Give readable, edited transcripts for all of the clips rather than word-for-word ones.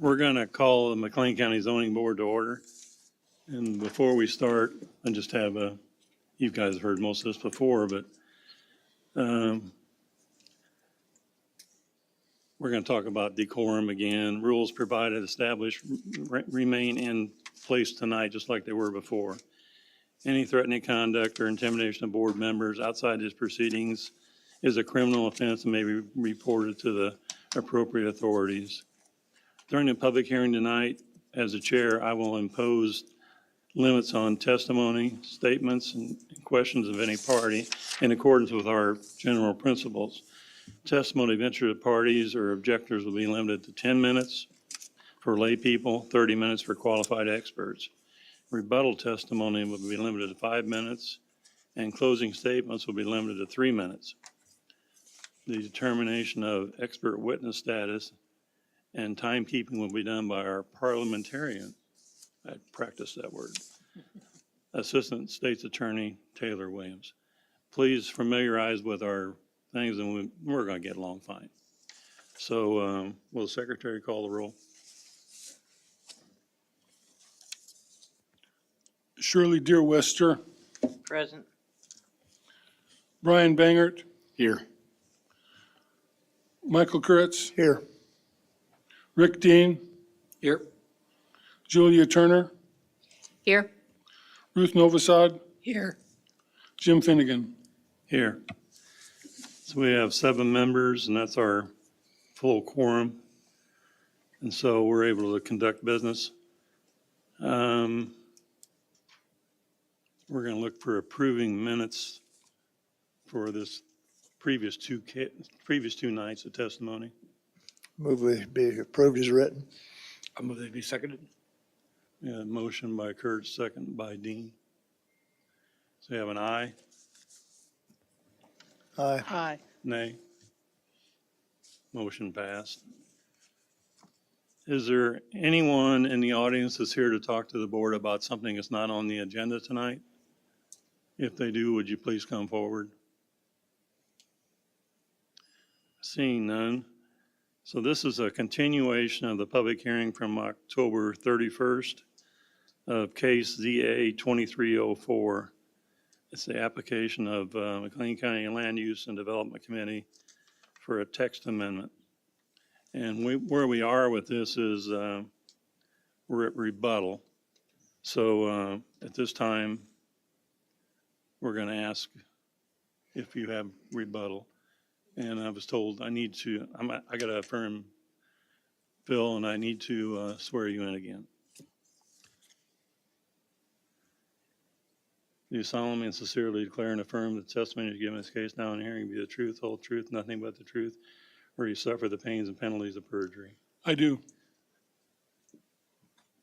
We're going to call the McLean County Zoning Board to order. And before we start, I just have you guys have heard most of this before, but we're going to talk about decorum again. Rules provided, established, remain in place tonight, just like they were before. Any threatening conduct or intimidation of board members outside these proceedings is a criminal offense and may be reported to the appropriate authorities. During the public hearing tonight, as the chair, I will impose limits on testimony, statements, and questions of any party in accordance with our general principles. Testimony of interested parties or objectors will be limited to 10 minutes for lay people, 30 minutes for qualified experts. Rebuttal testimony will be limited to 5 minutes, and closing statements will be limited to 3 minutes. The determination of expert witness status and timekeeping will be done by our parliamentarian, I practiced that word, Assistant State's Attorney Taylor Williams. Please familiarize with our things and we're going to get along fine. So will the secretary call the roll? Shirley Deerwester. Present. Brian Bangert. Here. Michael Kurtz. Here. Rick Dean. Here. Julia Turner. Here. Ruth Novosad. Here. Jim Finnegan. Here. So we have 7 members and that's our full quorum. And so we're able to conduct business. We're going to look for approving minutes for this previous two nights of testimony. Move it be approved as written. I move they be seconded. Yeah, motion by Kurt, second by Dean. So you have an aye, Aye. Aye. nay. Motion passed. Is there anyone in the audience that's here to talk to the board about something that's not on the agenda tonight? If they do, would you please come forward? Seeing none. So this is a continuation of the public hearing from October 31st of case ZA 2304. It's the application of McLean County Land Use and Development Committee for a text amendment. And where we are with this is we're at rebuttal. So at this time, we're going to ask if you have rebuttal. And I was told I got to affirm Phil, and I need to swear you in again. Do you solemnly and sincerely declare and affirm that the testimony you give in this case now in hearing be the truth, whole truth, nothing but the truth, or you suffer the pains and penalties of perjury? I do.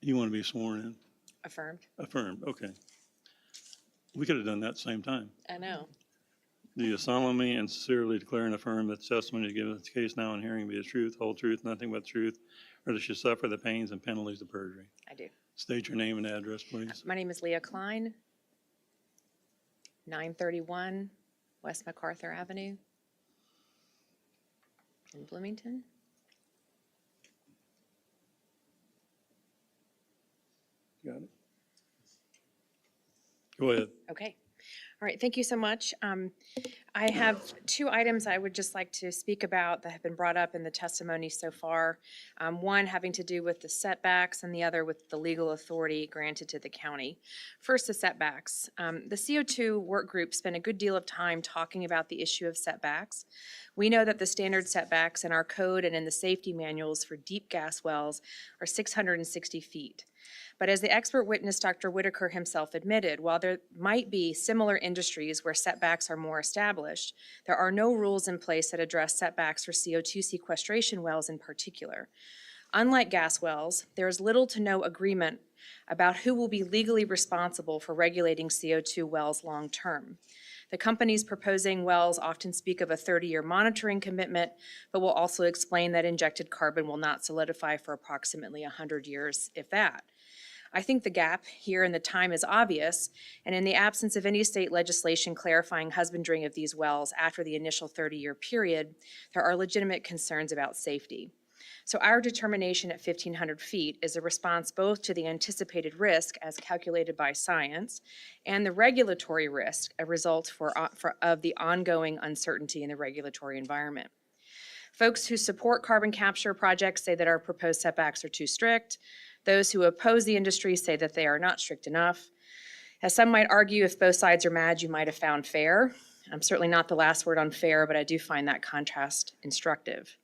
You want to be sworn in? Affirmed. Affirmed, okay. We could have done that at the same time. I know. Do you solemnly and sincerely declare and affirm that the testimony you give in this case now in hearing be the truth, whole truth, nothing but the truth, or that you suffer the pains and penalties of perjury? I do. State your name and address, please. My name is Leah Klein, 931 West MacArthur Avenue in Bloomington. Got it. Go ahead. Okay. All right. Thank you so much. I have 2 items I would just like to speak about that have been brought up in the testimony so far. One having to do with the setbacks and the other with the legal authority granted to the county. First, the setbacks. The CO2 work group spent a good deal of time talking about the issue of setbacks. We know that the standard setbacks in our code and in the safety manuals for deep gas wells are 660 feet. But as the expert witness, Dr. Whitaker himself admitted, while there might be similar industries where setbacks are more established, there are no rules in place that address setbacks for CO2 sequestration wells in particular. Unlike gas wells, there is little to no agreement about who will be legally responsible for regulating CO2 wells long term. The companies proposing wells often speak of a 30-year monitoring commitment, but will also explain that injected carbon will not solidify for approximately 100 years, if that. I think the gap here in the time is obvious, and in the absence of any state legislation clarifying husbandry of these wells after the initial 30-year period, there are legitimate concerns about safety. So our determination at 1,500 feet is a response both to the anticipated risk as calculated by science and the regulatory risk, a result of the ongoing uncertainty in the regulatory environment. Folks who support carbon capture projects say that our proposed setbacks are too strict. Those who oppose the industry say that they are not strict enough. As some might argue, if both sides are mad, you might have found fair. I'm certainly not the last word on fair, but I do find that contrast instructive.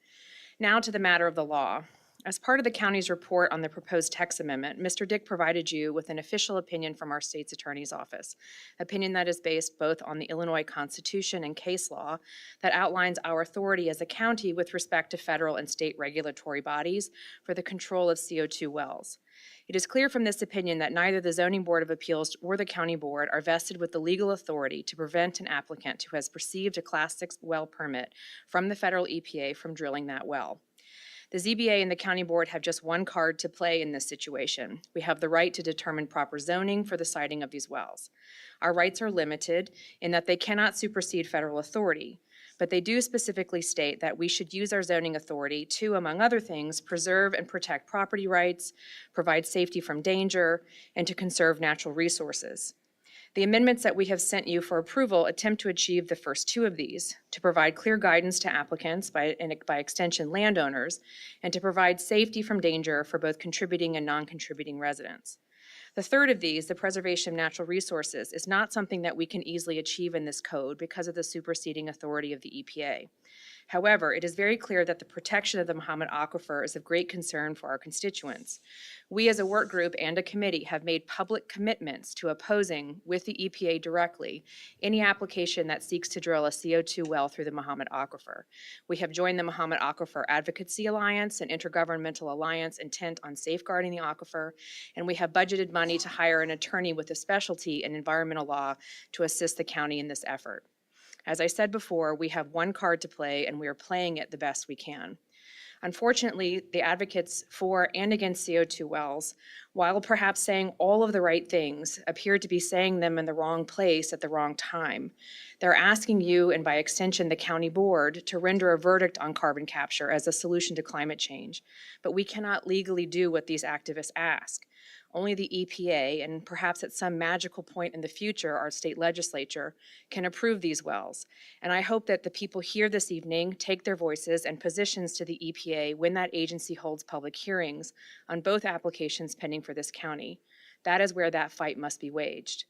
Now to the matter of the law. As part of the county's report on the proposed text amendment, Mr. Dick provided you with an official opinion from our state's attorney's office, opinion that is based both on the Illinois Constitution and case law that outlines our authority as a county with respect to federal and state regulatory bodies for the control of CO2 wells. It is clear from this opinion that neither the Zoning Board of Appeals or the County Board are vested with the legal authority to prevent an applicant who has received a Class 6 well permit from the federal EPA from drilling that well. The ZBA and the County Board have just one card to play in this situation. We have the right to determine proper zoning for the siting of these wells. Our rights are limited in that they cannot supersede federal authority, but they do specifically state that we should use our zoning authority to, among other things, preserve and protect property rights, provide safety from danger, and to conserve natural resources. The amendments that we have sent you for approval attempt to achieve the first two of these, to provide clear guidance to applicants, and by extension landowners, and to provide safety from danger for both contributing and non-contributing residents. The third of these, the preservation of natural resources, is not something that we can easily achieve in this code because of the superseding authority of the EPA. However, it is very clear that the protection of the Mahomet Aquifer is of great concern for our constituents. We as a work group and a committee have made public commitments to opposing, with the EPA directly, any application that seeks to drill a CO2 well through the Mahomet Aquifer. We have joined the Mahomet Aquifer Advocacy Alliance, an intergovernmental alliance intent on safeguarding the aquifer, and we have budgeted money to hire an attorney with a specialty in environmental law to assist the county in this effort. As I said before, we have one card to play, and we are playing it the best we can. Unfortunately, the advocates for and against CO2 wells, while perhaps saying all of the right things, appear to be saying them in the wrong place at the wrong time. They're asking you, and by extension the county board, to render a verdict on carbon capture as a solution to climate change. But we cannot legally do what these activists ask. Only the EPA, and perhaps at some magical point in the future, our state legislature, can approve these wells. And I hope that the people here this evening take their voices and positions to the EPA when that agency holds public hearings on both applications pending for this county. That is where that fight must be waged.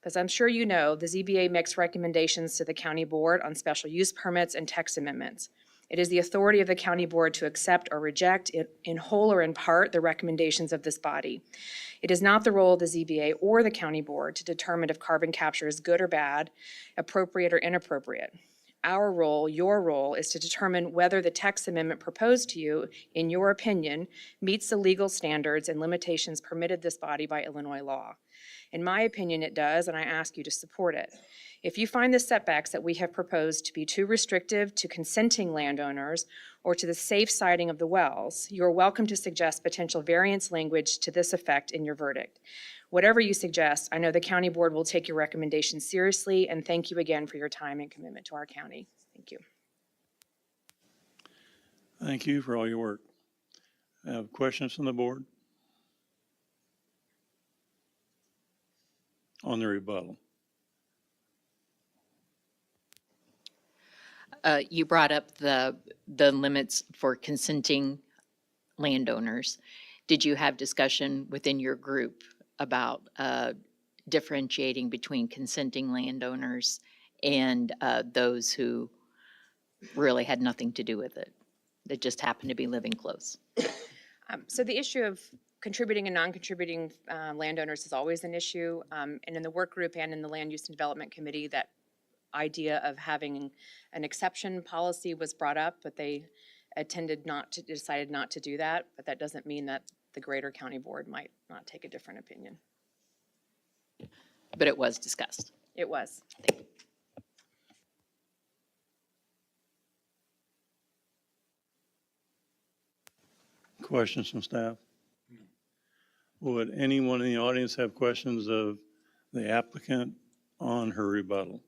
As I'm sure you know, the ZBA makes recommendations to the county board on special use permits and text amendments. It is the authority of the county board to accept or reject, in whole or in part, the recommendations of this body. It is not the role of the ZBA or the county board to determine if carbon capture is good or bad, appropriate or inappropriate. Our role, your role, is to determine whether the text amendment proposed to you, in your opinion, meets the legal standards and limitations permitted this body by Illinois law. In my opinion, it does, and I ask you to support it. If you find the setbacks that we have proposed to be too restrictive to consenting landowners or to the safe siting of the wells, you are welcome to suggest potential variance language to this effect in your verdict. Whatever you suggest, I know the county board will take your recommendations seriously, and thank you again for your time and commitment to our county. Thank you. Thank you for all your work. I have questions from the board on the rebuttal. You brought up the limits for consenting landowners. Did you have discussion within your group about differentiating between consenting landowners and those who really had nothing to do with it, that just happened to be living close? So the issue of contributing and non-contributing landowners is always an issue. And in the work group and in the Land Use and Development Committee, that idea of having an exception policy was brought up, but they decided not to do that. But that doesn't mean that the greater county board might not take a different opinion. But it was discussed. It was. Questions from staff? Would anyone in the audience have questions of the applicant on her rebuttal?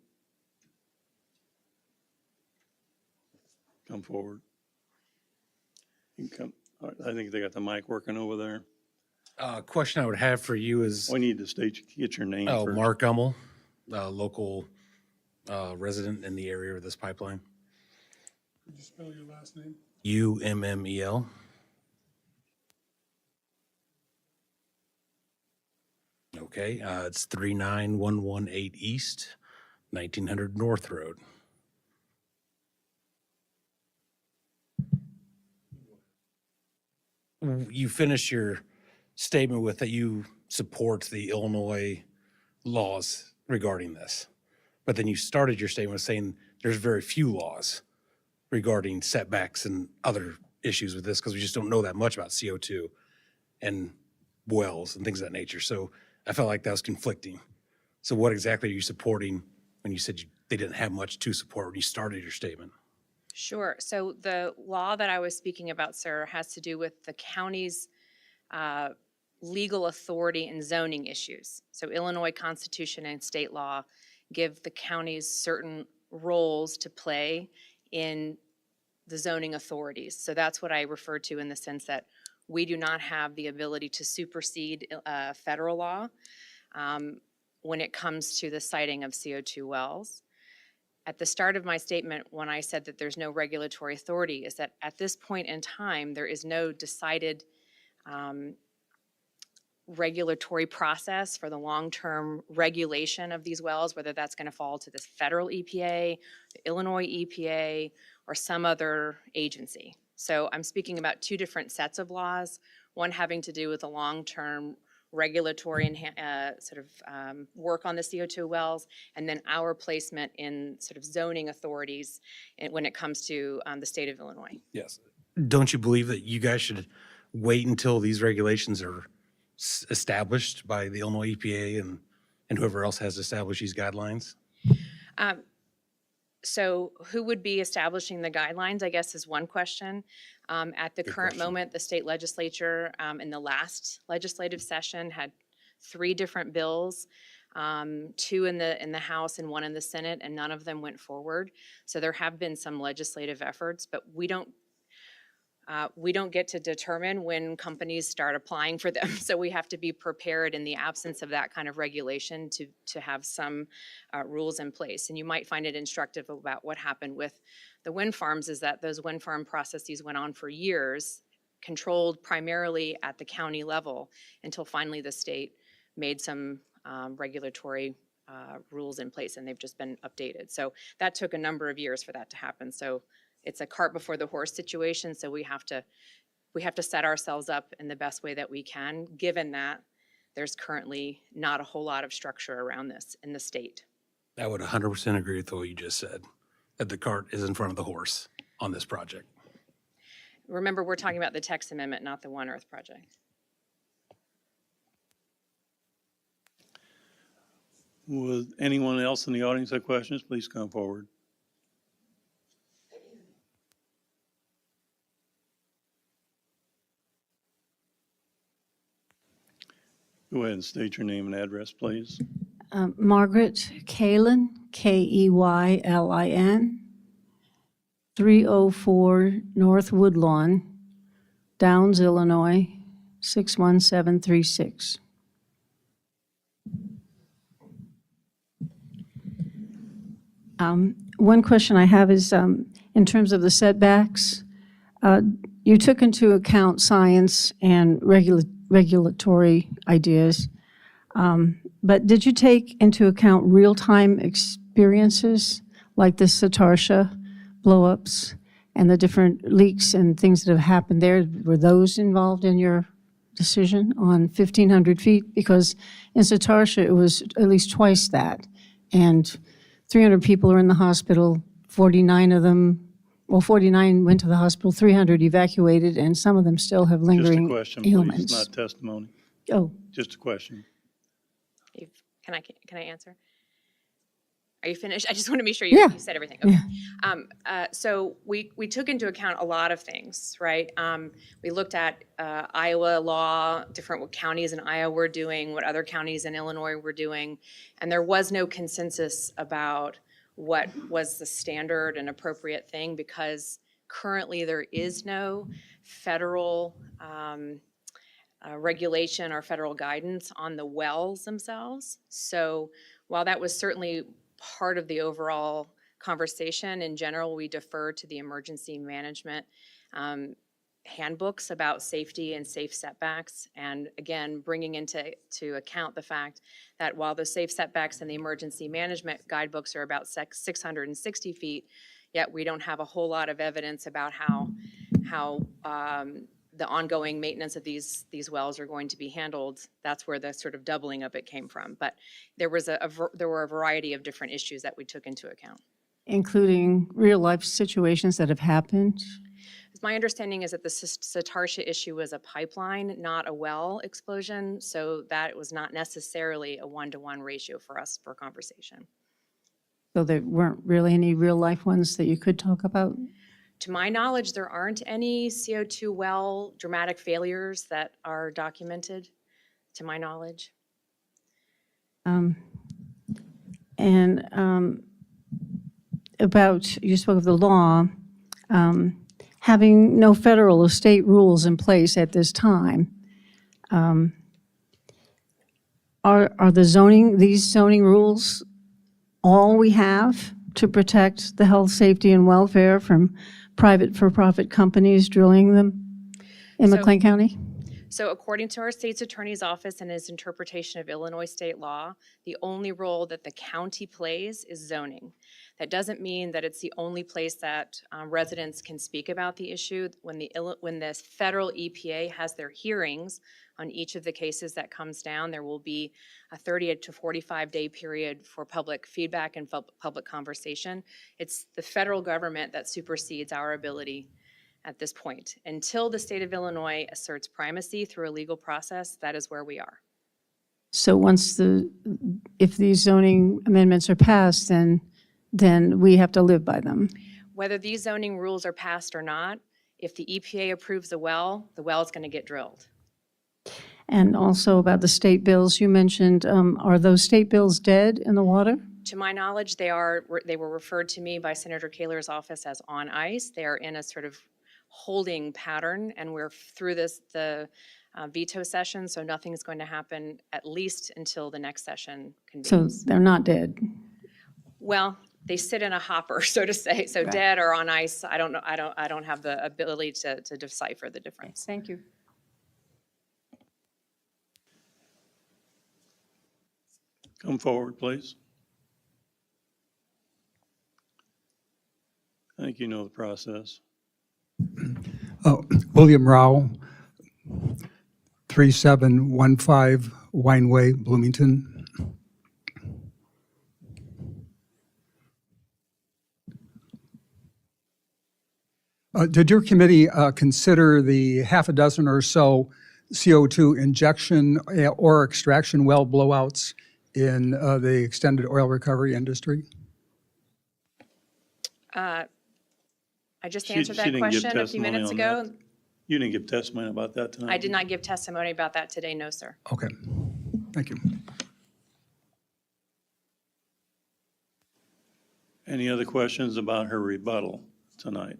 Come forward. You can come, I think they got the mic working over there. Question I would have for you is, We need to get your name first. Mark Ummel, local resident in the area of this pipeline. Could you spell your last name? Ummel. Okay, it's 39118 East, 1900 North Road. You finished your statement with that you support the Illinois laws regarding this. But then you started your statement saying there's very few laws regarding setbacks and other issues with this because we just don't know that much about CO2 and wells and things of that nature. So I felt like that was conflicting. So what exactly are you supporting when you said they didn't have much to support when you started your statement? Sure. So the law that I was speaking about, sir, has to do with the county's legal authority in zoning issues. So Illinois Constitution and state law give the counties certain roles to play in the zoning authorities. So that's what I refer to in the sense that we do not have the ability to supersede federal law when it comes to the siting of CO2 wells. At the start of my statement, when I said that there's no regulatory authority, is that at this point in time, there is no decided regulatory process for the long-term regulation of these wells, whether that's going to fall to the federal EPA, the Illinois EPA, or some other agency. So I'm speaking about two different sets of laws, one having to do with the long-term regulatory work on the CO2 wells, and then our placement in sort of zoning authorities when it comes to the state of Illinois. Yes. Don't you believe that you guys should wait until these regulations are established by the Illinois EPA and whoever else has established these guidelines? So who would be establishing the guidelines, I guess, is one question. At the current question. moment, the state legislature in the last legislative session had 3 different bills, 2 in the House and 1 in the Senate, and none of them went forward. So there have been some legislative efforts, but we don't get to determine when companies start applying for them. So we have to be prepared in the absence of that kind of regulation to have some rules in place. And you might find it instructive about what happened with the wind farms is that those wind farm processes went on for years, controlled primarily at the county level until finally the state made some regulatory rules in place, and they've just been updated. So that took a number of years for that to happen. So it's a cart before the horse situation, so we have to set ourselves up in the best way that we can, given that there's currently not a whole lot of structure around this in the state. I would 100% agree with what you just said, that the cart is in front of the horse on this project. Remember, we're talking about the text amendment, not the One Earth project. Would anyone else in the audience have questions? Please come forward. Go ahead and state your name and address, please. Margaret Kaylin, Keylin, 304 North Woodlawn, Downs, Illinois, 61736. One question I have is, in terms of the setbacks, you took into account science and regulatory ideas, but did you take into account real-time experiences like the Satartia blow-ups and the different leaks and things that have happened there? Were those involved in your decision on 1,500 feet? Because in Satartia, it was at least twice that, and 300 people are in the hospital, 49 of them, well, 49 went to the hospital, 300 evacuated, and some of them still have Just a lingering question, please, ailments. not testimony. Oh, Just a question. Can I answer? Are you finished? I just want to make sure you Yeah. you said everything. Okay. So we took into account a lot of things, right? We looked at Iowa law, different what counties in Iowa were doing, what other counties in Illinois were doing, and there was no consensus about what was the standard and appropriate thing because currently there is no federal regulation or federal guidance on the wells themselves. So while that was certainly part of the overall conversation, in general, we defer to the emergency management handbooks about safety and safe setbacks. And again, bringing into account the fact that while the safe setbacks and the emergency management guidebooks are about 660 feet, yet we don't have a whole lot of evidence about how the ongoing maintenance of these wells are going to be handled. That's where the sort of doubling of it came from. But there was there were a variety of different issues that we took into account. Including real-life situations that have happened? My understanding is that the Satartia issue was a pipeline, not a well explosion, so that was not necessarily a one-to-one ratio for us for conversation. So there weren't really any real-life ones that you could talk about? To my knowledge, there aren't any CO2 well dramatic failures that are documented, to my knowledge. About, you spoke of the law, having no federal or state rules in place at this time, are these zoning rules all we have to protect the health, safety, and welfare from private for-profit companies drilling them in So- McLean County? So according to our state's attorney's office and his interpretation of Illinois state law, the only role that the county plays is zoning. That doesn't mean that it's the only place that residents can speak about the issue. When the federal EPA has their hearings on each of the cases that comes down, there will be a 30 to 45-day period for public feedback and public conversation. It's the federal government that supersedes our ability at this point. Until the state of Illinois asserts primacy through a legal process, that is where we are. So if these zoning amendments are passed, then we have to live by them. Whether these zoning rules are passed or not, if the EPA approves the well is going to get drilled. And also about the state bills you mentioned, are those state bills dead in the water? To my knowledge, they were referred to me by Senator Kaler's office as on ice. They are in a sort of holding pattern, and we're through the veto session, so nothing's going to happen at least until the next session So convenes. they're not dead. Well, they sit in a hopper, so to say. So dead or on ice, I don't know. I don't have the ability to decipher the difference. Thank you. Come forward, please. I think you know the process. William Rao, 3715 Wineway, Bloomington. Did your committee consider the half a dozen or so CO2 injection or extraction well blowouts in the extended oil recovery industry? I just She- answered she that didn't give question a few testimony minutes on ago. that. You didn't give testimony about that tonight? I did not give testimony about that today, no, sir. Okay, thank you. Any other questions about her rebuttal tonight?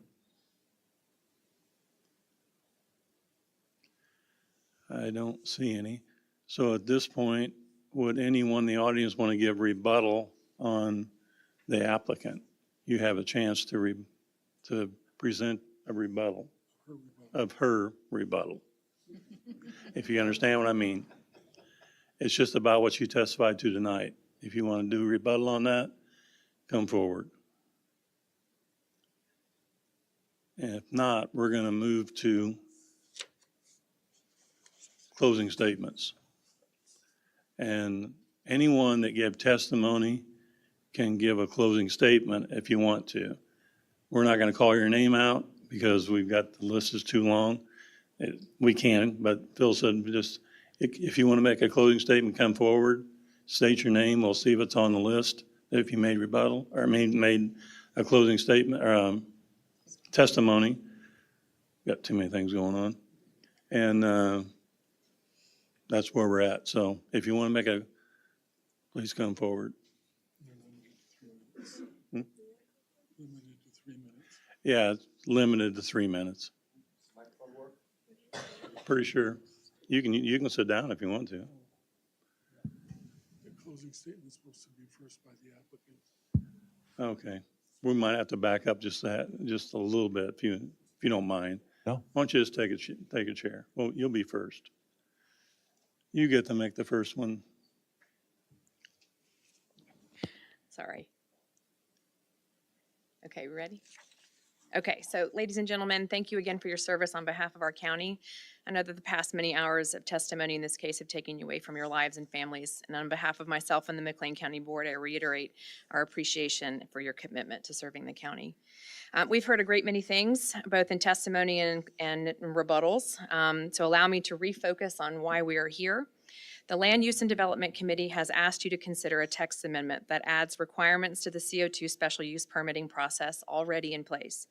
I don't see any. So at this point, would anyone in the audience want to give rebuttal on the applicant? You have a chance to present a rebuttal of her rebuttal, if you understand what I mean. It's just about what you testified to tonight. If you want to do a rebuttal on that, come forward. And if not, we're going to move to closing statements. And anyone that gave testimony can give a closing statement if you want to. We're not going to call your name out because we've got, the list is too long. We can, but Phil said just, if you want to make a closing statement, come forward, state your name, we'll see if it's on the list, if you made rebuttal, or made a closing statement, or testimony. Got too many things going on. And that's where we're at. So if you want to please come forward. Limited to 3 minutes. Yeah, limited to 3 minutes. Pretty sure. You can sit down if you want to. The closing statement is supposed to be first by the applicant. Okay. We might have to back up just a little bit if you don't mind. No. Why don't you just take a chair? Well, you'll be first. You get to make the first one. Sorry. Okay, we ready? Okay, so ladies and gentlemen, thank you again for your service on behalf of our county. I know that the past many hours of testimony in this case have taken you away from your lives and families. And on behalf of myself and the McLean County Board, I reiterate our appreciation for your commitment to serving the county. We've heard a great many things, both in testimony and rebuttals. So allow me to refocus on why we are here. The Land Use and Development Committee has asked you to consider a text amendment that adds requirements to the CO2 special use permitting process already in place.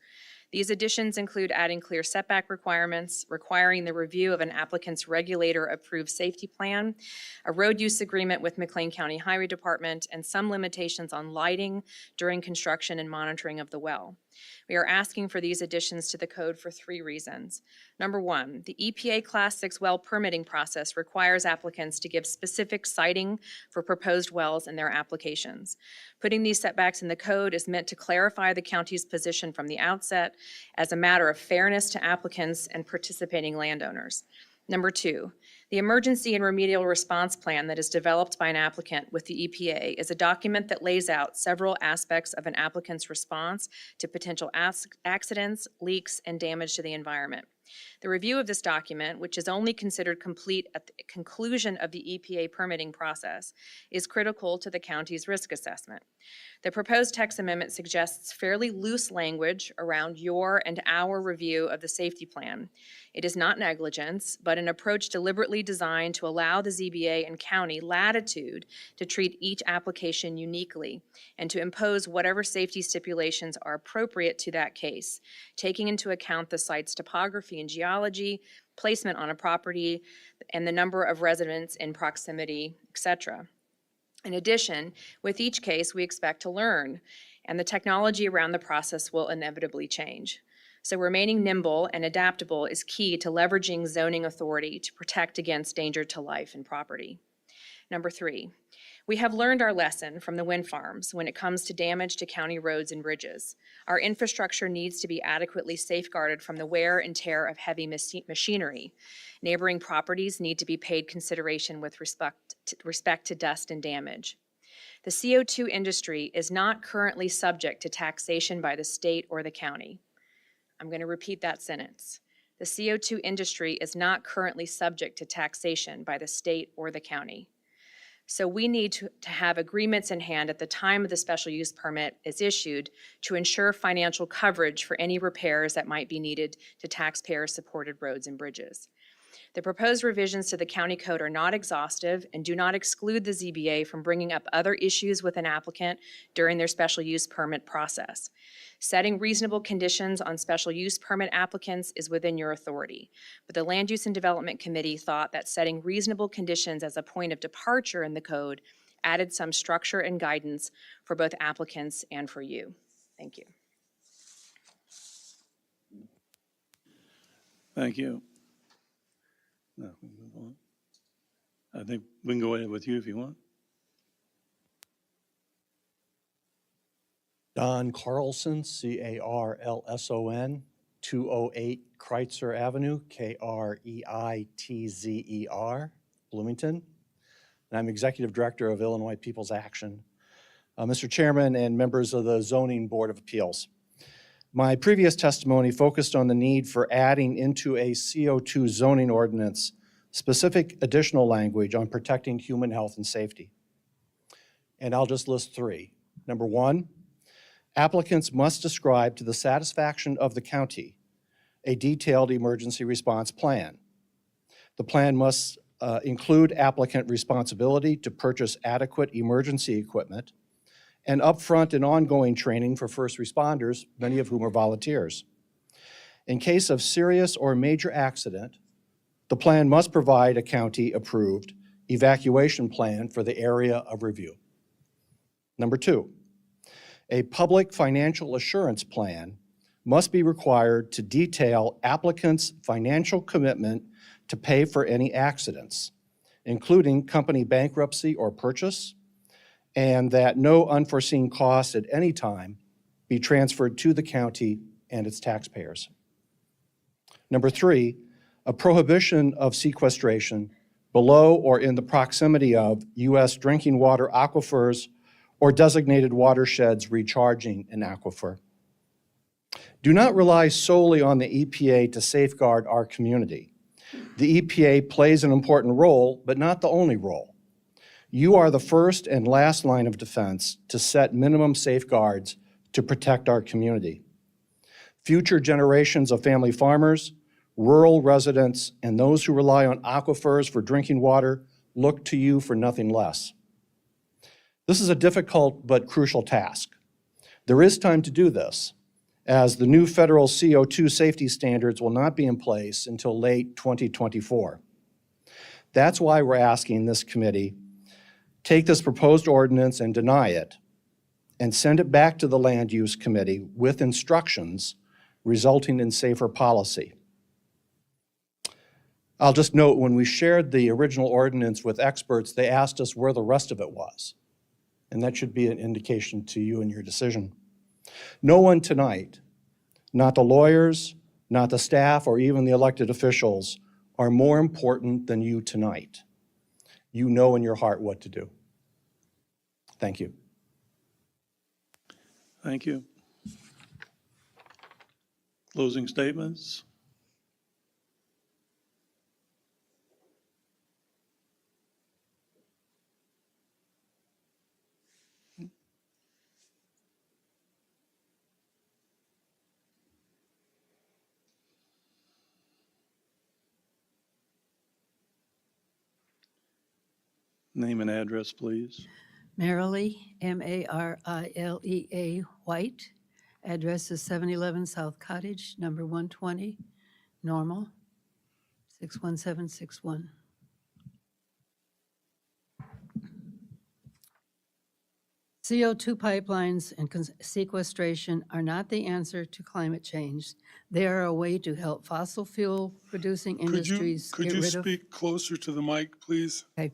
These additions include adding clear setback requirements, requiring the review of an applicant's regulator-approved safety plan, a road use agreement with McLean County Highway Department, and some limitations on lighting during construction and monitoring of the well. We are asking for these additions to the code for 3 reasons. Number 1, the EPA Class 6 well permitting process requires applicants to give specific siting for proposed wells in their applications. Putting these setbacks in the code is meant to clarify the county's position from the outset as a matter of fairness to applicants and participating landowners. Number 2, the emergency and remedial response plan that is developed by an applicant with the EPA is a document that lays out several aspects of an applicant's response to potential accidents, leaks, and damage to the environment. The review of this document, which is only considered complete at the conclusion of the EPA permitting process, is critical to the county's risk assessment. The proposed text amendment suggests fairly loose language around your and our review of the safety plan. It is not negligence, but an approach deliberately designed to allow the ZBA and county latitude to treat each application uniquely and to impose whatever safety stipulations are appropriate to that case, taking into account the site's topography and geology, placement on a property, and the number of residents in proximity, etc. In addition, with each case, we expect to learn, and the technology around the process will inevitably change. So remaining nimble and adaptable is key to leveraging zoning authority to protect against danger to life and property. Number 3, we have learned our lesson from the wind farms when it comes to damage to county roads and bridges. Our infrastructure needs to be adequately safeguarded from the wear and tear of heavy machinery. Neighboring properties need to be paid consideration with respect to dust and damage. The CO2 industry is not currently subject to taxation by the state or the county. I'm going to repeat that sentence. The CO2 industry is not currently subject to taxation by the state or the county. So we need to have agreements in hand at the time of the special use permit is issued to ensure financial coverage for any repairs that might be needed to taxpayer-supported roads and bridges. The proposed revisions to the county code are not exhaustive and do not exclude the ZBA from bringing up other issues with an applicant during their special use permit process. Setting reasonable conditions on special use permit applicants is within your authority, but the Land Use and Development Committee thought that setting reasonable conditions as a point of departure in the code added some structure and guidance for both applicants and for you. Thank you. Thank you. No, we can move on. I think we can go ahead with you if you want. Don Carlson, Carlson, 208 Kreitzer Avenue, Kreitzer, Bloomington. And I'm Executive Director of Illinois People's Action. Mr. Chairman and members of the Zoning Board of Appeals, my previous testimony focused on the need for adding into a CO2 zoning ordinance specific additional language on protecting human health and safety. And I'll just list 3. Number 1, applicants must describe to the satisfaction of the county a detailed emergency response plan. The plan must include applicant responsibility to purchase adequate emergency equipment and upfront and ongoing training for first responders, many of whom are volunteers. In case of serious or major accident, the plan must provide a county-approved evacuation plan for the area of review. Number 2, a public financial assurance plan must be required to detail applicants' financial commitment to pay for any accidents, including company bankruptcy or purchase, and that no unforeseen costs at any time be transferred to the county and its taxpayers. Number 3, a prohibition of sequestration below or in the proximity of U.S. drinking water aquifers or designated watersheds recharging an aquifer. Do not rely solely on the EPA to safeguard our community. The EPA plays an important role, but not the only role. You are the first and last line of defense to set minimum safeguards to protect our community. Future generations of family farmers, rural residents, and those who rely on aquifers for drinking water look to you for nothing less. This is a difficult but crucial task. There is time to do this, as the new federal CO2 safety standards will not be in place until late 2024. That's why we're asking this committee, take this proposed ordinance and deny it, and send it back to the Land Use Committee with instructions resulting in safer policy. I'll just note, when we shared the original ordinance with experts, they asked us where the rest of it was. And that should be an indication to you in your decision. No one tonight, not the lawyers, not the staff, or even the elected officials, are more important than you tonight. You know in your heart what to do. Thank you. Thank you. Closing statements? Name and address, please. Marilee, Marilea White. Address is 711 South Cottage, number 120, Normal, 61761. CO2 pipelines and sequestration are not the answer to climate change. They are a way to help fossil fuel producing industries Could get you rid of. speak closer to the mic, please? Okay.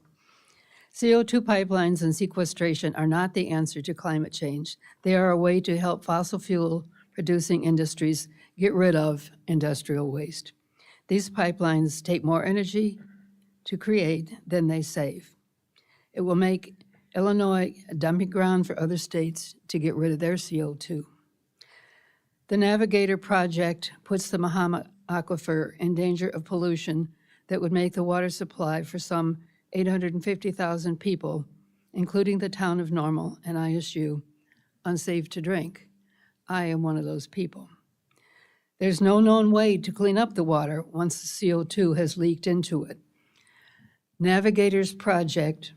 CO2 pipelines and sequestration are not the answer to climate change. They are a way to help fossil fuel producing industries get rid of industrial waste. These pipelines take more energy to create than they save. It will make Illinois a dumping ground for other states to get rid of their CO2. The Navigator project puts the Mahomet Aquifer in danger of pollution that would make the water supply for some 850,000 people, including the town of Normal and ISU, unsafe to drink. I am one of those people. There's no known way to clean up the water once the CO2 has leaked into it. Navigator's project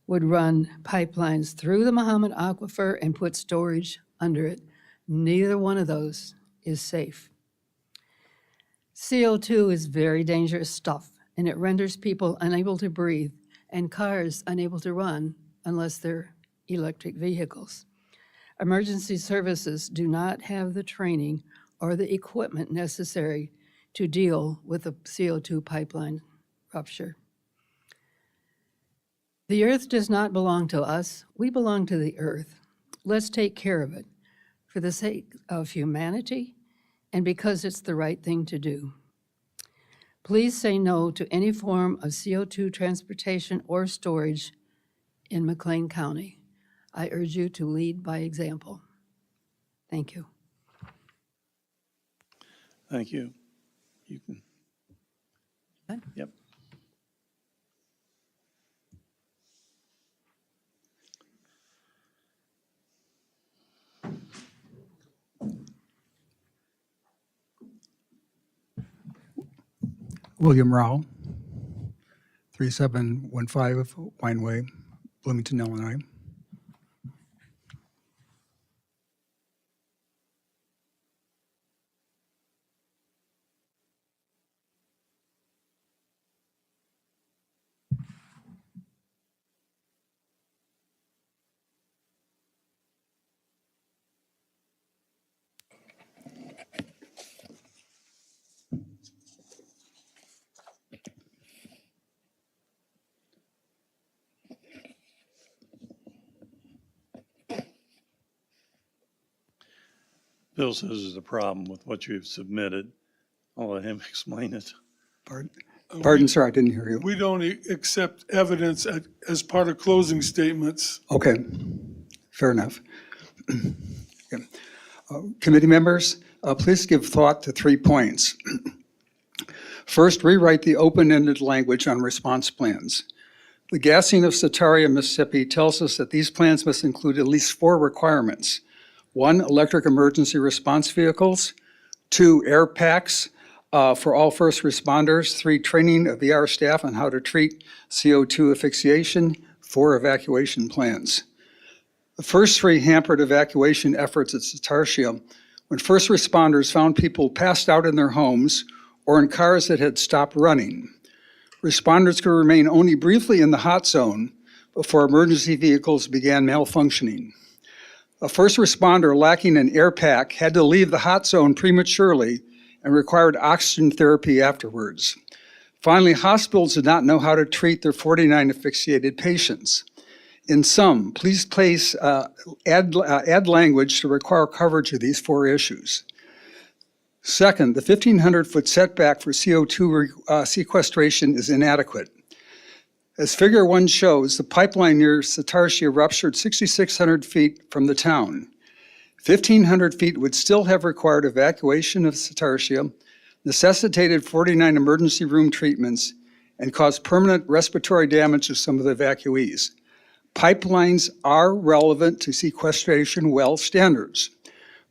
would run pipelines through the Mahomet Aquifer and put storage under it. Neither one of those is safe. CO2 is very dangerous stuff, and it renders people unable to breathe and cars unable to run unless they're electric vehicles. Emergency services do not have the training or the equipment necessary to deal with a CO2 pipeline rupture. The earth does not belong to us. We belong to the earth. Let's take care of it for the sake of humanity and because it's the right thing to do. Please say no to any form of CO2 transportation or storage in McLean County. I urge you to lead by example. Thank you. Thank you. You can. Good. Yep. William Rao, 3715 Wineway, Bloomington, Illinois. Bill says there's a problem with what you've submitted. I'll let him explain it. Pardon, sir, I didn't hear you. We don't accept evidence as part of closing statements. Okay, fair enough. Okay. Committee members, please give thought to 3 points. First, rewrite the open-ended language on response plans. The gassing of Sataria, Mississippi tells us that these plans must include at least 4 requirements. 1, electric emergency response vehicles. 2, air packs for all first responders. 3, training of ER staff on how to treat CO2 asphyxiation. 4, evacuation plans. The first 3 hampered evacuation efforts at Sataria when first responders found people passed out in their homes or in cars that had stopped running. Responders could remain only briefly in the hot zone before emergency vehicles began malfunctioning. A first responder lacking an air pack had to leave the hot zone prematurely and required oxygen therapy afterwards. Finally, hospitals did not know how to treat their 49 asphyxiated patients. In sum, please add language to require coverage of these 4 issues. Second, the 1,500-foot setback for CO2 sequestration is inadequate. As Figure 1 shows, the pipeline near Sataria ruptured 6,600 feet from the town. 1,500 feet would still have required evacuation of Sataria, necessitated 49 emergency room treatments, and caused permanent respiratory damage to some of the evacuees. Pipelines are relevant to sequestration well standards.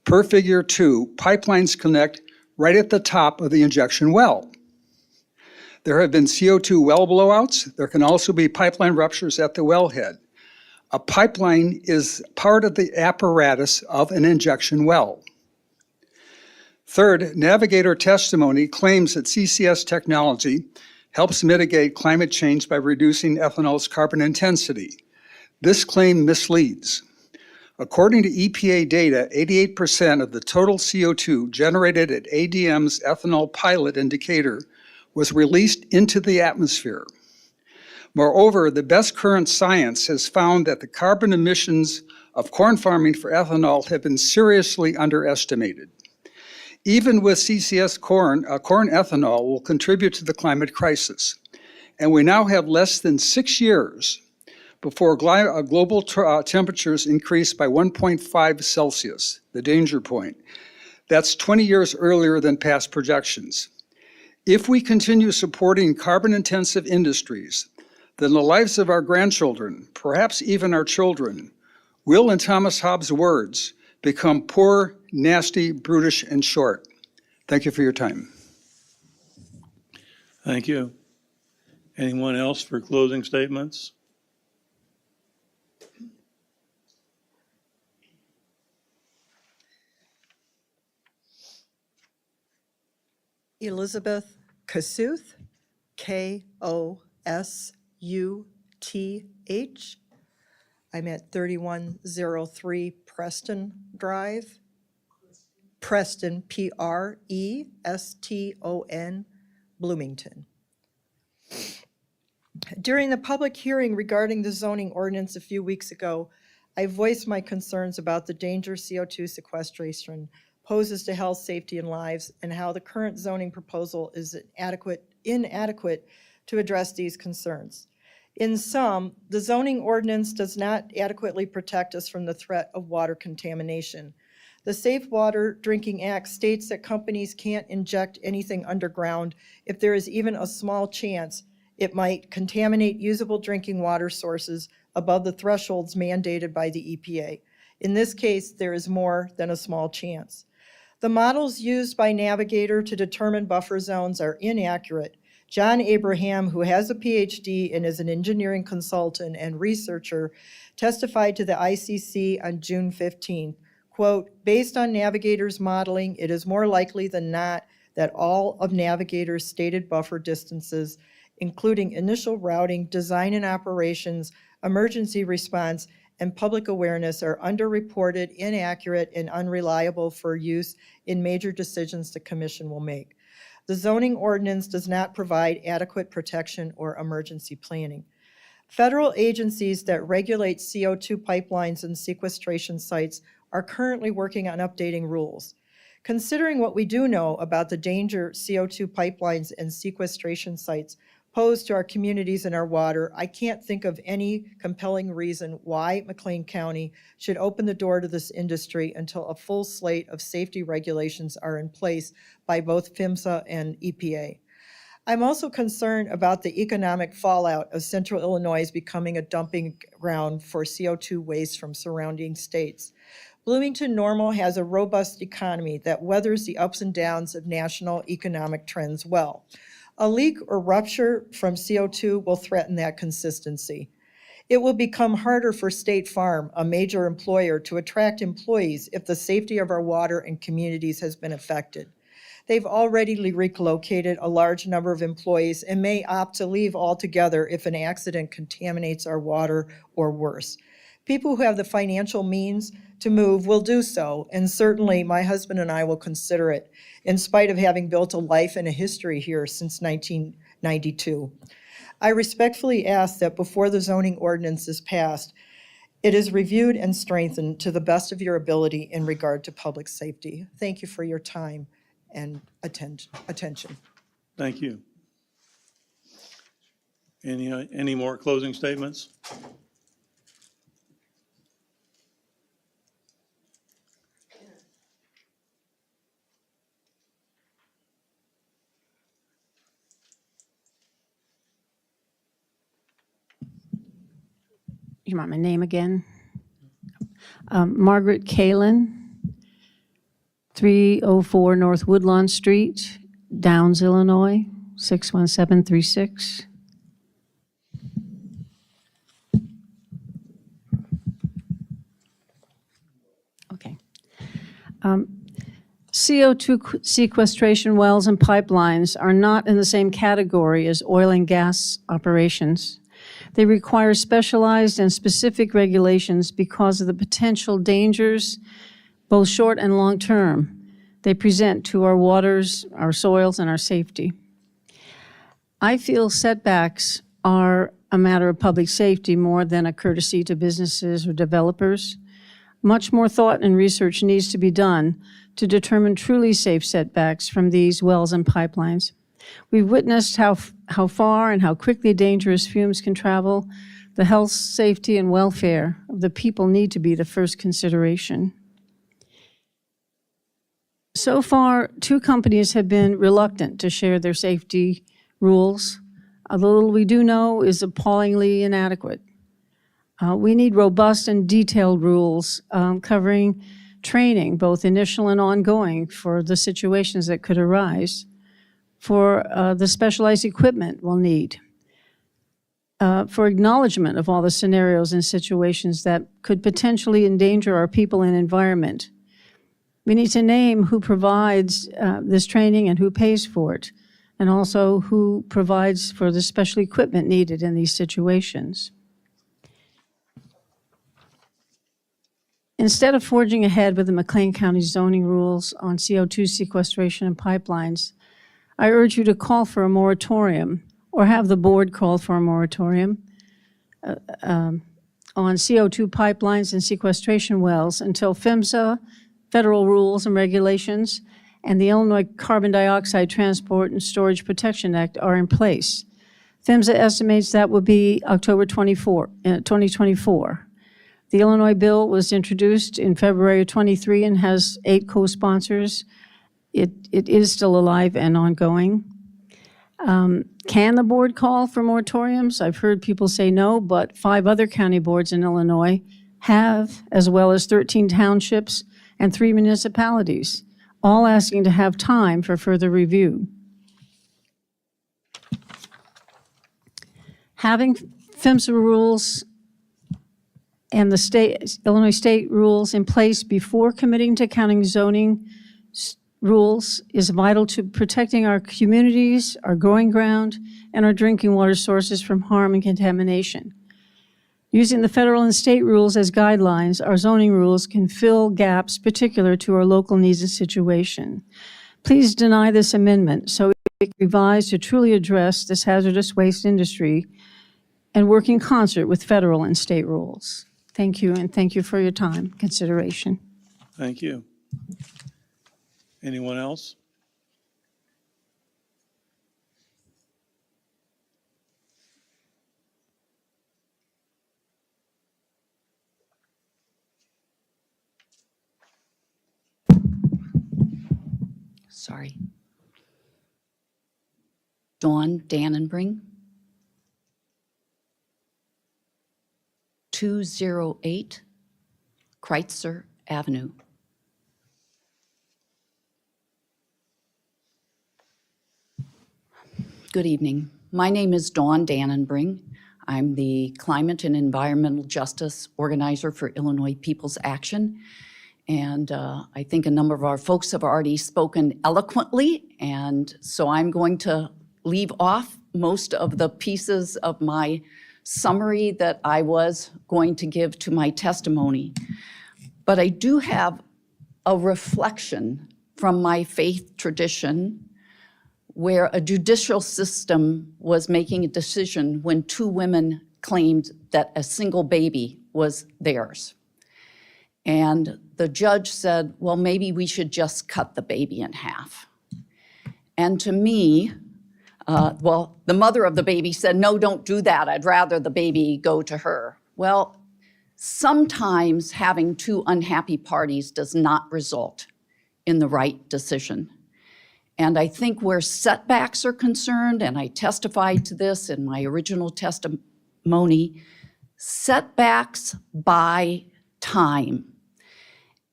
Per Figure 2, pipelines connect right at the top of the injection well. There have been CO2 well blowouts. There can also be pipeline ruptures at the wellhead. A pipeline is part of the apparatus of an injection well. Third, Navigator testimony claims that CCS technology helps mitigate climate change by reducing ethanol's carbon intensity. This claim misleads. According to EPA data, 88% of the total CO2 generated at ADM's ethanol pilot indicator was released into the atmosphere. Moreover, the best current science has found that the carbon emissions of corn farming for ethanol have been seriously underestimated. Even with CCS corn ethanol will contribute to the climate crisis. And we now have less than 6 years before global temperatures increase by 1.5 Celsius, the danger point. That's 20 years earlier than past projections. If we continue supporting carbon-intensive industries, then the lives of our grandchildren, perhaps even our children, will, in Thomas Hobbes' words, become poor, nasty, brutish, and short. Thank you for your time. Thank you. Anyone else for closing statements? Elizabeth Kasuth, Kousuth. I'm at 3103 Preston Drive. Preston, Preston, Bloomington. During the public hearing regarding the zoning ordinance a few weeks ago, I voiced my concerns about the danger CO2 sequestration poses to health, safety, and lives, and how the current zoning proposal is inadequate to address these concerns. In sum, the zoning ordinance does not adequately protect us from the threat of water contamination. The Safe Water Drinking Act states that companies can't inject anything underground if there is even a small chance it might contaminate usable drinking water sources above the thresholds mandated by the EPA. In this case, there is more than a small chance. The models used by Navigator to determine buffer zones are inaccurate. John Abraham, who has a PhD and is an engineering consultant and researcher, testified to the ICC on June 15th. Quote, based on Navigator's modeling, it is more likely than not that all of Navigator's stated buffer distances, including initial routing, design and operations, emergency response, and public awareness, are underreported, inaccurate, and unreliable for use in major decisions the Commission will make. The zoning ordinance does not provide adequate protection or emergency planning. Federal agencies that regulate CO2 pipelines and sequestration sites are currently working on updating rules. Considering what we do know about the danger CO2 pipelines and sequestration sites pose to our communities and our water, I can't think of any compelling reason why McLean County should open the door to this industry until a full slate of safety regulations are in place by both PHMSA and EPA. I'm also concerned about the economic fallout of Central Illinois becoming a dumping ground for CO2 waste from surrounding states. Bloomington Normal has a robust economy that weathers the ups and downs of national economic trends well. A leak or rupture from CO2 will threaten that consistency. It will become harder for State Farm, a major employer, to attract employees if the safety of our water and communities has been affected. They've already relocated a large number of employees and may opt to leave altogether if an accident contaminates our water or worse. People who have the financial means to move will do so, and certainly my husband and I will consider it, in spite of having built a life and a history here since 1992. I respectfully ask that before the zoning ordinance is passed, it is reviewed and strengthened to the best of your ability in regard to public safety. Thank you for your time and attention. Thank you. Any more closing statements? You want my name again? Margaret Kalin, 304 North Woodlawn Street, Downs, Illinois, 61736. Okay. CO2 sequestration wells and pipelines are not in the same category as oil and gas operations. They require specialized and specific regulations because of the potential dangers, both short and long term, they present to our waters, our soils, and our safety. I feel setbacks are a matter of public safety more than a courtesy to businesses or developers. Much more thought and research needs to be done to determine truly safe setbacks from these wells and pipelines. We've witnessed how far and how quickly dangerous fumes can travel. The health, safety, and welfare of the people need to be the first consideration. So far, 2 companies have been reluctant to share their safety rules. The little we do know is appallingly inadequate. We need robust and detailed rules covering training, both initial and ongoing, for the situations that could arise, for the specialized equipment we'll need, for acknowledgement of all the scenarios and situations that could potentially endanger our people and environment. We need to name who provides this training and who pays for it, and also who provides for the special equipment needed in these situations. Instead of forging ahead with the McLean County zoning rules on CO2 sequestration and pipelines, I urge you to call for a moratorium, or have the board call for a moratorium on CO2 pipelines and sequestration wells until PHMSA, federal rules and regulations, and the Illinois Carbon Dioxide Transport and Storage Protection Act are in place. PHMSA estimates that will be October 2024. The Illinois bill was introduced in February of 23 and has 8 co-sponsors. It is still alive and ongoing. Can the board call for moratoriums? I've heard people say no, but 5 other county boards in Illinois have, as well as 13 townships and 3 municipalities, all asking to have time for further review. Having PHMSA rules and the Illinois state rules in place before committing to county zoning rules is vital to protecting our communities, our growing ground, and our drinking water sources from harm and contamination. Using the federal and state rules as guidelines, our zoning rules can fill gaps particular to our local needs and situation. Please deny this amendment so it can be revised to truly address this hazardous waste industry and work in concert with federal and state rules. Thank you, and thank you for your time, consideration. Thank you. Anyone else? Sorry. Dawn Dannenbring. 208 Kreitzer Avenue. Good evening. My name is Dawn Dannenbring. I'm the Climate and Environmental Justice Organizer for Illinois People's Action. And I think a number of our folks have already spoken eloquently, and so I'm going to leave off most of the pieces of my summary that I was going to give to my testimony. But I do have a reflection from my faith tradition where a judicial system was making a decision when two women claimed that a single baby was theirs. And the judge said, well, maybe we should just cut the baby in half. And to me, the mother of the baby said, no, don't do that. I'd rather the baby go to her. Well, sometimes having two unhappy parties does not result in the right decision. And I think where setbacks are concerned, and I testified to this in my original testimony, setbacks buy time.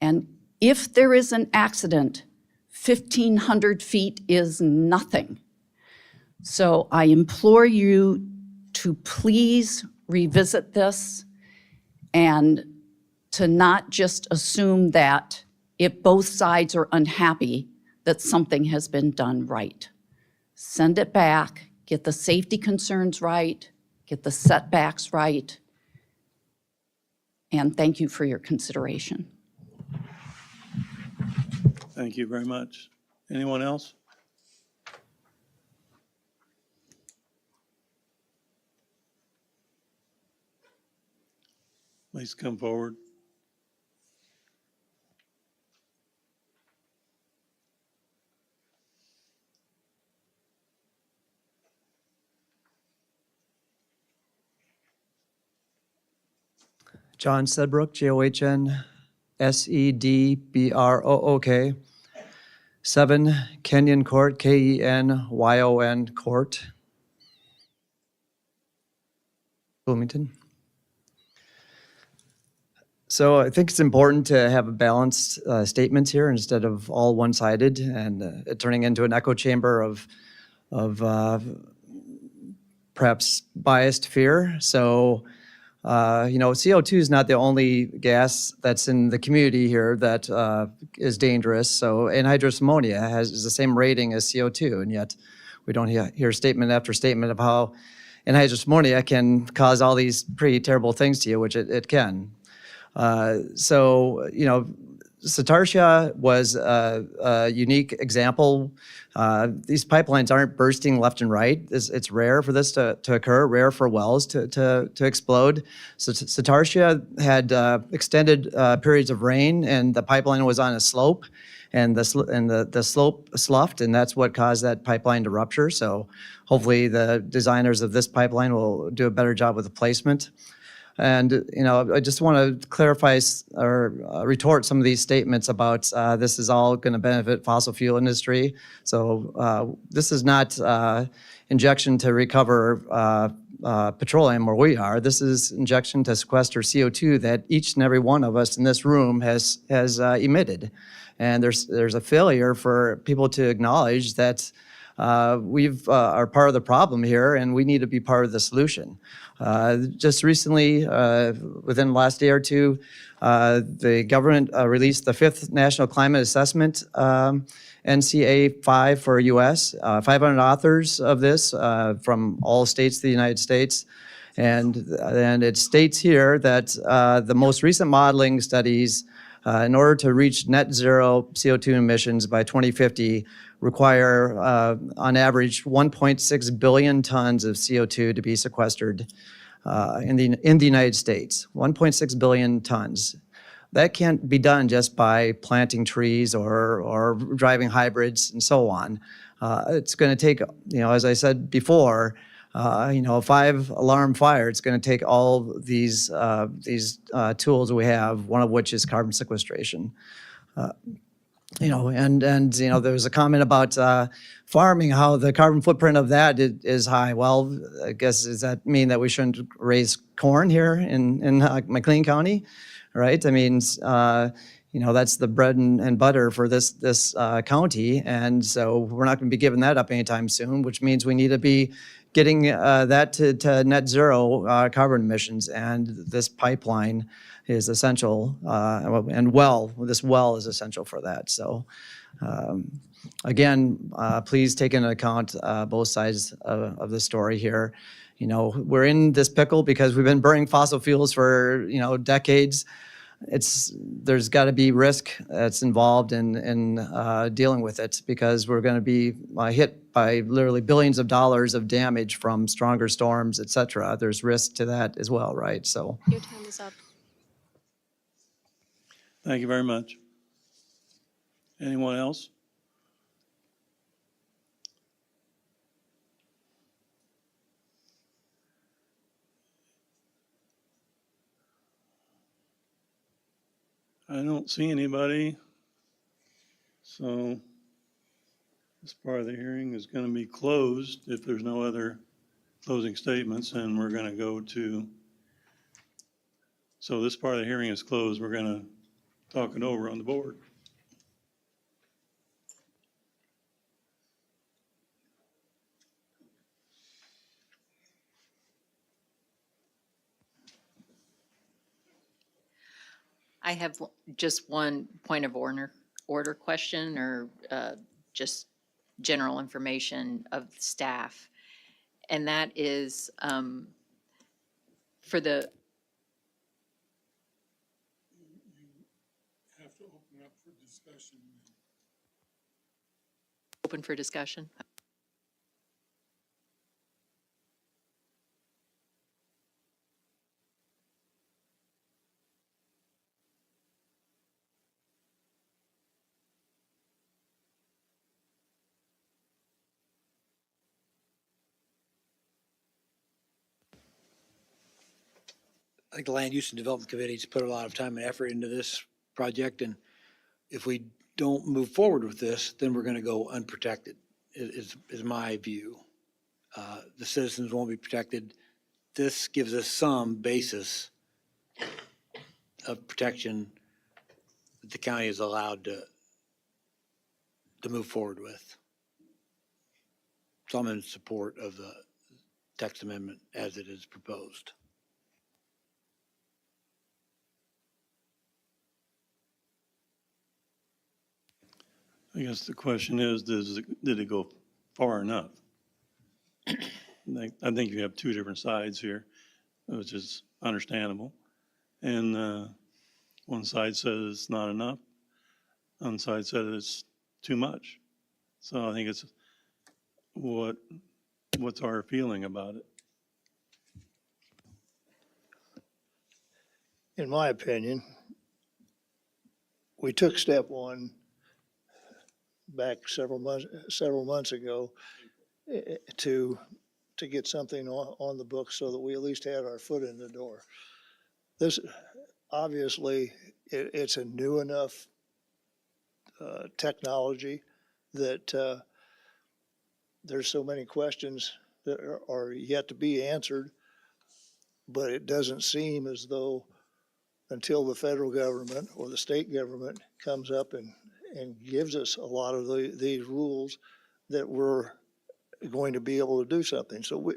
And if there is an accident, 1,500 feet is nothing. So I implore you to please revisit this and to not just assume that if both sides are unhappy, that something has been done right. Send it back, get the safety concerns right, get the setbacks right, and thank you for your consideration. Thank you very much. Anyone else? Please come forward. John Sedbrook, John Sedbrook, 7 Kenyon Court, Kenyon Court, Bloomington. So I think it's important to have a balanced statement here instead of all one-sided and it turning into an echo chamber of perhaps biased fear. So CO2 is not the only gas that's in the community here that is dangerous. So anhydrous ammonia is the same rating as CO2, and yet we don't hear statement after statement of how anhydrous ammonia can cause all these pretty terrible things to you, which it can. Satartia was a unique example. These pipelines aren't bursting left and right. It's rare for this to occur, rare for wells to explode. So Satartia had extended periods of rain, and the pipeline was on a slope, and the slope sloughed, and that's what caused that pipeline to rupture. So hopefully the designers of this pipeline will do a better job with the placement. And, I just want to clarify or retort some of these statements about this is all going to benefit fossil fuel industry. So this is not injection to recover petroleum where we are. This is injection to sequester CO2 that each and every one of us in this room has emitted. And there's a failure for people to acknowledge that we are part of the problem here and we need to be part of the solution. Just recently, within the last day or two, the government released the 5th National Climate Assessment, NCA 5 for US, 500 authors of this from all states of the United States. And it states here that the most recent modeling studies, in order to reach net zero CO2 emissions by 2050, require, on average, 1.6 billion tons of CO2 to be sequestered in the United States. 1.6 billion tons. that can't be done just by planting trees or driving hybrids and so on. It's going to take, as I said before, a 5-alarm fire. It's going to take all these tools we have, one of which is carbon sequestration. There was a comment about farming, how the carbon footprint of that is high. Well, I guess, does that mean that we shouldn't raise corn here in McLean County, right? I mean, that's the bread and butter for this county, and so we're not going to be giving that up anytime soon, which means we need to be getting that to net zero carbon emissions, and this pipeline is essential, this well is essential for that. So again, please take into account both sides of the story here. We're in this pickle because we've been burning fossil fuels for, decades. There's got to be risk that's involved in dealing with it, because we're going to be hit by literally billions of dollars of damage from stronger storms, et cetera. There's risk to that as well, right? So. Your time is up. Thank you very much. Anyone else? I don't see anybody. So this part of the hearing is going to be closed if there's no other closing statements, and we're going to go to, so this part of the hearing is closed. We're going to talk it over on the board. I have just one point of order question, or just general information of staff. And that is for the, You have to open up for discussion. open for discussion. I think the Land Use and Development Committee's put a lot of time and effort into this project, and if we don't move forward with this, then we're going to go unprotected, is my view. The citizens won't be protected. This gives us some basis of protection that the county is allowed to move forward with. So I'm in support of the text amendment as it is proposed. I guess the question is, did it go far enough? I think you have two different sides here, which is understandable. And one side says it's not enough. One side says it's too much. So I think it's what's our feeling about it? In my opinion, we took step one back several months ago to get something on the books so that we at least had our foot in the door. This, obviously, it's a new enough technology that there's so many questions that are yet to be answered, but it doesn't seem as though until the federal government or the state government comes up and gives us a lot of these rules that we're going to be able to do something. So,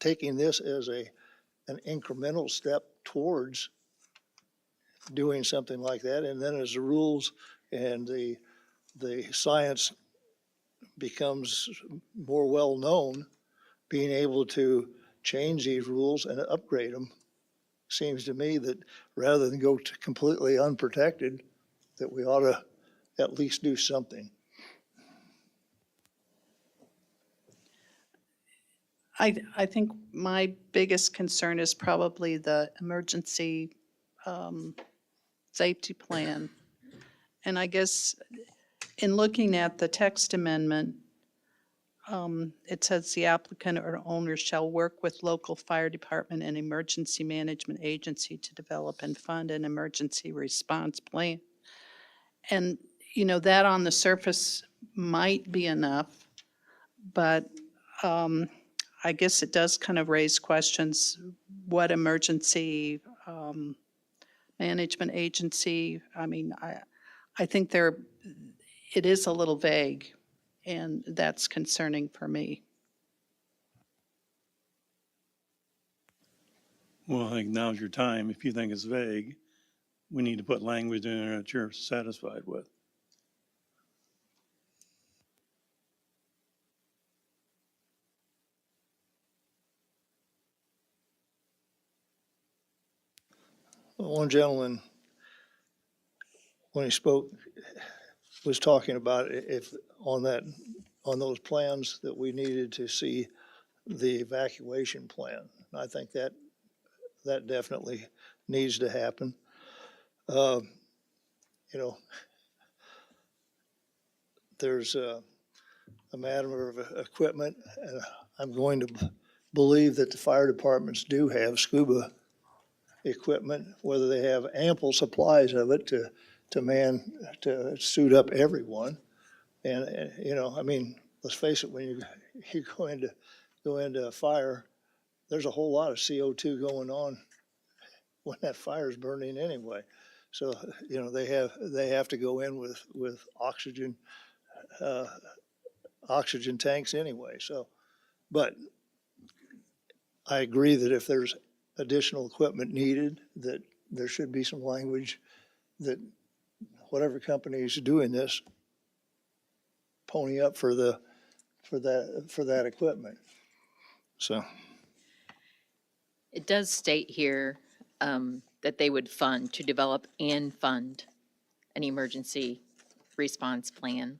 taking this as an incremental step towards doing something like that, and then as the rules and the science becomes more well-known, being able to change these rules and upgrade them seems to me that rather than go to completely unprotected, that we ought to at least do something. I think my biggest concern is probably the emergency safety plan. And I guess in looking at the text amendment, it says the applicant or owner shall work with local fire department and emergency management agency to develop and fund an emergency response plan. And, you know, that on the surface might be enough, but I guess it does kind of raise questions. What emergency management agency? I mean, I think it is a little vague, and that's concerning for me. Well, I think now's your time. If you think it's vague, we need to put language in there that you're satisfied with. One gentleman, when he spoke, was talking about if on those plans that we needed to see the evacuation plan. And I think that definitely needs to happen. You know, there's a matter of equipment, and I'm going to believe that the fire departments do have scuba equipment, whether they have ample supplies of it to suit up everyone. And you know, I mean, let's face it, when you go into a fire, there's a whole lot of CO2 going on when that fire's burning anyway. So, you know, they have to go in with oxygen tanks anyway. So, but I agree that if there's additional equipment needed, that there should be some language that whatever company is doing this, pony up for that equipment. So It does state here that they would to develop and fund an emergency response plan.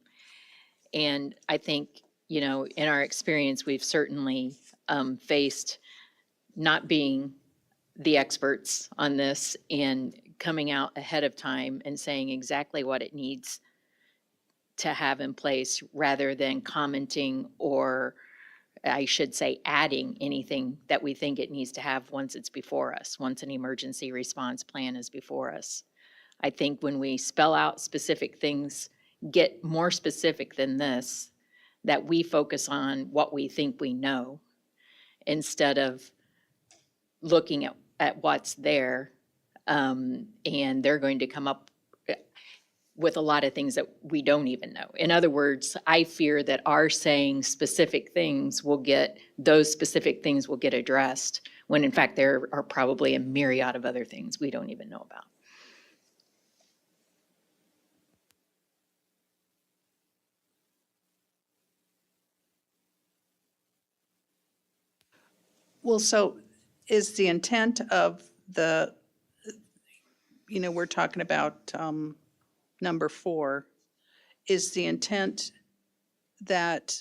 And I think, you know, in our experience, we've certainly faced not being the experts on this and coming out ahead of time and saying exactly what it needs to have in place rather than commenting, or I should say adding anything that we think it needs to have once it's before us, once an emergency response plan is before us. I think when we spell out specific things, get more specific than this, that we focus on what we think we know instead of looking at what's there, and they're going to come up with a lot of things that we don't even know. In other words, I fear that our saying specific things those specific things will get addressed, when in fact there are probably a myriad of other things we don't even know about. Well, so is the intent of we're talking about number 4, is the intent that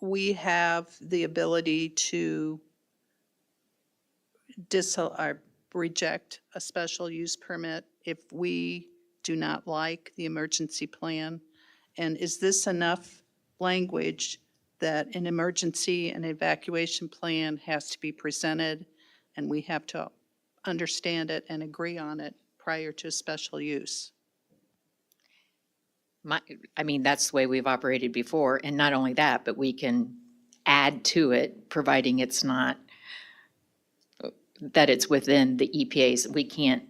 we have the ability to reject a special use permit if we do not like the emergency plan? And is this enough language that an emergency and evacuation plan has to be presented and we have to understand it and agree on it prior to special use? That's the way we've operated before, and not only that, but we can add to it, providing it's not, that it's within the EPA's. We can't,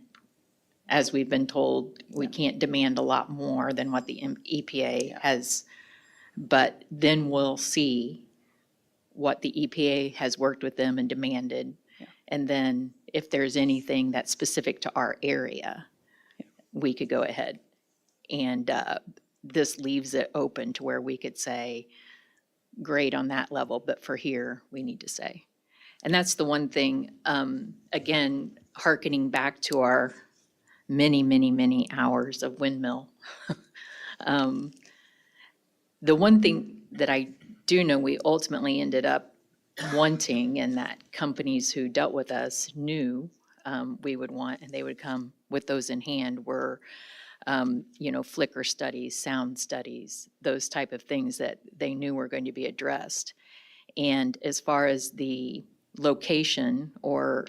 as we've been told, we can't demand a lot more than what the EPA has. But then we'll see what the EPA has worked with them and demanded. Yeah. And then if there's anything that's specific to our area, we could go ahead. And this leaves it open to where we could say, great on that level, but for here, we need to say. And that's the one thing, again, hearkening back to our many, many, many hours of windmill. The one thing that I do know we ultimately ended up wanting, and that companies who dealt with us knew, we would want, and they would come with those in hand, were, flicker studies, sound studies, those type of things that they knew were going to be addressed. And as far as the location or,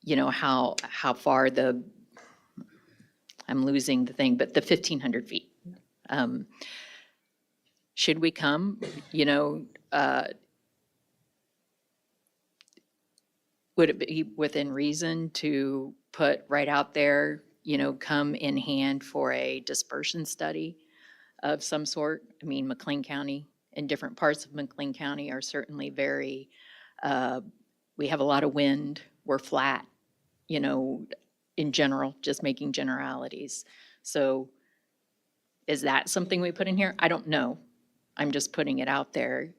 how far I'm losing the thing, but the 1,500 feet. Should we come, would it be within reason to put right out there, come in hand for a dispersion study of some sort? I mean, McLean County and different parts of McLean County are certainly very, we have a lot of wind, we're flat, in general, just making generalities. So is that something we put in here? I don't know. I'm just putting it out there.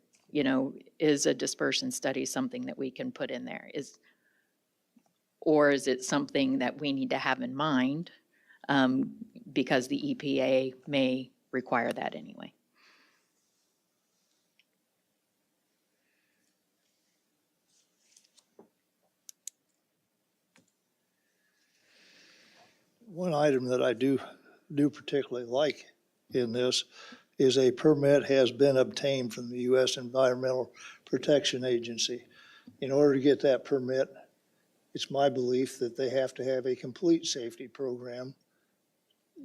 Is a dispersion study something that we can put in there? Or is it something that we need to have in mind because the EPA may require that anyway? One item that I do particularly like in this is a permit has been obtained from the U.S. Environmental Protection Agency. In order to get that permit, it's my belief that they have to have a complete safety program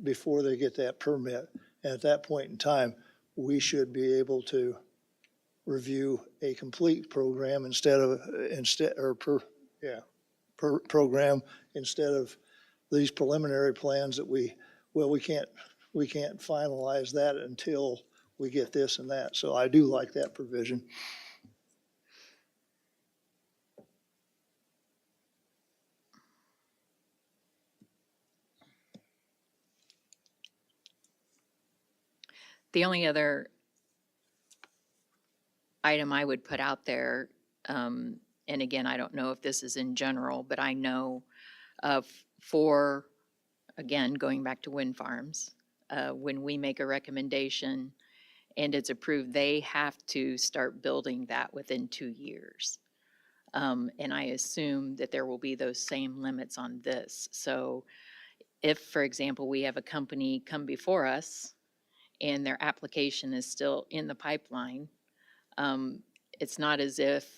before they get that permit. And at that point in time, we should be able to review a complete program program instead of these preliminary plans that we can't finalize that until we get this and that. So I do like that provision. The only other item I would put out there, and again, I don't know if this is in general, but I know for, again, going back to wind farms, when we make a recommendation and it's approved, they have to start building that within 2 years. And I assume that there will be those same limits on this. So if, for example, we have a company come before us and their application is still in the pipeline, it's not as if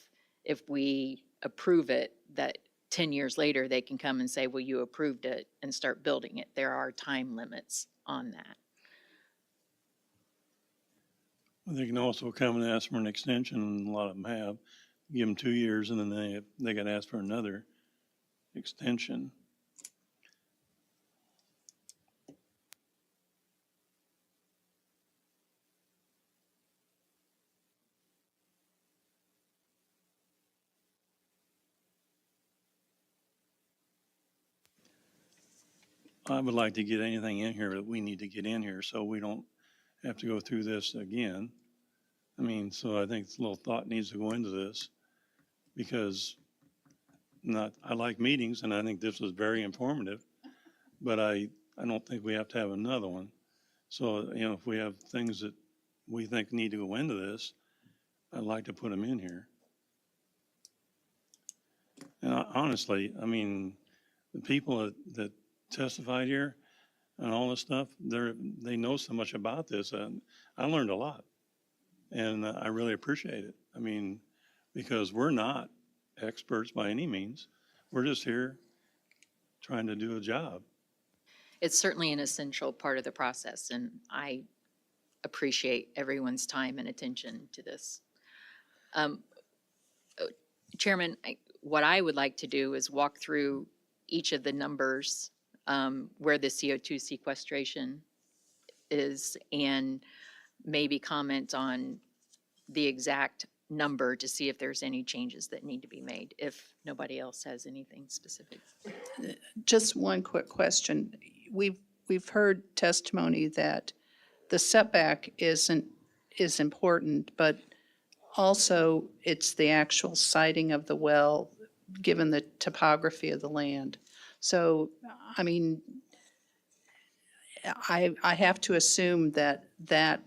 we approve it, that 10 years later, they can come and say, well, you approved it and start building it. There are time limits on that. They can also come and ask for an extension, and a lot of them have. Give them 2 years, and then they got to ask for another extension. I would like to get anything in here that we need to get in here so we don't have to go through this again. I mean, so I think a little thought needs to go into this because I like meetings and I think this was very informative, but I don't think we have to have another one. So, if we have things that we think need to go into this, I'd like to put them in here. And honestly, I mean, the people that testified here and all this stuff, they know so much about this, and I learned a lot, and I really appreciate it. I mean, because we're not experts by any means. We're just here trying to do a job. It's certainly an essential part of the process, and I appreciate everyone's time and attention to this. Chairman, what I would like to do is walk through each of the numbers where the CO2 sequestration is and maybe comment on the exact number to see if there's any changes that need to be made, if nobody else has anything specific. Just one quick question. We've heard testimony that the setback is important, but also it's the actual siting of the well, given the topography of the land. So, I mean, I have to assume that that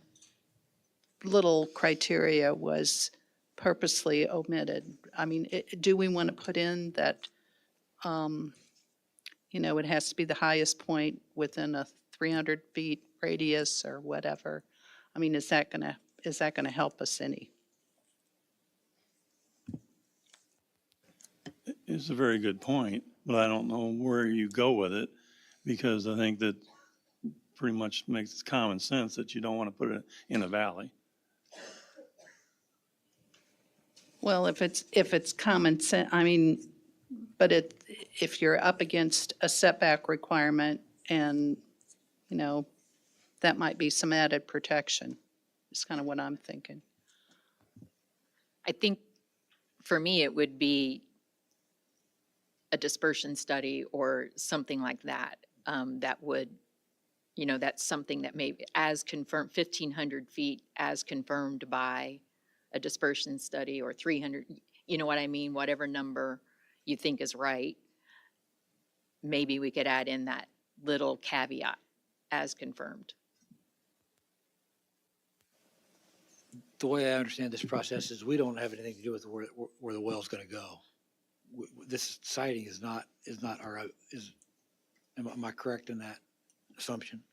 little criteria was purposely omitted. I mean, do we want to put in that You know, it has to be the highest point within a 300 feet radius or whatever. I mean, is that gonna help us any? It's a very good point, but I don't know where you go with it, because I think that pretty much makes common sense that you don't want to put it in a valley. Well, if it's common sense, I mean, but if you're up against a setback requirement and, you know, that might be some added protection, is kind of what I'm thinking. I think for me, it would be a dispersion study or something like that, that would, you know, that's something that may, as confirmed, 1,500 feet as confirmed by a dispersion study, or 300, you know what I mean, whatever number you think is right. Maybe we could add in that little caveat, as confirmed. The way I understand this process is we don't have anything to do with where the well's gonna go. This siting is not our, am I correct in that assumption?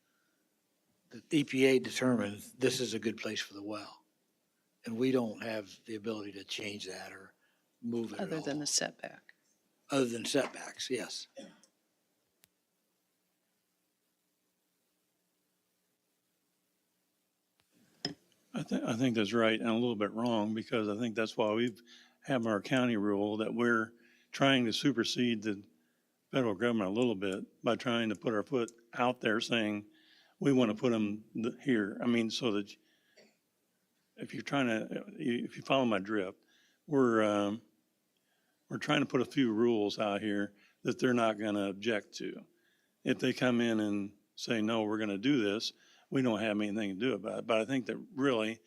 The EPA determines this is a good place for the well, and we don't have the ability to change that or move it at Other all. than the setback. Other than setbacks, yes. I think that's right and a little bit wrong, because I think that's why we've have our county rule that we're trying to supersede the federal government a little bit by trying to put our foot out there saying, we want to put them here. I mean, so that if you're trying to, if you follow my drift, we're trying to put a few rules out here that they're not going to object to. If they come in and say, no, we're going to do this, we don't have anything to do about it. But I think that really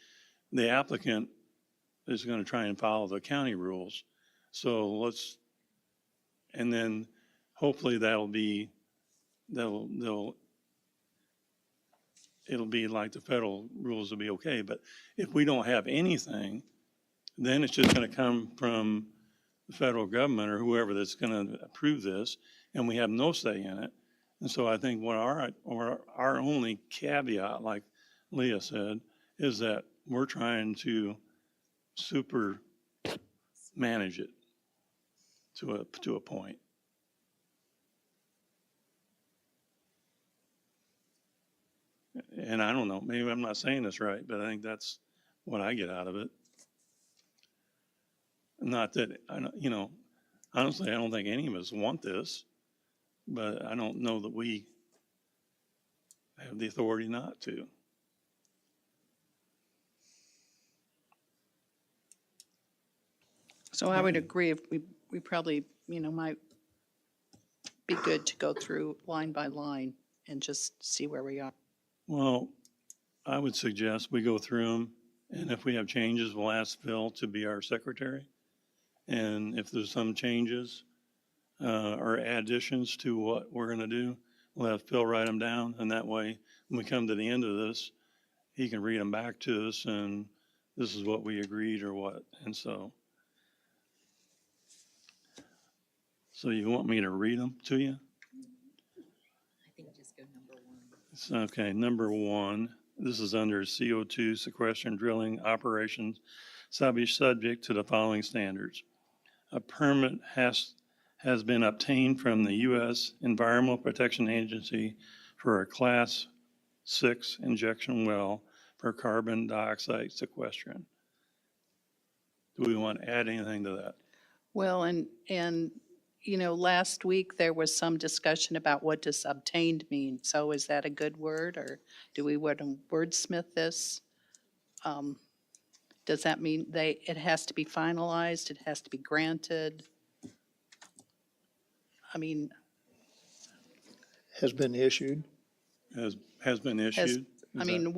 the applicant is going to try and follow the county rules. So and then hopefully it'll be like the federal rules will be okay. But if we don't have anything, then it's just going to come from the federal government or whoever that's going to approve this, and we have no say in it. And so I think what our only caveat, like Leah said, is that we're trying to super manage it to a point. And I don't know, maybe I'm not saying this right, but I think that's what I get out of it. Not that, you know, honestly, I don't think any of us want this, but I don't know that we have the authority not to. So I would agree, if we probably, you know, might be good to go through line by line and just see where we are. Well, I would suggest we go through them, and if we have changes, we'll ask Phil to be our secretary. And if there's some changes or additions to what we're going to do, we'll have Phil write them down. And that way, when we come to the end of this, he can read them back to us, and this is what we agreed or what. And so you want me to read them to you? I think just go number one. Okay, number one, this is under CO2 sequestration drilling operations, subject to the following standards. A permit has been obtained from the U.S. Environmental Protection Agency for a Class 6 injection well for carbon dioxide sequestration. Do we want to add anything to that? Well, and, you know, last week there was some discussion about what does obtained mean. So is that a good word, or do we want to wordsmith this? Does that mean it has to be finalized, it has to be granted? I mean. Has been issued. Has been issued? I mean,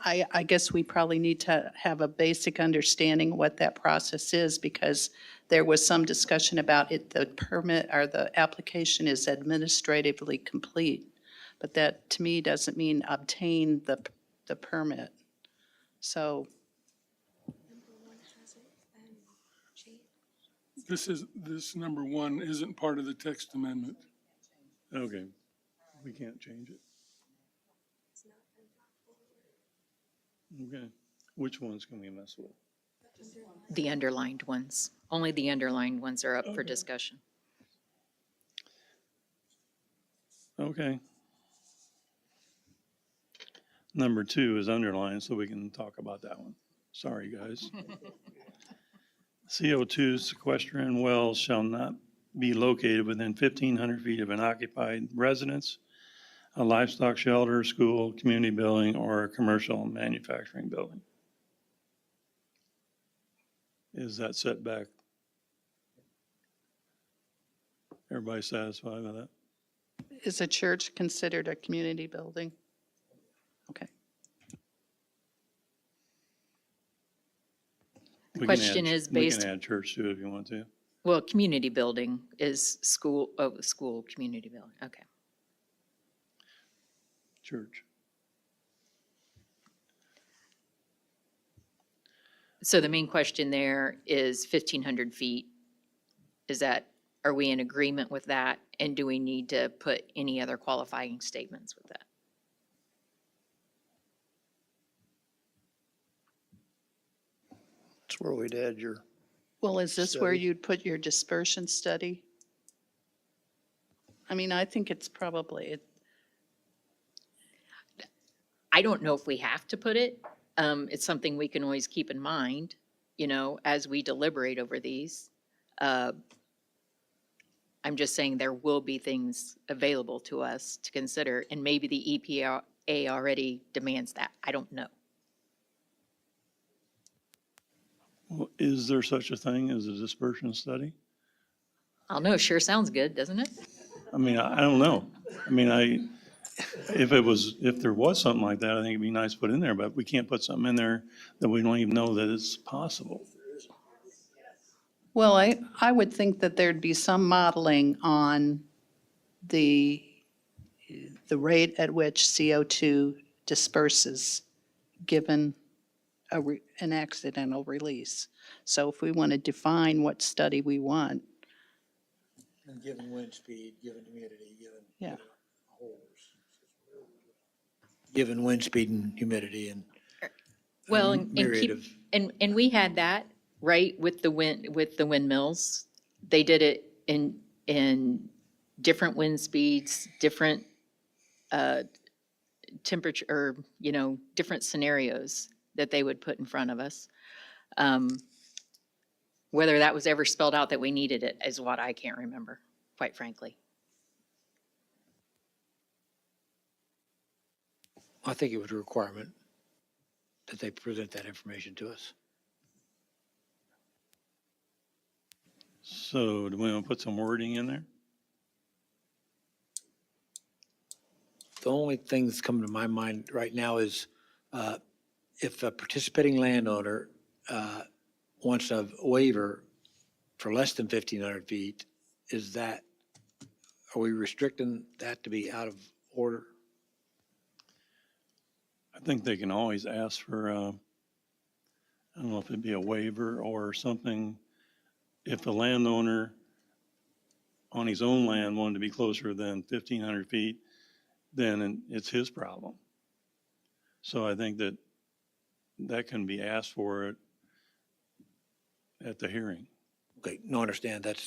I guess we probably need to have a basic understanding of what that process is, because there was some discussion about it, the permit or the application is administratively complete. But that, to me, doesn't mean obtain the permit. So. This number one isn't part of the text amendment. Okay, we can't change it. Okay, which ones can we mess with? The underlined ones. Only the underlined ones are up for discussion. Okay. Number 2 is underlined, so we can talk about that one. Sorry, guys. CO2 sequestering wells shall not be located within 1,500 feet of an occupied residence, a livestock shelter, school, community building, or a commercial manufacturing building. Is that setback? Everybody satisfied with that? Is a church considered a community building? Okay. The We can question add- is We based, can add church to it if you want to. well, community building is school, school, community building, okay. Church. So the main question there is 1,500 feet. Is that, are we in agreement with that? And do we need to put any other qualifying statements with that? That's where we'd add your, Well, is this where Study. you'd put your dispersion study? I mean, I think it's probably, I don't know if we have to put it. It's something we can always keep in mind, you know, as we deliberate over these. I'm just saying there will be things available to us to consider, and maybe the EPA already demands that. I don't know. Well, is there such a thing as a dispersion study? I don't know, sure sounds good, doesn't it? I mean, I don't know. I mean, if there was something like that, I think it'd be nice to put in there, but we can't put something in there that we don't even know that it's possible. well, I would think that there'd be some modeling on the rate at which CO2 disperses given an accidental release. So if we want to define what study we want, Given wind speed, given humidity, given. Yeah. Given wind speed and humidity and. Well, and myriad keep, of- and we had that, right, with the windmills. They did it in different wind speeds, different temperature, or, you know, different scenarios that they would put in front of us. Whether that was ever spelled out that we needed it is what I can't remember, quite frankly. I think it was a requirement that they present that information to us. So do we want to put some wording in there? The only thing that's coming to my mind right now is if a participating landowner wants a waiver for less than 1,500 feet, are we restricting that to be out of order? I think they can always ask for, I don't know if it'd be a waiver or something. If the landowner on his own land wanted to be closer than 1,500 feet, then it's his problem. So I think that can be asked for at the hearing. Okay, no, understand, that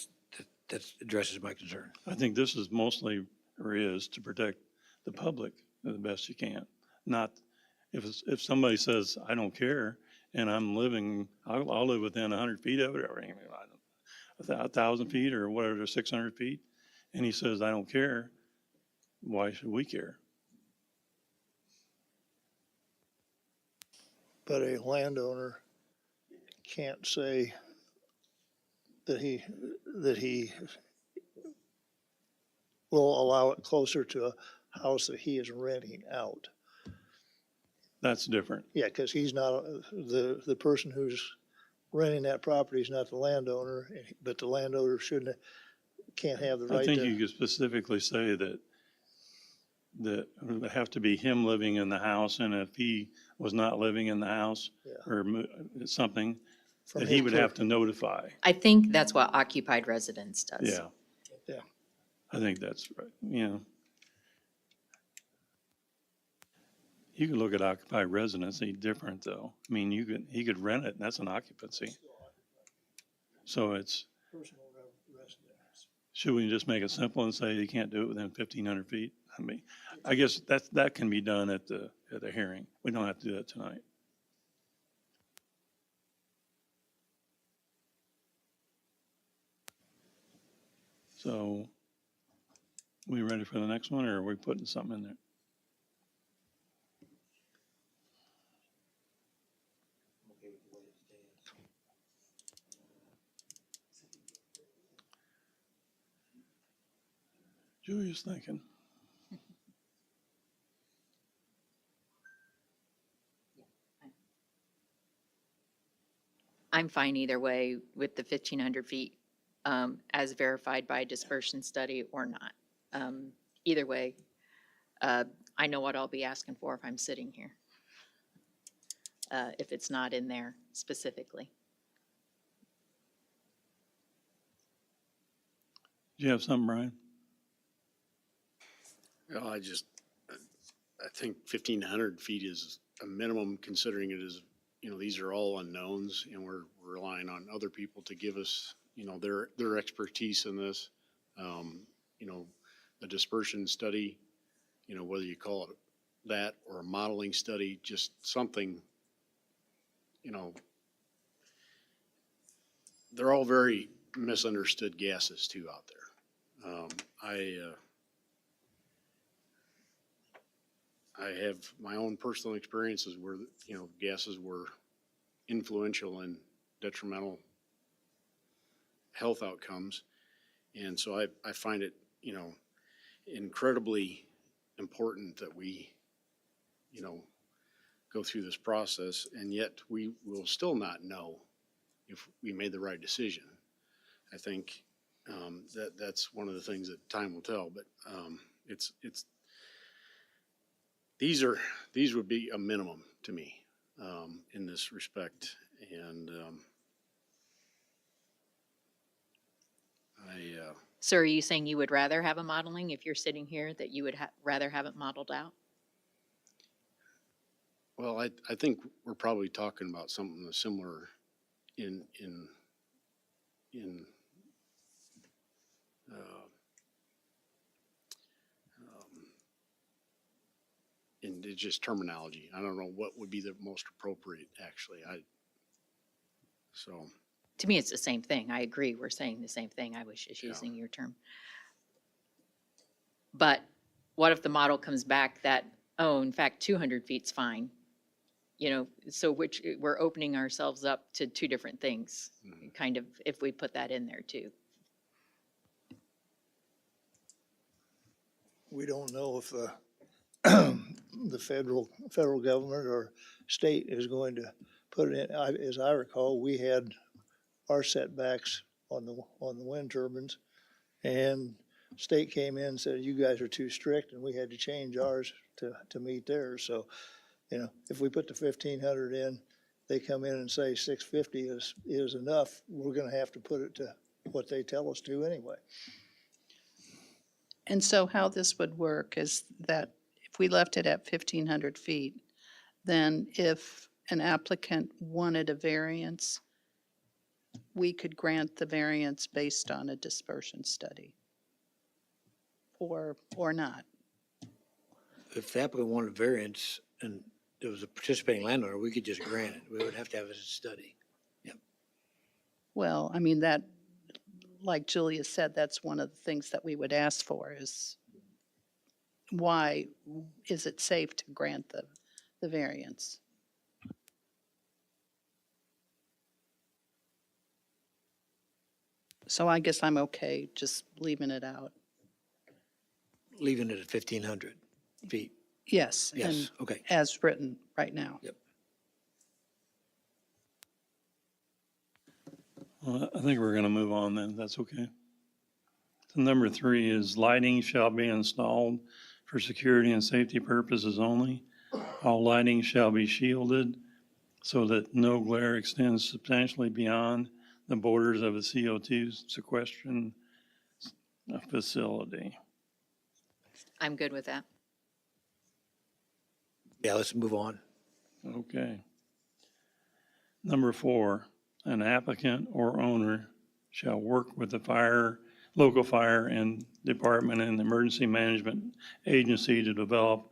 addresses my concern. I think this is mostly, or is, to protect the public the best you can. Not, if somebody says, I don't care, and I'll live within 100 feet of it, or 1,000 feet, or whatever, 600 feet, and he says, I don't care, why should we care? but a landowner can't say that he will allow it closer to a house that he is renting out. That's different. Yeah, because he's not, the person who's renting that property is not the landowner, but the landowner can't have the I right think you to. could specifically say that it would have to be him living in the house, and if he was not living in the house Yeah. or something, from that his he would have clerk. to notify. I think that's what occupied residence does. Yeah. Yeah. I think that's right, yeah. You could look at occupied residency different, though. I mean, he could rent it, and that's an occupancy. So it's, Personal residence. should we just make it simple and say you can't do it within 1,500 feet? I mean, I guess that can be done at the hearing. We don't have to do that tonight. So, we ready for the next one, or are we putting something in there? Julia's thinking. I'm fine either way with the 1,500 feet as verified by a dispersion study or not. Either way, I know what I'll be asking for if I'm sitting here, if it's not in there specifically. Do you have something, Brian? Well, I think 1,500 feet is a minimum, considering it is, these are all unknowns, and we're relying on other people to give us, their expertise in this. A dispersion study, whether you call it that or a modeling study, just something, they're all very misunderstood gases too out there. I have my own personal experiences where, gases were influential in detrimental health outcomes. And so I find it, incredibly important that we, go through this process, and yet we will still not know if we made the right decision. I think that's one of the things that time will tell, but these would be a minimum to me in this respect, and So are you saying you would rather have a modeling if you're sitting here, that you would rather have it modeled out? well, I think we're probably talking about something similar in it's just terminology. I don't know what would be the most appropriate, actually. To me, it's the same thing. I agree. We're saying the same thing. I was just Yeah. using your term. But what if the model comes back that, oh, in fact, 200 feet's fine? So we're opening ourselves up to two different things, kind of, if we put that in there too. We don't know if the federal government or state is going to put it in. As I recall, we had our setbacks on the wind turbines, and state came in and said, you guys are too strict, and we had to change ours to meet theirs. So, if we put the 1,500 in, they come in and say 650 is enough, we're gonna have to put it to what they tell us to anyway. And so how this would work is that if we left it at 1,500 feet, then if an applicant wanted a variance, we could grant the variance based on a dispersion study, or not. If the applicant wanted a variance and there was a participating landowner, we could just grant it. We would have to have a study. Well, I mean, that, like Julia said, that's one of the things that we would ask for is why is it safe to grant the variance? So I guess I'm okay just leaving it out. Leaving it at 1,500 feet. Yes. Yes, and okay. As written right now. Yep. Well, I think we're gonna move on then, if that's okay. So number 3 is lighting shall be installed for security and safety purposes only. All lighting shall be shielded. so that no glare extends substantially beyond the borders of a CO2 sequestration facility. I'm good with that. Yeah, let's move on. Okay. Number 4, an applicant or owner shall work with the local fire and department and emergency management agency to develop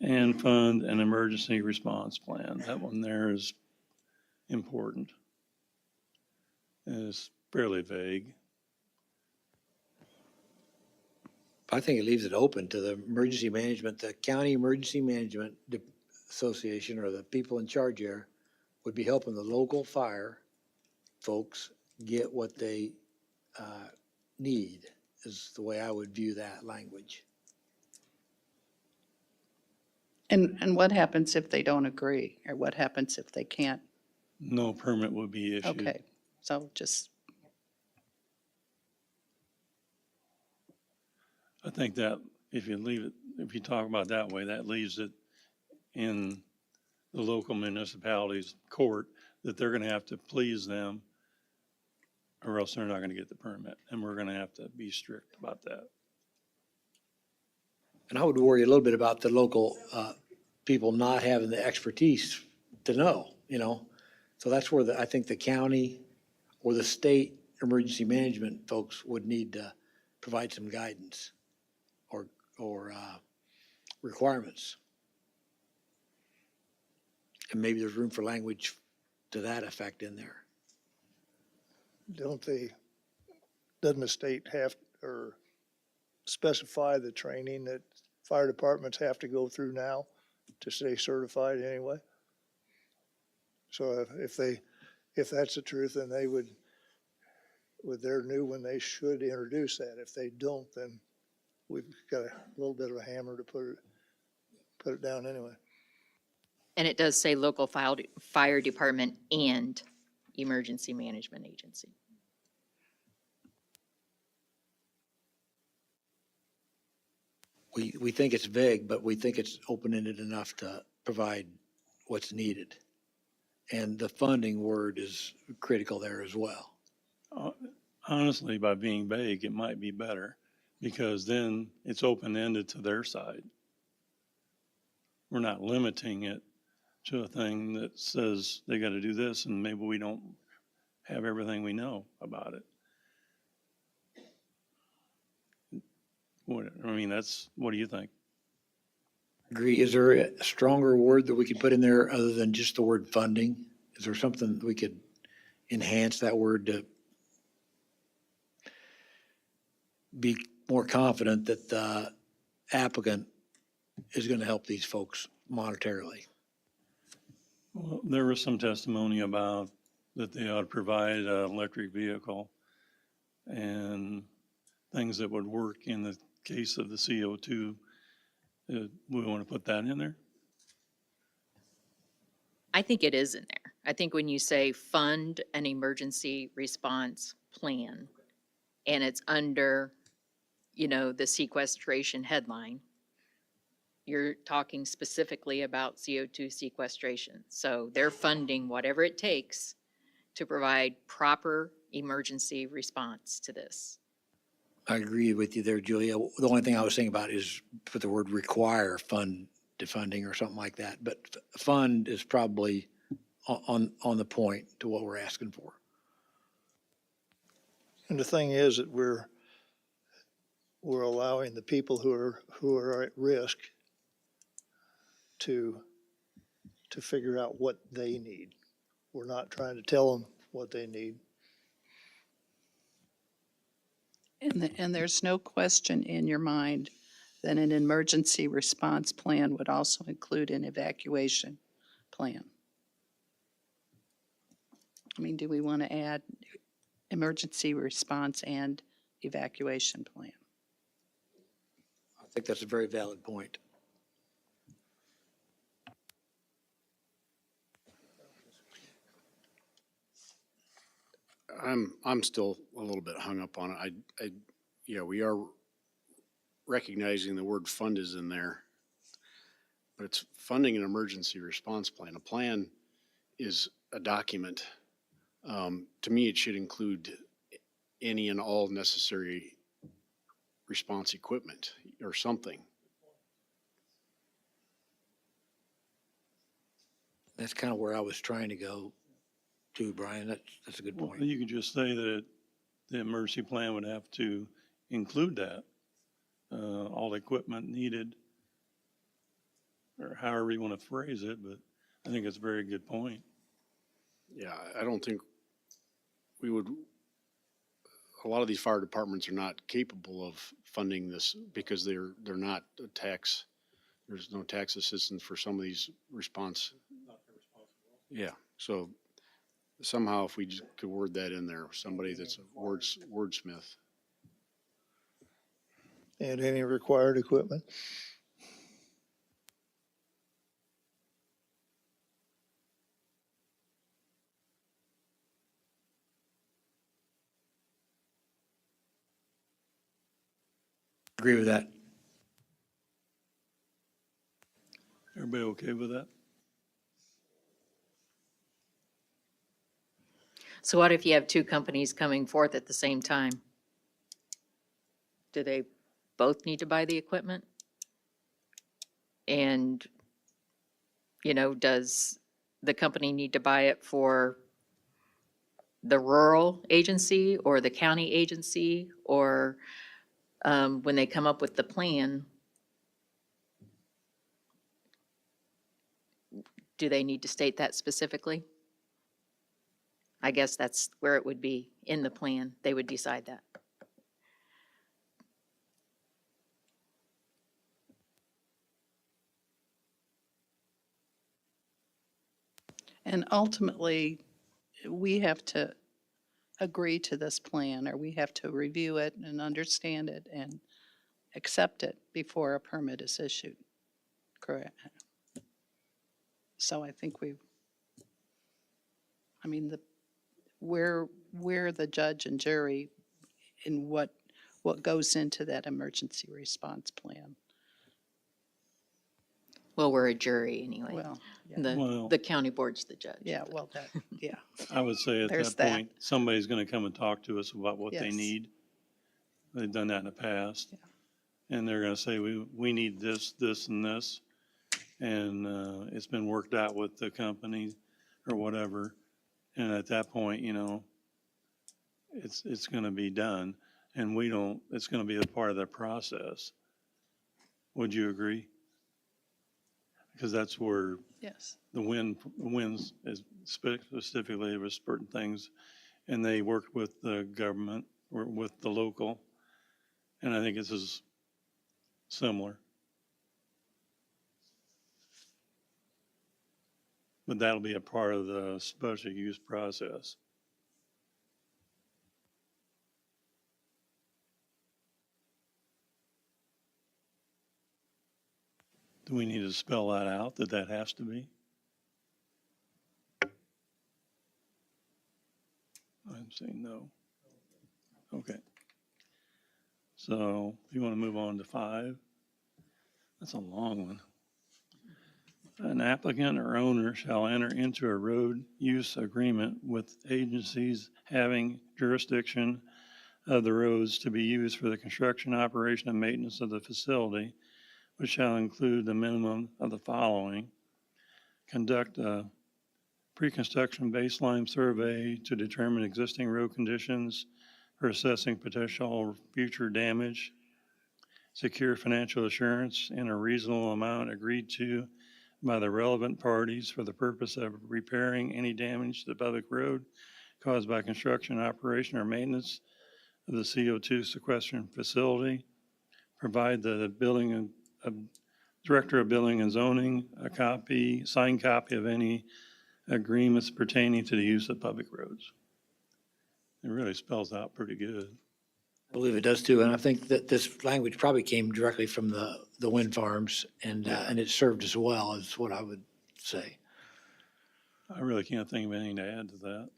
and fund an emergency response plan. That one there is important. It's fairly vague. I think it leaves it open to the emergency management, the county emergency management association, or the people in charge there would be helping the local fire folks get what they need, is the way I would view that language. And what happens if they don't agree? Or what happens if they can't? No permit would be issued. Okay, so just, I think that if you leave it, if you talk about it that way, that leaves it in the local municipality's court that they're gonna have to please them or else they're not gonna get the permit. And we're gonna have to be strict about that. And I would worry a little bit about the local people not having the expertise to know, you know? So that's where I think the county or the state emergency management folks would need to provide some guidance or requirements. And maybe there's room for language to that effect in there. Doesn't the state have, or specify the training that fire departments have to go through now to stay certified anyway? So if that's the truth, then they would, with their new one, they should introduce that. If they don't, then we've got a little bit of a hammer to put it down anyway. And it does say local fire department and emergency management agency. We think it's vague, but we think it's open-ended enough to provide what's needed. And the funding word is critical there as well. Honestly, by being vague, it might be better because then it's open-ended to their side. We're not limiting it to a thing that says they gotta do this and maybe we don't have everything we know about it. What do you think? Agree. Is there a stronger word that we could put in there other than just the word funding? Is there something that we could enhance that word to be more confident that the applicant is going to help these folks monetarily? Well, there was some testimony about that they ought to provide an electric vehicle and things that would work in the case of the CO2. We want to put that in there? I think it is in there. I think when you say fund an emergency response plan, and it's under, the sequestration headline, you're talking specifically about CO2 sequestration. So they're funding whatever it takes to provide proper emergency response to this. I agree with you there, Julia. The only thing I was thinking about is put the word require funding or something like that. But fund is probably on the point to what we're asking for. And the thing is that we're allowing the people who are at risk to figure out what they need. We're not trying to tell them what they need. and there's no question in your mind that an emergency response plan would also include an evacuation plan. I mean, do we want to add emergency response and evacuation plan? I think that's a very valid point. I'm still a little bit hung up on it. We are recognizing the word fund is in there, but it's funding an emergency response plan. A plan is a document. To me, it should include any and all necessary response equipment or something. That's kind of where I was trying to go to, Brian. That's a good Well, point. you could just say that the emergency plan would have to include that, all equipment needed, or however you want to phrase it, but I think it's a very good point. Yeah, I don't think we would, a lot of these fire departments are not capable of funding this because they're not a tax, there's no tax assistance for some of these response. Yeah, so somehow if we just could word that in there, somebody that's a wordsmith. And any required equipment. Agree with that. Everybody okay with that? So what if you have two companies coming forth at the same time? Do they both need to buy the equipment? And, you know, does the company need to buy it for the rural agency or the county agency? Or when they come up with the plan, do they need to state that specifically? I guess that's where it would be in the plan. They would decide that. And ultimately, we have to agree to this plan, or we have to review it and understand it and accept it before a permit is issued. Correct. So I think we're the judge and jury in what goes into that emergency response plan. Well, we're a jury anyway. Well, Well- The county board's the judge. yeah, well, that, yeah. I would say at There's that that. point, somebody's going to come and talk to us about what they Yes. need. They've done that in the past. And they're going to say, we need this, this, and this. And it's been worked out with the company or whatever. And at that point, you know, it's going to be done. And it's going to be a part of the process. Would you agree? Because that's where Yes. the wins is specifically with certain things, and they work with the government or with the local, and I think this is similar. But that'll be a part of the special use process. Do we need to spell that out, that has to be? I'm saying no. Okay. So you want to move on to 5? That's a long one. An applicant or owner shall enter into a road use agreement with agencies having jurisdiction of the roads to be used for the construction, operation, and maintenance of the facility, which shall include the minimum of the following: conduct a pre-construction baseline survey to determine existing road conditions for assessing potential future damage, secure financial assurance in a reasonable amount agreed to by the relevant parties for the purpose of repairing any damage to the public road caused by construction, operation, or maintenance of the CO2 sequestration facility, provide the Director of Building and Zoning a signed copy of any agreements pertaining to the use of public roads. It really spells out pretty good. I believe it does too, and I think that this language probably came directly from the wind farms, and it served as well, is what I would say. I really can't think of anything to add to that.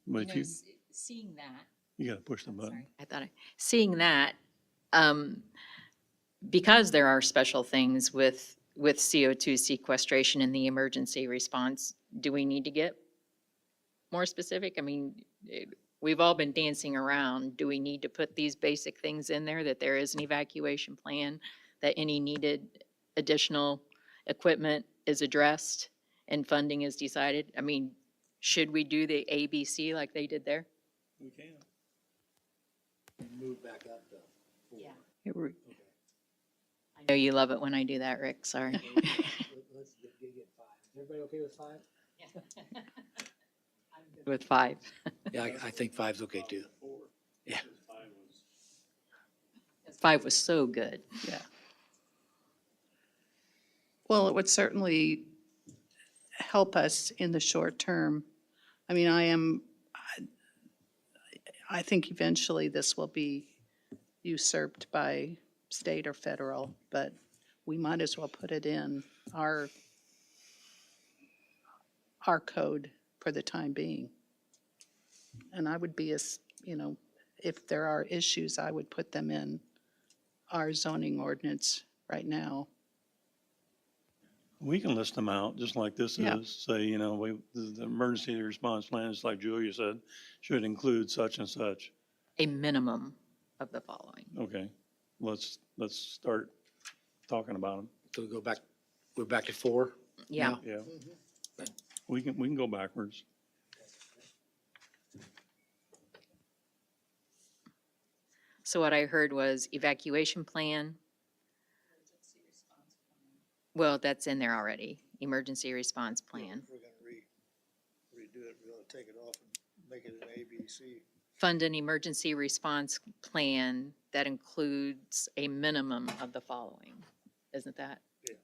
But if you, Seeing that. you got to push the button. Seeing that, because there are special things with CO2 sequestration and the emergency response, do we need to get more specific? I mean, we've all been dancing around. Do we need to put these basic things in there, that there is an evacuation plan, that any needed additional equipment is addressed and funding is decided? I mean, should we do the ABC like they did there? We can. Move back up to Yeah. It re- I know you love it when I do that, Rick, sorry. Let's get 5. Is everybody okay with 5? With 5. Yeah, I think 5's okay too. Yeah. 5 was so good. Yeah. Well, it would certainly help us in the short term. I mean, I think eventually this will be usurped by state or federal, but we might as well put it in our code for the time being. And I would be, if there are issues, I would put them in our zoning ordinance right now. We can list them out, just like this Yeah. is, say, the emergency response plan, just like Julia said, should include such and such. A minimum of the following. Okay, let's start talking about them. So we're back to 4? Yeah. now? Yeah. We can go backwards. So what I heard was evacuation plan. Well, that's in there already, emergency response plan. We're gonna redo it, we're gonna take it off and make it an ABC. Fund an emergency response plan that includes a minimum of the following. Isn't that? Yeah.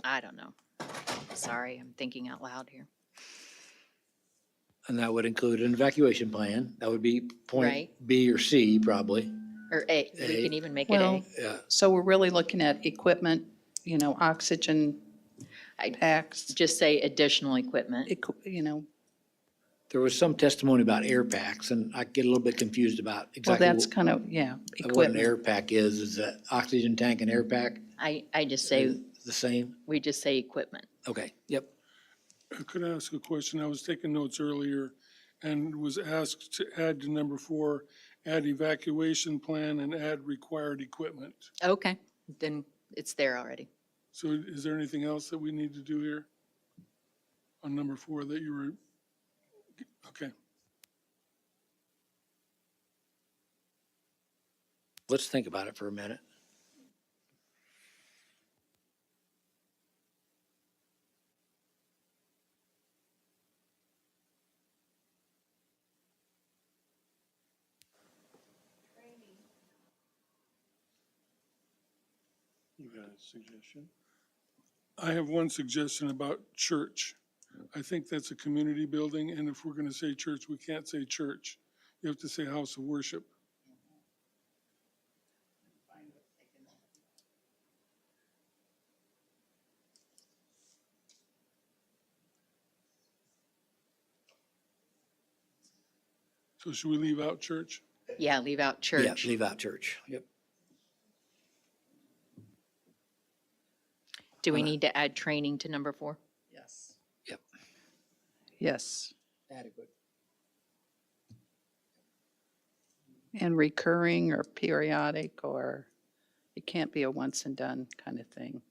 I don't know. Sorry, I'm thinking out loud here. And that would include an evacuation plan. That would be point Right. B or C probably. Or A, we A. can even make it Well, A. Yeah. so we're really looking at equipment, oxygen packs, Just say additional equipment. There was some testimony about air packs, and I get a little bit confused about well, exactly that's kind of, yeah, what an equipment. air pack is. Is that oxygen tank and air pack I just say, the same? we just say equipment. Okay, yep. Could I ask a question? I was taking notes earlier and was asked to add to number 4, add evacuation plan and add required equipment. Okay, then it's there already. So is there anything else that we need to do here on number 4 that you were, okay. Let's think about it for a minute. You got a suggestion? I have one suggestion about church. I think that's a community building, and if we're gonna say church, we can't say church. You have to say house of worship. So should we leave out church? Yeah, leave out Yeah, church. leave out church. Yep. Do we need to add training to number 4? Yes. Yep. Yes, Adequate. and recurring or periodic, or it can't be a once and done kind of thing.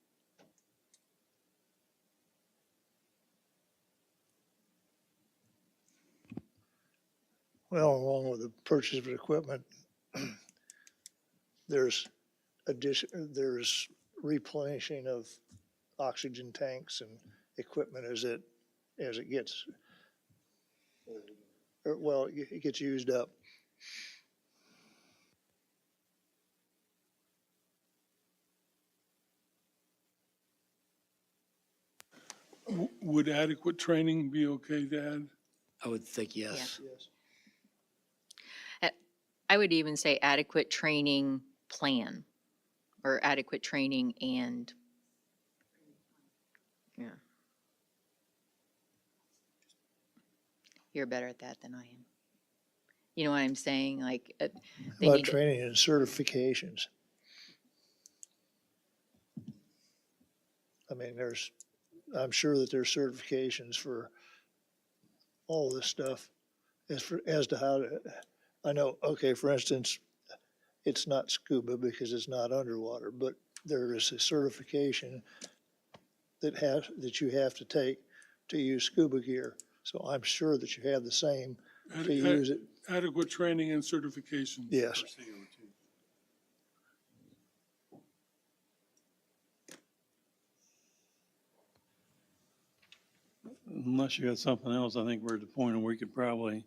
Well, along with the purchase of equipment, there's there's replenishing of oxygen tanks and equipment as it gets, it gets used up. Would adequate training be okay to add? I would think yes. Yes. I would even say adequate training plan, or adequate training and, yeah. You're better at that than I am. You know what I'm saying? Like, they About need to- training and certifications. I mean, I'm sure that there's certifications for all this stuff as to how to, I know, okay, for instance, it's not scuba because it's not underwater, but there is a certification that you have to take to use scuba gear. So I'm sure that you have the same to use it. Adequate training and certification. Yes. Unless you got something else, I think we're at the point where we could probably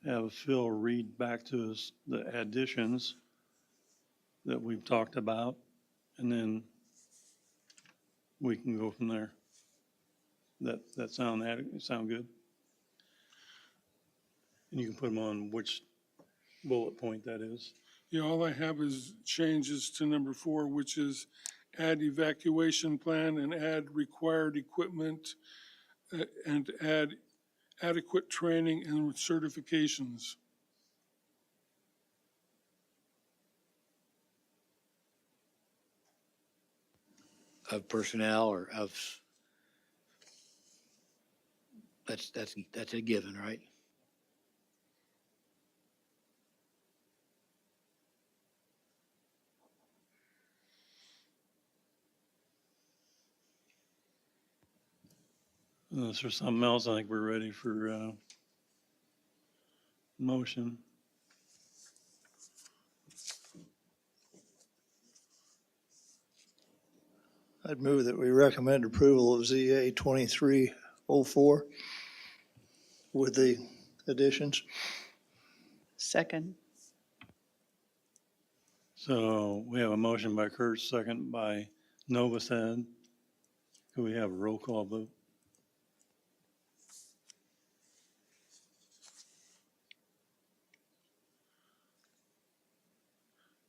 have Phil read back to us the additions that we've talked about, and then we can go from there. That sound good? And you can put them on which bullet point that is. Yeah, all I have is changes to number 4, which is add evacuation plan and add required equipment and add adequate training and certifications. Of personnel or of, that's a given, right? Unless there's something else, I think we're ready for motion. I'd move that we recommend approval of ZA 2304 with the additions. Second. So we have a motion by Kurt, second by Novosad. Could we have a roll call vote?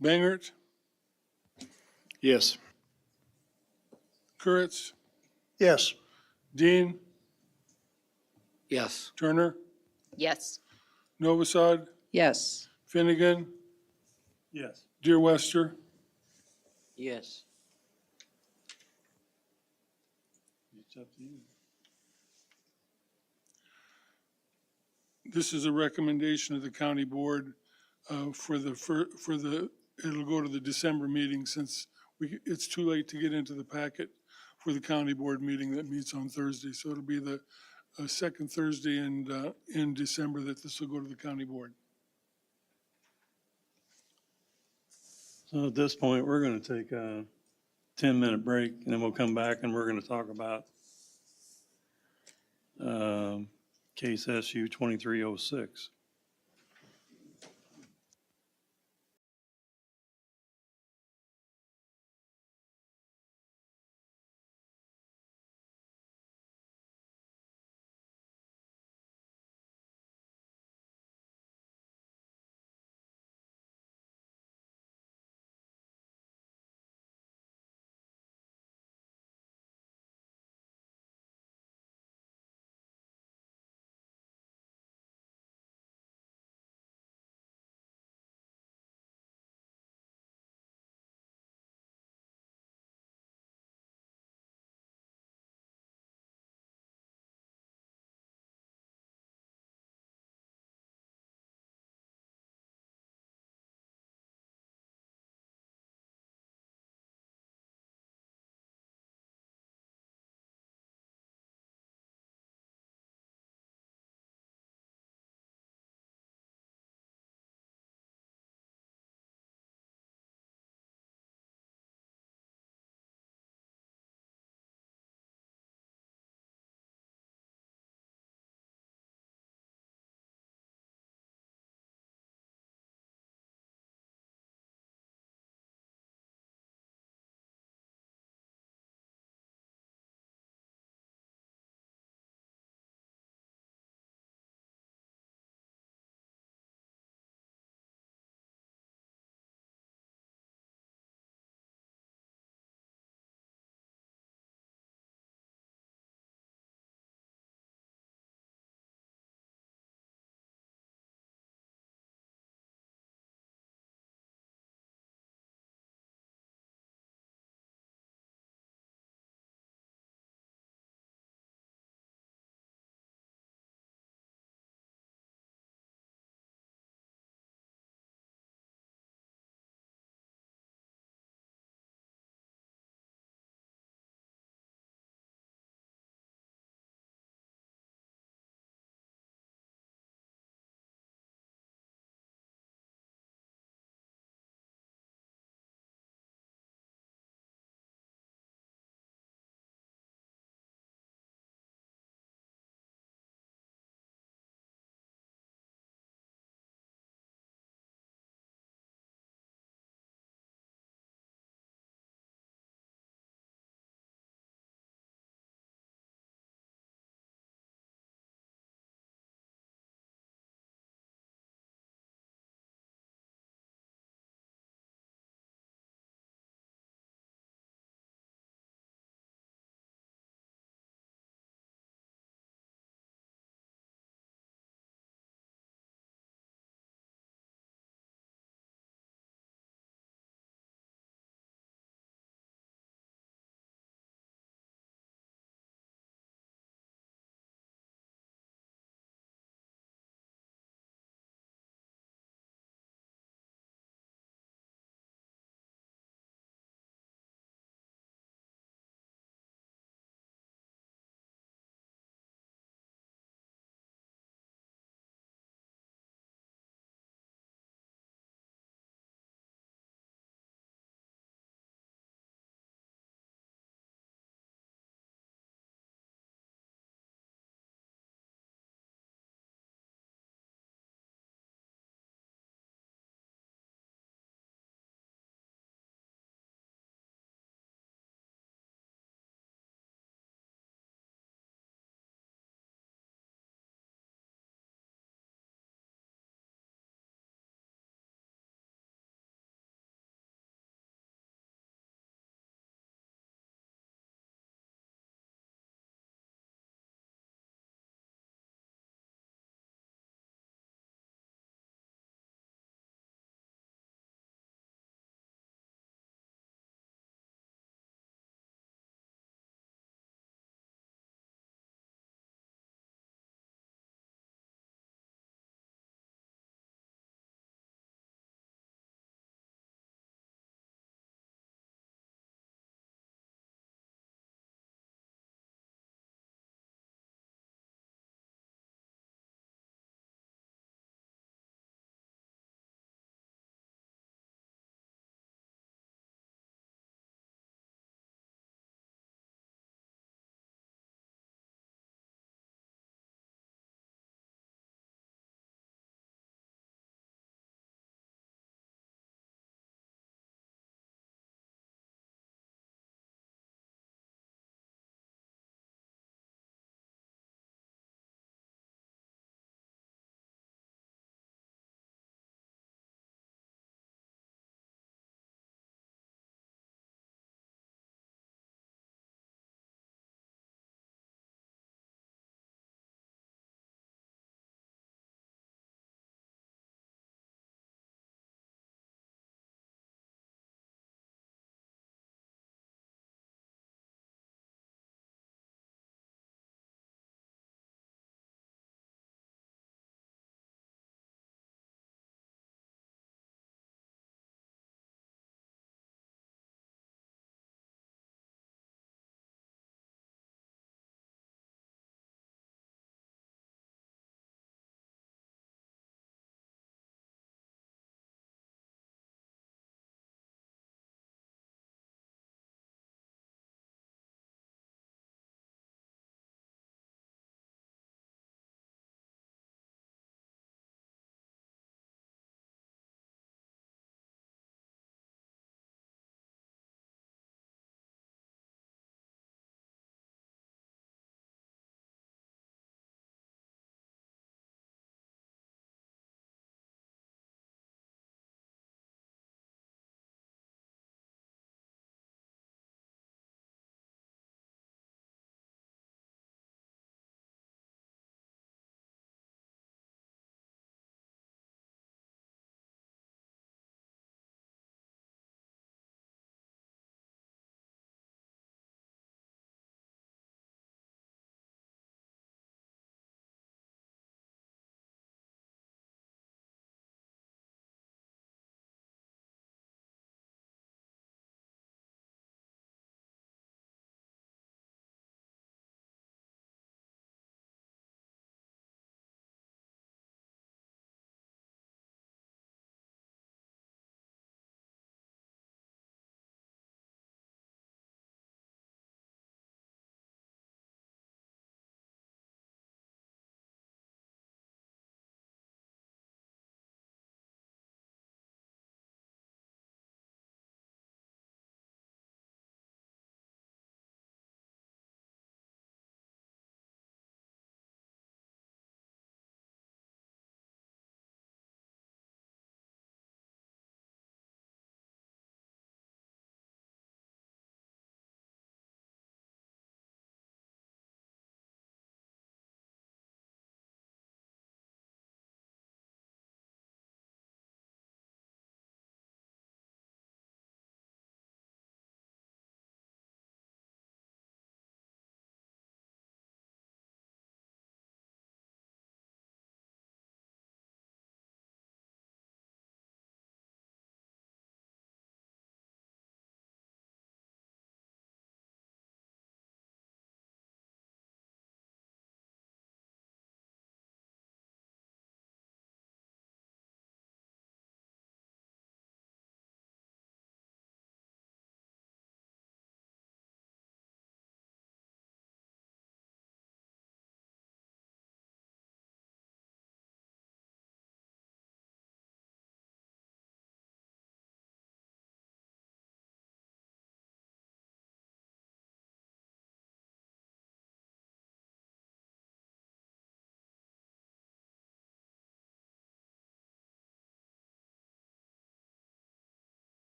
Bangert, Yes. Kurtz, Yes. Dean, Yes. Turner, Yes. Novosad, Yes. Finnegan, Yes. Dear Wester. Yes. It's up to you. This is a recommendation of the county board for the, it'll go to the December meeting since it's too late to get into the packet for the county board meeting that meets on Thursday. So it'll be the second Thursday in December that this will go to the county board. So at this point, we're going to take a 10-minute break, and then we'll come back and we're going to talk about case SU 2306.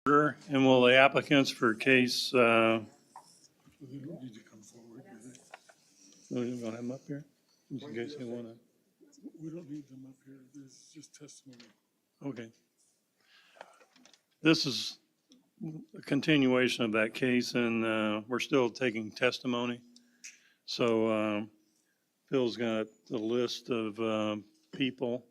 And will the applicants for case, They don't need to come forward, do they? we gonna have them up here? Just in case they wanna, We don't need them up here. This is just testimony. okay. This is a continuation of that case, and we're still taking testimony. So Phil's got the list of people.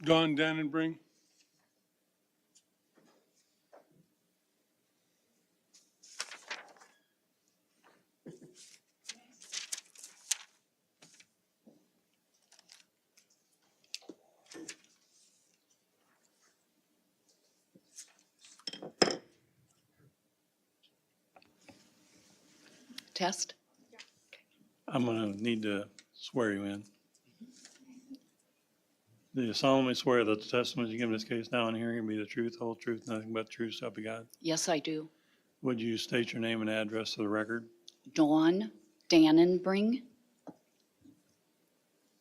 Don Dannenbring. Test? I'm gonna need to swear you in. Do you solemnly swear that the testimony you give in this case now and hearing will be the truth, whole truth, nothing but the truth, so help you God? Yes, I do. Would you state your name and address for the record? Dawn Dannenbring,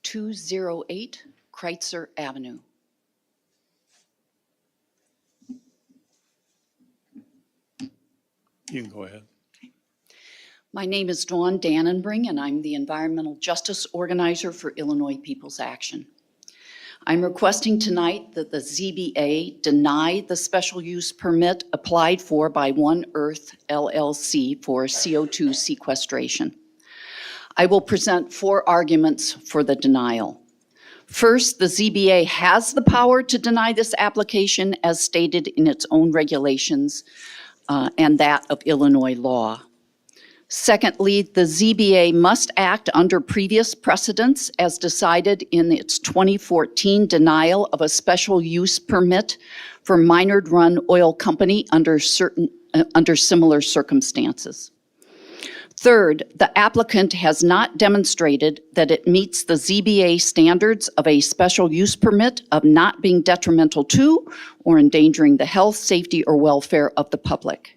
208 Kreitzer Avenue. You can go ahead. My name is Dawn Dannenbring, and I'm the Environmental Justice Organizer for Illinois People's Action. I'm requesting tonight that the ZBA deny the special use permit applied for by One Earth LLC for CO2 sequestration. I will present 4 arguments for the denial. First, the ZBA has the power to deny this application as stated in its own regulations and that of Illinois law. Secondly, the ZBA must act under previous precedents as decided in its 2014 denial of a special use permit for Minard Run Oil Company under similar circumstances. Third, the applicant has not demonstrated that it meets the ZBA standards of a special use permit of not being detrimental to or endangering the health, safety, or welfare of the public.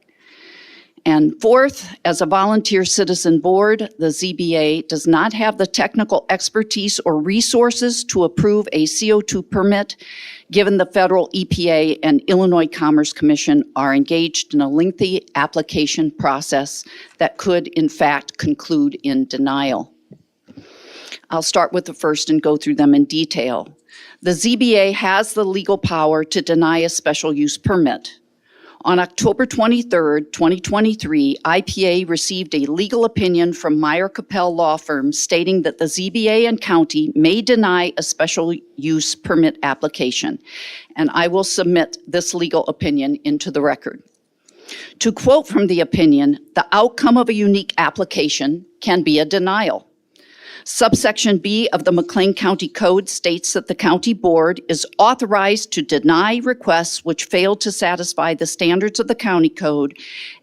And fourth, as a volunteer citizen board, the ZBA does not have the technical expertise or resources to approve a CO2 permit, given the federal EPA and Illinois Commerce Commission are engaged in a lengthy application process that could, in fact, conclude in denial. I'll start with the first and go through them in detail. The ZBA has the legal power to deny a special use permit. On October 23rd, 2023, IPA received a legal opinion from Meyer Capel Law Firm stating that the ZBA and county may deny a special use permit application, and I will submit this legal opinion into the record. To quote from the opinion, the outcome of a unique application can be a denial. Subsection B of the McLean County Code states that the county board is authorized to deny requests which fail to satisfy the standards of the county code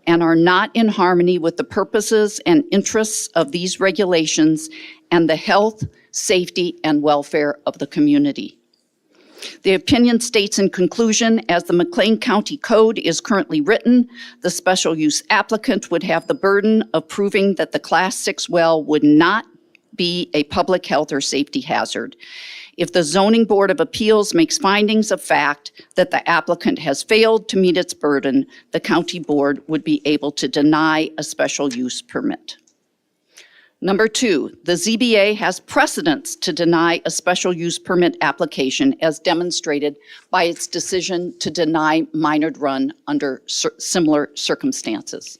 and are not in harmony with the purposes and interests of these regulations and the health, safety, and welfare of the community. The opinion states in conclusion, as the McLean County Code is currently written, the special use applicant would have the burden of proving that the Class 6 well would not be a public health or safety hazard. If the Zoning Board of Appeals makes findings of fact that the applicant has failed to meet its burden, the county board would be able to deny a special use permit. Number 2, the ZBA has precedence to deny a special use permit application as demonstrated by its decision to deny Minard Run under similar circumstances.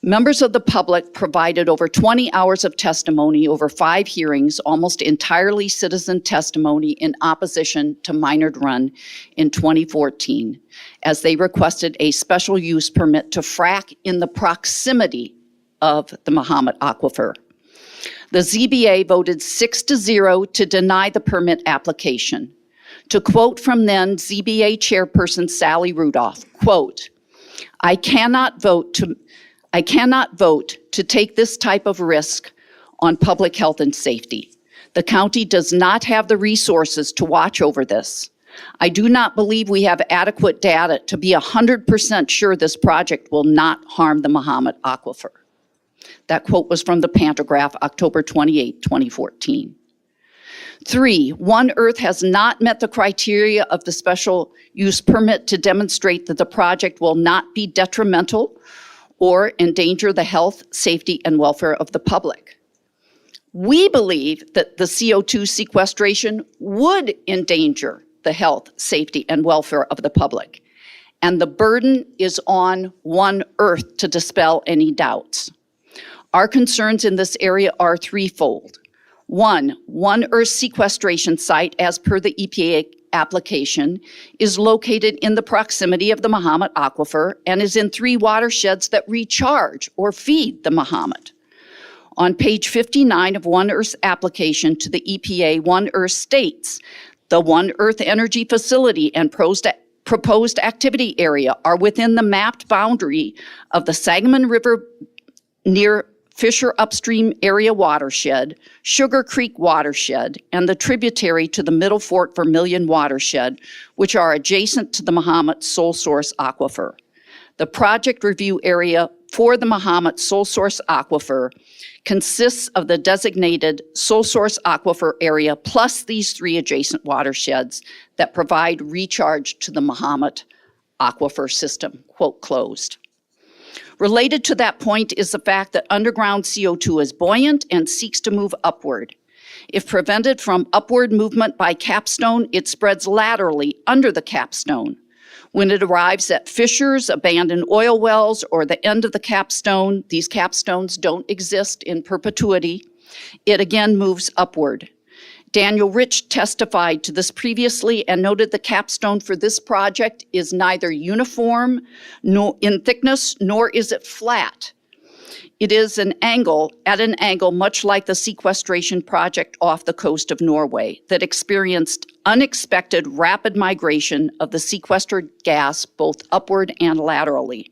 Members of the public provided over 20 hours of testimony over 5 hearings, almost entirely citizen testimony in opposition to Minard Run in 2014, as they requested a special use permit to frack in the proximity of the Mahomet Aquifer. The ZBA voted 6-0 to deny the permit application. To quote from then ZBA Chairperson Sally Rudolph, quote, I cannot vote to take this type of risk on public health and safety. The county does not have the resources to watch over this. I do not believe we have adequate data to be 100% sure this project will not harm the Mahomet Aquifer. That quote was from the Pantograph, October 28, 2014. 3, One Earth has not met the criteria of the special use permit to demonstrate that the project will not be detrimental or endanger the health, safety, and welfare of the public. We believe that the CO2 sequestration would endanger the health, safety, and welfare of the public, and the burden is on One Earth to dispel any doubts. Our concerns in this area are threefold. One Earth sequestration site, as per the EPA application, is located in the proximity of the Mahomet Aquifer and is in 3 watersheds that recharge or feed the Mahomet. On page 59 of One Earth's application to the EPA, One Earth states, the One Earth Energy Facility and proposed activity area are within the mapped boundary of the Sangamon River near Fisher Upstream Area Watershed, Sugar Creek Watershed, and the tributary to the Middle Fort Vermilion Watershed, which are adjacent to the Mahomet Sole Source Aquifer. The project review area for the Mahomet Sole Source Aquifer consists of the designated Sole Source Aquifer area plus these 3 adjacent watersheds that provide recharge to the Mahomet Aquifer system, quote closed. Related to that point is the fact that underground CO2 is buoyant and seeks to move upward. If prevented from upward movement by capstone, it spreads laterally under the capstone. When it arrives at fissures, abandoned oil wells, or the end of the capstone, these capstones don't exist in perpetuity, it again moves upward. Daniel Rich testified to this previously and noted the capstone for this project is neither uniform nor in thickness, nor is it flat. It is at an angle much like the sequestration project off the coast of Norway that experienced unexpected rapid migration of the sequestered gas both upward and laterally.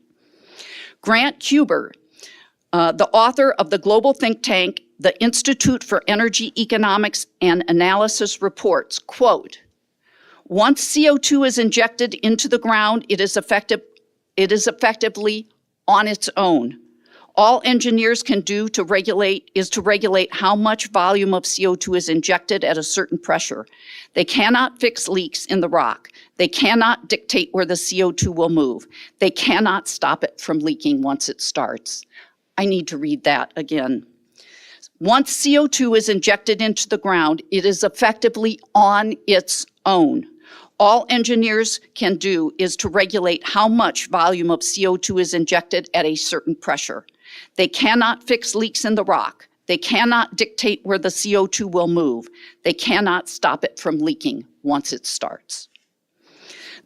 Grant Huber, the author of the global think tank, the Institute for Energy Economics and Analysis reports, quote, once CO2 is injected into the ground, it is effectively on its own. All engineers can do to regulate how much volume of CO2 is injected at a certain pressure. They cannot fix leaks in the rock. They cannot dictate where the CO2 will move. They cannot stop it from leaking once it starts. I need to read that again. Once CO2 is injected into the ground, it is effectively on its own. All engineers can do is to regulate how much volume of CO2 is injected at a certain pressure. They cannot fix leaks in the rock. They cannot dictate where the CO2 will move. They cannot stop it from leaking once it starts.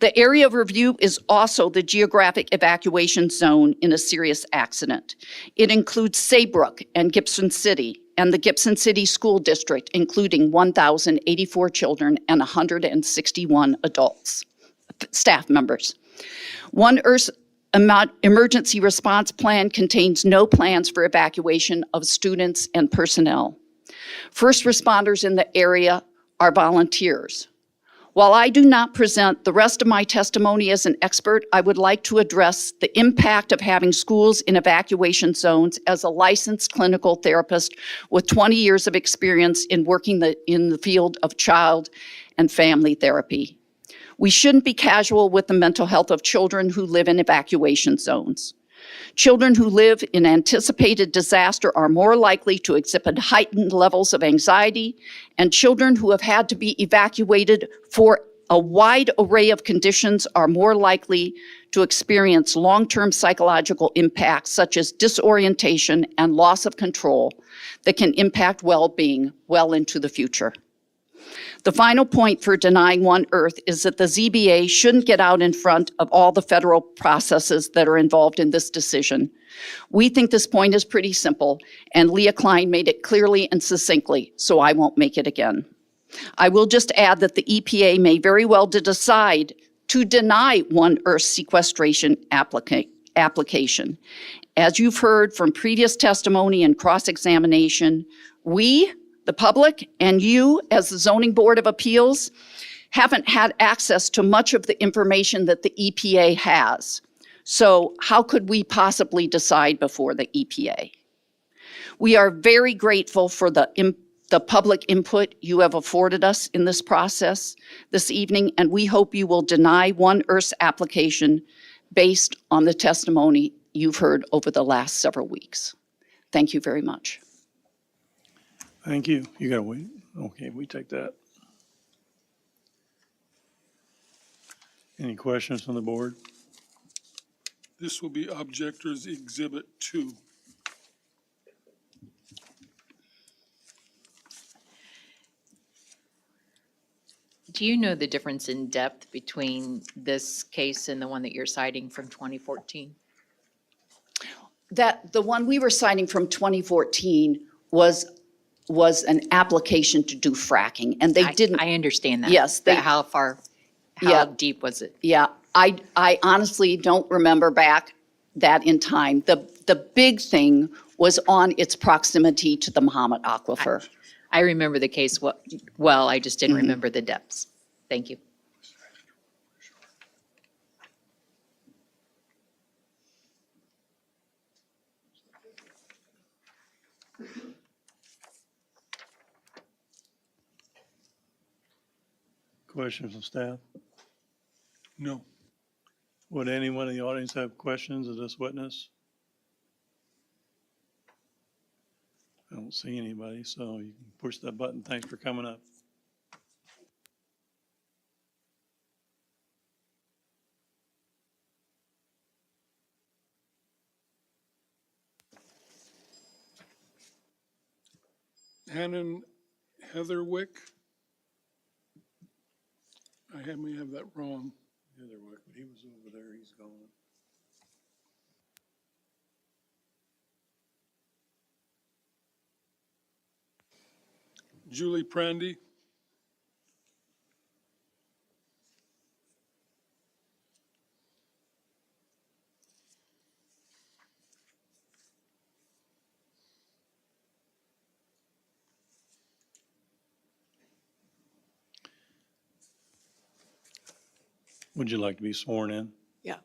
The area of review is also the geographic evacuation zone in a serious accident. It includes Saybrook and Gibson City and the Gibson City School District, including 1,084 children and 161 adults, staff members. One Earth's emergency response plan contains no plans for evacuation of students and personnel. First responders in the area are volunteers. While I do not present the rest of my testimony as an expert, I would like to address the impact of having schools in evacuation zones as a licensed clinical therapist with 20 years of experience in working in the field of child and family therapy. We shouldn't be casual with the mental health of children who live in evacuation zones. Children who live in anticipated disaster are more likely to exhibit heightened levels of anxiety, and children who have had to be evacuated for a wide array of conditions are more likely to experience long-term psychological impacts such as disorientation and loss of control that can impact well-being well into the future. The final point for denying One Earth is that the ZBA shouldn't get out in front of all the federal processes that are involved in this decision. We think this point is pretty simple, and Leah Klein made it clearly and succinctly, so I won't make it again. I will just add that the EPA may very well decide to deny One Earth sequestration application. As you've heard from previous testimony and cross-examination, we, the public, and you, as the Zoning Board of Appeals, haven't had access to much of the information that the EPA has. So how could we possibly decide before the EPA? We are very grateful for the public input you have afforded us in this process this evening, and we hope you will deny One Earth's application based on the testimony you've heard over the last several weeks. Thank you very much. Thank you. You gotta wait. Okay, we take that. Any questions from the board? This will be Objectors Exhibit 2. Do you know the difference in depth between this case and the one that you're citing from 2014? That the one we were citing from 2014 was an application to do fracking, and they didn't. I understand that. Yes, But they- how Yeah. deep was it? Yeah, I honestly don't remember back that in time. The big thing was on its proximity to the Mahomet Aquifer. I remember the case well, I just didn't remember the depths. Thank you. Questions from staff? No. Would anyone in the audience have questions of this witness? I don't see anybody, so you can push that button. Thanks for coming up. Hannon Heatherwick. I may have that wrong. Heatherwick, but he was over there. He's gone. Julie Prandy. Would you like to be sworn in? Yeah.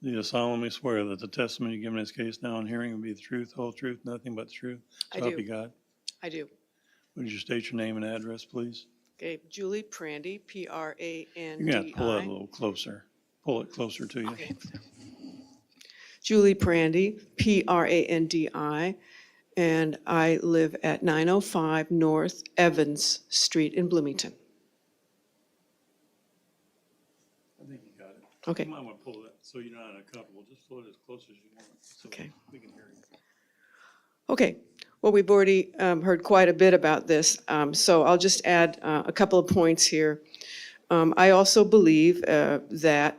Do you solemnly swear that the testimony given in this case now in hearing will be the truth, whole truth, nothing but the truth? I So help do. you God. I do. Would you state your name and address, please? Okay, Julie Prandy, P-R-A-N-D-I. You're gonna have to pull that a little closer. Pull it closer to you. Okay. Julie Prandy, P-R-A-N-D-I, and I live at 905 North Evans Street in Bloomington. I think you got it. Okay. You might want to pull that so you're not in a couple. Just pull it as close as you want. So Okay. we can hear you. Okay, well, we've already heard quite a bit about this, so I'll just add a couple of points here. I also believe that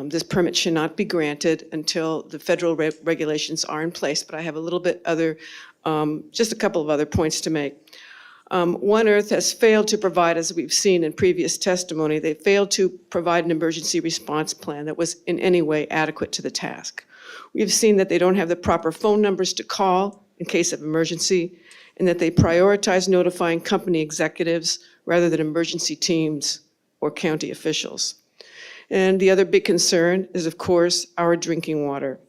this permit should not be granted until the federal regulations are in place, but I have a little bit other, just a couple of other points to make. One Earth has failed to provide, as we've seen in previous testimony, they failed to provide an emergency response plan that was in any way adequate to the task. We've seen that they don't have the proper phone numbers to call in case of emergency, and that they prioritize notifying company executives rather than emergency teams or county officials. And the other big concern is, of course, our drinking water.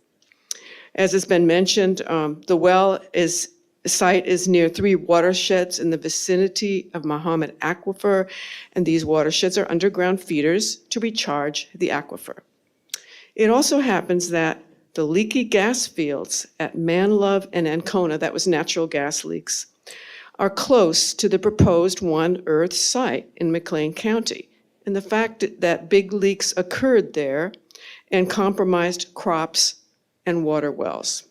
As has been mentioned, the site is near 3 watersheds in the vicinity of Mahomet Aquifer, and these watersheds are underground feeders to recharge the aquifer. It also happens that the leaky gas fields at Manlove and Ancona, that was natural gas leaks, are close to the proposed One Earth site in McLean County. And the fact that big leaks occurred there and compromised crops and water wells.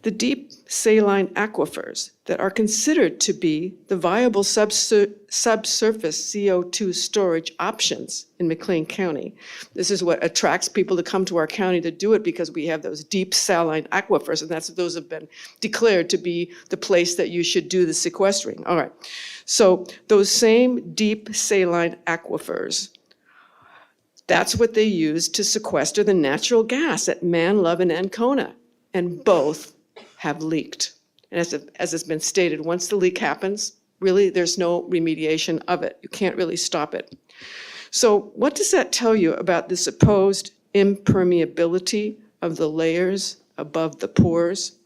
the deep saline aquifers that are considered to be the viable subsurface CO2 storage options in McLean County. This is what attracts people to come to our county to do it, because we have those deep saline aquifers, and those have been declared to be the place that you should do the sequestering. All right, so those same deep saline aquifers, that's what they use to sequester the natural gas at Man, Love, and Ancona, and both have leaked. And as has been stated, once the leak happens, really, there's no remediation of it. You can't really stop it. So what does that tell you about the supposed impermeability of the layers above the pores?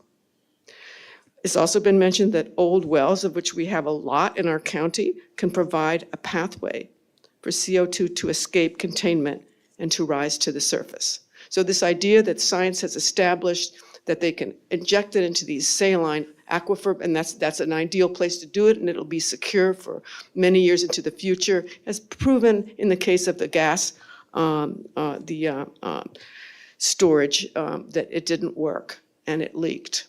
It's also been mentioned that old wells, of which we have a lot in our county, can provide a pathway for CO2 to escape containment and to rise to the surface. So this idea that science has established that they can inject it into these saline aquifer, and that's an ideal place to do it, and it'll be secure for many years into the future, has proven in the case of the gas, storage, that it didn't work and it leaked.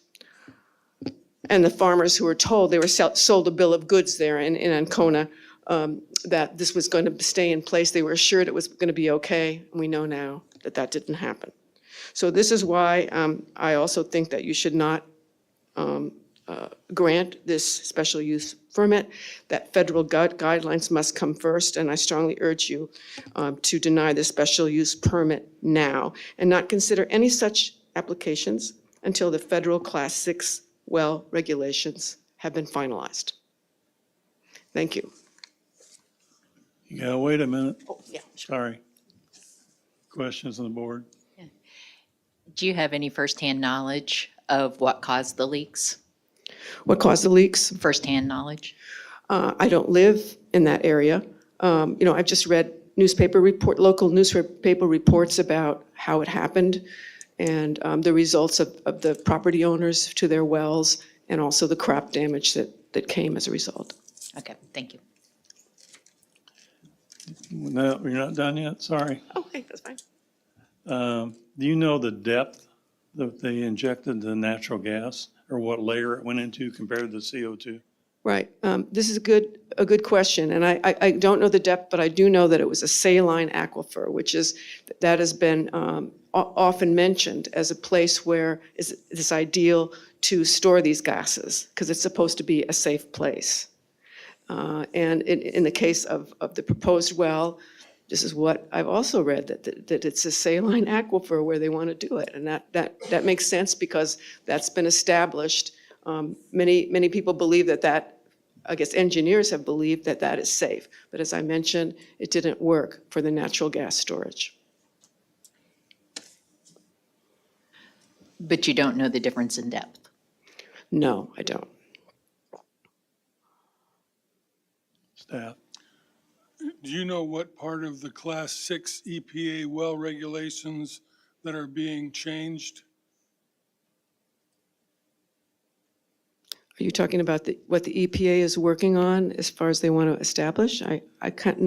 And the farmers who were told, they were sold a bill of goods there in Ancona, that this was going to stay in place. They were assured it was going to be okay, and we know now that that didn't happen. So this is why I also think that you should not grant this special use permit, that federal guidelines must come first, and I strongly urge you to deny the special use permit now and not consider any such applications until the federal Class 6 well regulations have been finalized. Thank you. You gotta wait a minute. Oh, yeah. Sorry. Questions on the board? Do you have any firsthand knowledge of what caused the leaks? What caused the leaks? Firsthand knowledge? I don't live in that area. I've just read local newspaper reports about how it happened, and the results of the property owners to their wells, and also the crop damage that came as a result. Okay, thank you. No, you're not done yet? Sorry. Okay, that's fine. Do you know the depth that they injected the natural gas, or what layer it went into compared to the CO2? Right. This is a good question, and I don't know the depth, but I do know that it was a saline aquifer, that has been often mentioned as a place where it's ideal to store these gases, because it's supposed to be a safe place. And in the case of the proposed well, this is what I've also read, that it's a saline aquifer where they want to do it. And that makes sense, because that's been established. Many people believe that, I guess engineers have believed that is safe. But as I mentioned, it didn't work for the natural gas storage. But you don't know the difference in depth? No, I don't. Staff? Do you know what part of the Class 6 EPA well regulations that are being changed? Are you talking about what the EPA is working on as far as they want to establish? I don't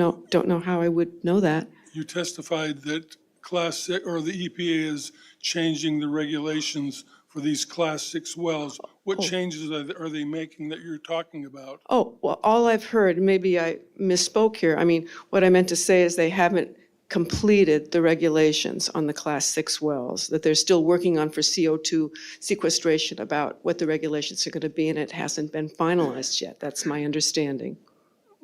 know how I would know that. You testified that Class 6, or the EPA is changing the regulations for these Class 6 wells. What changes are they making that you're talking about? Oh, well, all I've heard, maybe I misspoke here. I mean, what I meant to say is they haven't completed the regulations on the Class 6 wells, that they're still working on for CO2 sequestration about what the regulations are going to be, and it hasn't been finalized yet. That's my understanding.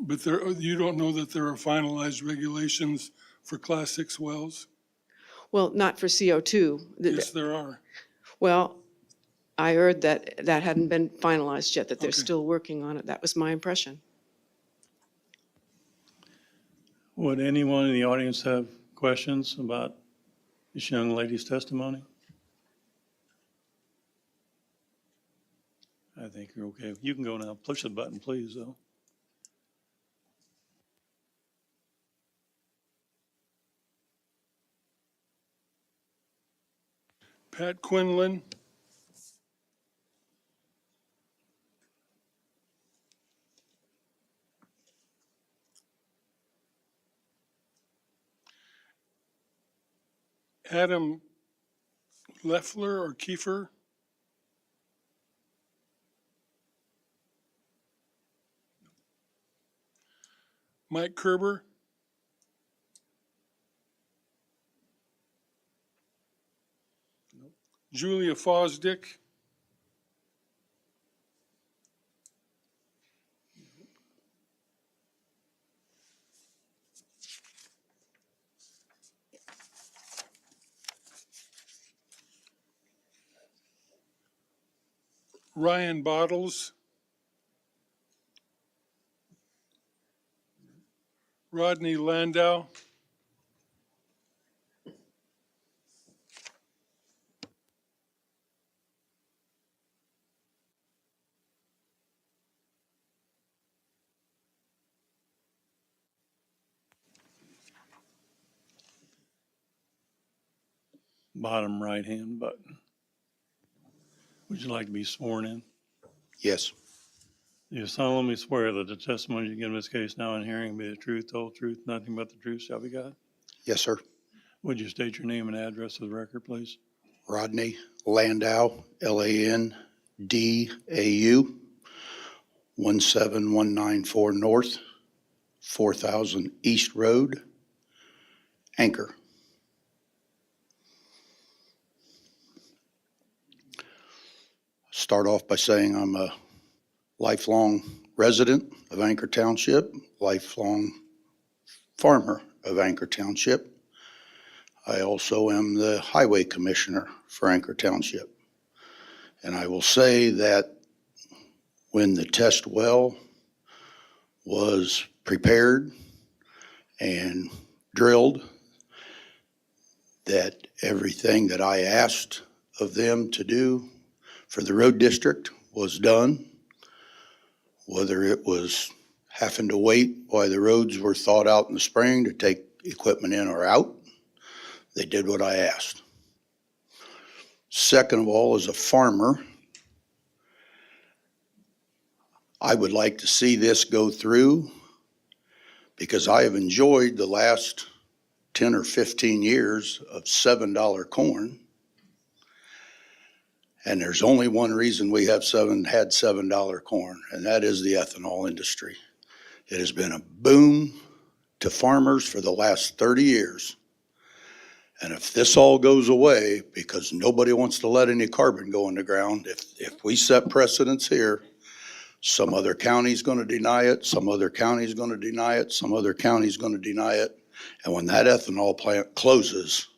But you don't know that there are finalized regulations for Class 6 wells? Well, not for CO2. Yes, there are. Well, I heard that hadn't been finalized yet, that they're still working on it. That was my impression. Would anyone in the audience have questions about this young lady's testimony? I think you're okay. You can go now. Push the button, please, though. Pat Quinlan. Adam Leffler or Kiefer? Mike Kerber. Julia Fosdick. Ryan Bottles. Rodney Landau. Bottom right-hand button. Would you like to be sworn in? Yes. Do you solemnly swear that the testimony you give in this case now and hearing be the truth, the whole truth, nothing but the truth shall be God? Yes, sir. Would you state your name and address for the record, please? Rodney Landau, Landau, 17194 North, 4000 East Road, Anchor. Start off by saying I'm a lifelong resident of Anchor Township, lifelong farmer of Anchor Township. I also am the highway commissioner for Anchor Township. And I will say that when the test well was prepared and drilled, that everything that I asked of them to do for the road district was done, whether it was having to wait while the roads were thawed out in the spring to take equipment in or out. They did what I asked. Second of all, as a farmer, I would like to see this go through because I have enjoyed the last 10 or 15 years of $7 corn. And there's only one reason we have had $7 corn, and that is the ethanol industry. It has been a boom to farmers for the last 30 years. And if this all goes away, because nobody wants to let any carbon go in the ground, if we set precedents here, some other county's gonna deny it, some other county's gonna deny it, some other county's gonna deny it. And when that ethanol plant closes,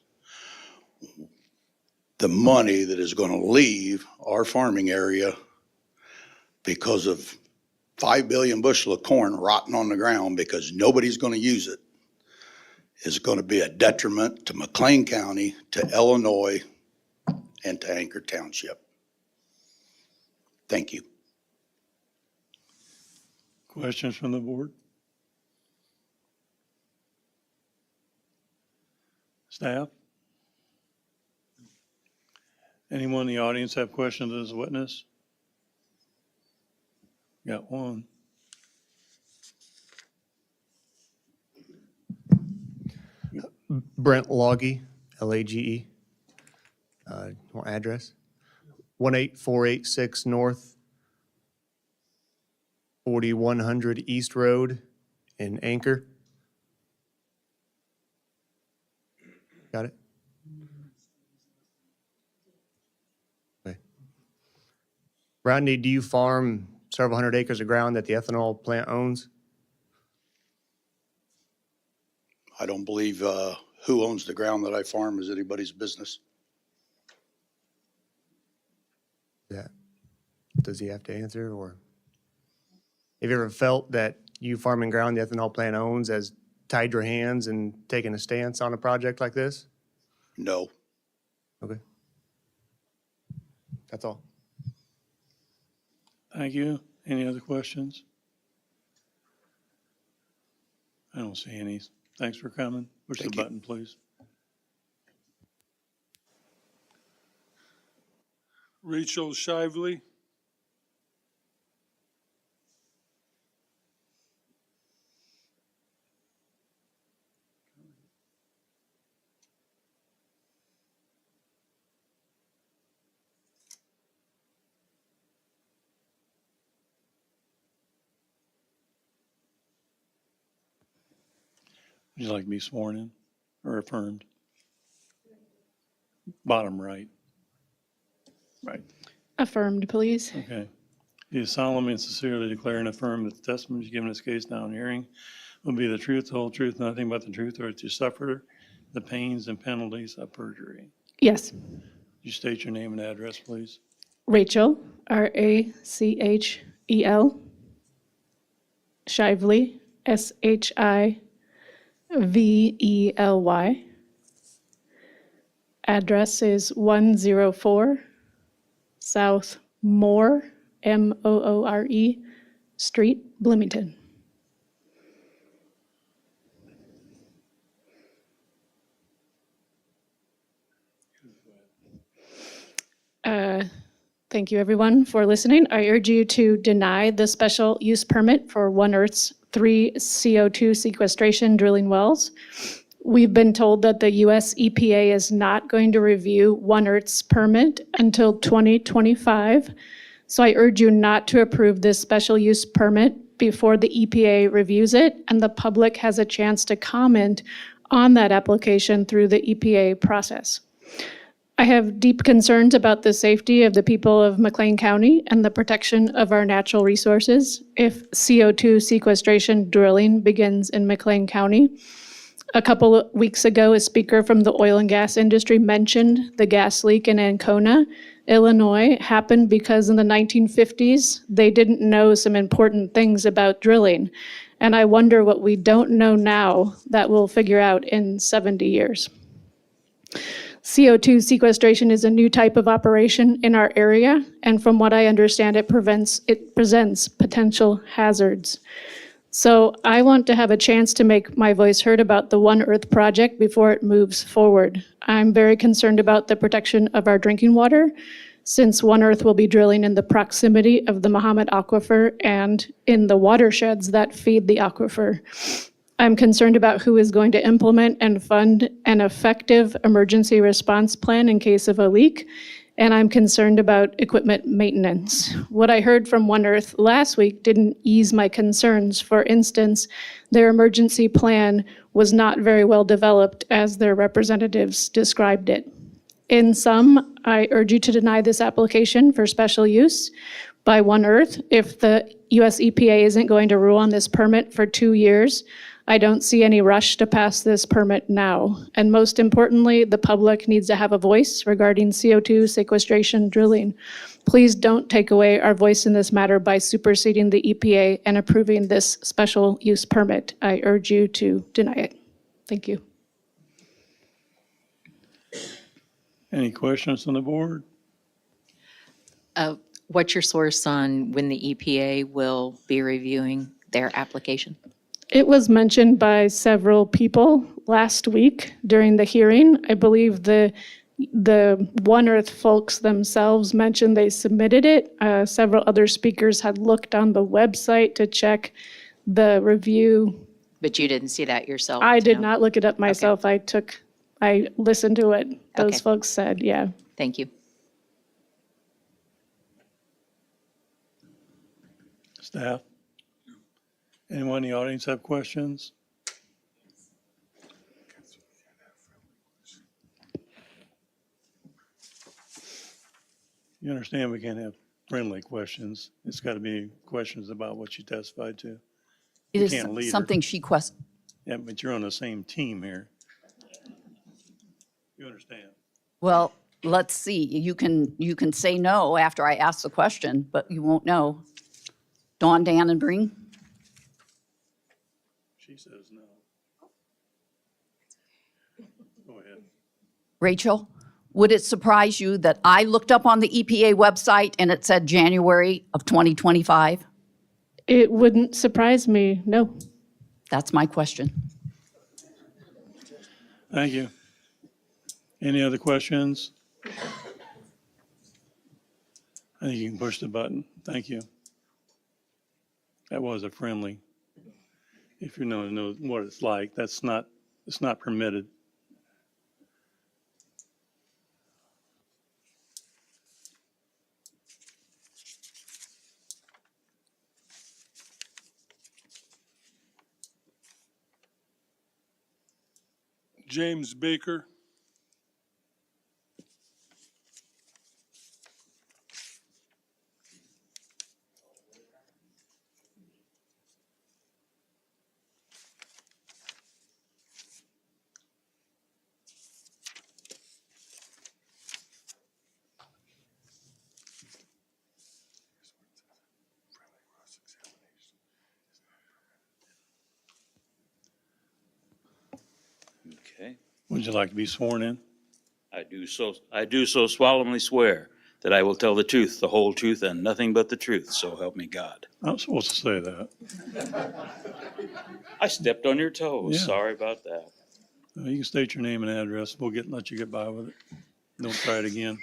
the money that is gonna leave our farming area because of 5 billion bushel of corn rotting on the ground because nobody's gonna use it is gonna be a detriment to McLean County, to Illinois, and to Anchor Township. Thank you. Questions from the board? Staff? Anyone in the audience have questions as a witness? Got one. Brent Lage, Lage. Want address? 18486 North, 4100 East Road in Anchor. Got it? Okay. Rodney, do you farm several hundred acres of ground that the ethanol plant owns? I don't believe who owns the ground that I farm is anybody's business. Does he have to answer, or? Have you ever felt that you farming ground the ethanol plant owns has tied your hands and taken a stance on a project like this? No. Okay. That's all. Thank you. Any other questions? I don't see any. Thanks for coming. Push the button, please. Rachel Shively. Would you like to be sworn in or affirmed? Bottom right. Right, Affirmed, please. okay. Do you solemnly and sincerely declare and affirm that the testimony given in this case now in hearing will be the truth, the whole truth, nothing but the truth, or that you suffer the pains and penalties of perjury? Yes. You state your name and address, please. Rachel, Rachel Shively, Shively. Address is 104 South Moore, Moore Street, Bloomington. Thank you, everyone, for listening. I urge you to deny the special use permit for One Earth's 3 CO2 sequestration drilling wells. We've been told that the US EPA is not going to review One Earth's permit until 2025. So I urge you not to approve this special use permit before the EPA reviews it and the public has a chance to comment on that application through the EPA process. I have deep concerns about the safety of the people of McLean County and the protection of our natural resources if CO2 sequestration drilling begins in McLean County. A couple of weeks ago, a speaker from the oil and gas industry mentioned the gas leak in Ancona, Illinois, happened because in the 1950s, they didn't know some important things about drilling. And I wonder what we don't know now that we'll figure out in 70 years. CO2 sequestration is a new type of operation in our area, and from what I understand, it presents potential hazards. So I want to have a chance to make my voice heard about the One Earth project before it moves forward. I'm very concerned about the protection of our drinking water, since One Earth will be drilling in the proximity of the Mahomet Aquifer and in the watersheds that feed the aquifer. I'm concerned about who is going to implement and fund an effective emergency response plan in case of a leak, and I'm concerned about equipment maintenance. What I heard from One Earth last week didn't ease my concerns. For instance, their emergency plan was not very well developed as their representatives described it. In sum, I urge you to deny this application for special use by One Earth. If the US EPA isn't going to rule on this permit for 2 years, I don't see any rush to pass this permit now. And most importantly, the public needs to have a voice regarding CO2 sequestration drilling. Please don't take away our voice in this matter by superseding the EPA and approving this special use permit. I urge you to deny it. Thank you. Any questions on the board? What's your source on when the EPA will be reviewing their application? It was mentioned by several people last week during the hearing. I believe the One Earth folks themselves mentioned they submitted it. Several other speakers had looked on the website to check the review. But you didn't see that yourself? I did no? not look it up myself. I listened to what those Okay. folks said, yeah. Thank you. Staff? Anyone in the audience have questions? You understand we can't have friendly questions. It's got to be questions about what you testified to. It You is can't lead her. something she Yeah, but you're on the same team here. You understand? well, let's see. You can say no after I ask the question, but you won't know. Dawn Dannenbring? She says no. Go ahead. Rachel, would it surprise you that I looked up on the EPA website and it said January of 2025? It wouldn't surprise me, no. That's my question. Thank you. Any other questions? I think you can push the button. Thank you. That was a friendly. If you know what it's like, it's not permitted. James Baker. Okay. Would you like to be sworn in? I do so solemnly swear that I will tell the truth, the whole truth, and nothing but the truth, so help me God. I'm supposed to say that. I stepped on your toes. Yeah. Sorry about that. You can state your name and address. Let you get by with it. Don't try it again.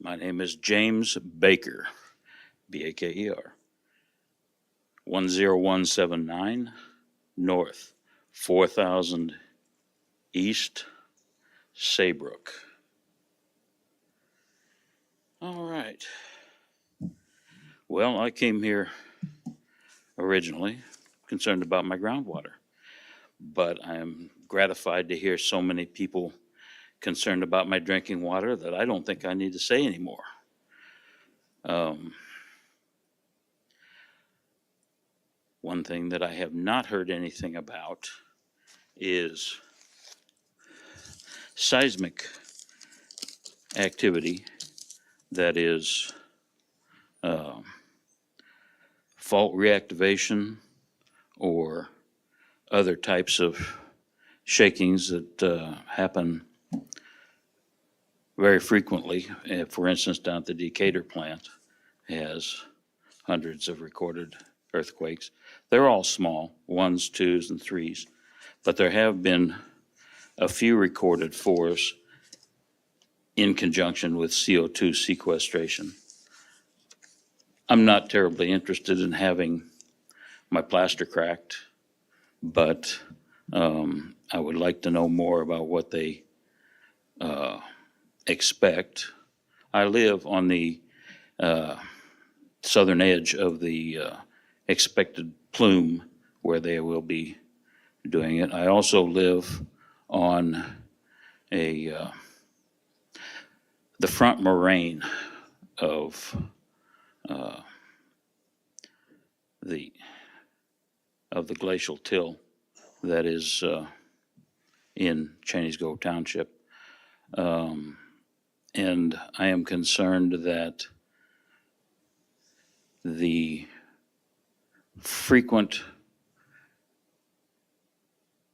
My name is James Baker, Baker. 10179 North, 4000 East, Saybrook. All right. Well, I came here originally concerned about my groundwater, but I am gratified to hear so many people concerned about my drinking water that I don't think I need to say anymore. One thing that I have not heard anything about is seismic activity that is fault reactivation or other types of shakings that happen very frequently. For instance, down at the Decatur plant has hundreds of recorded earthquakes. They're all small, 1s, 2s, and 3s, but there have been a few recorded 4s in conjunction with CO2 sequestration. I'm not terribly interested in having my plaster cracked, but I would like to know more about what they expect. I live on the southern edge of the expected plume where they will be doing it. I also live on the front moraine of the glacial till that is in Cheney's Grove Township. And I am concerned that the frequent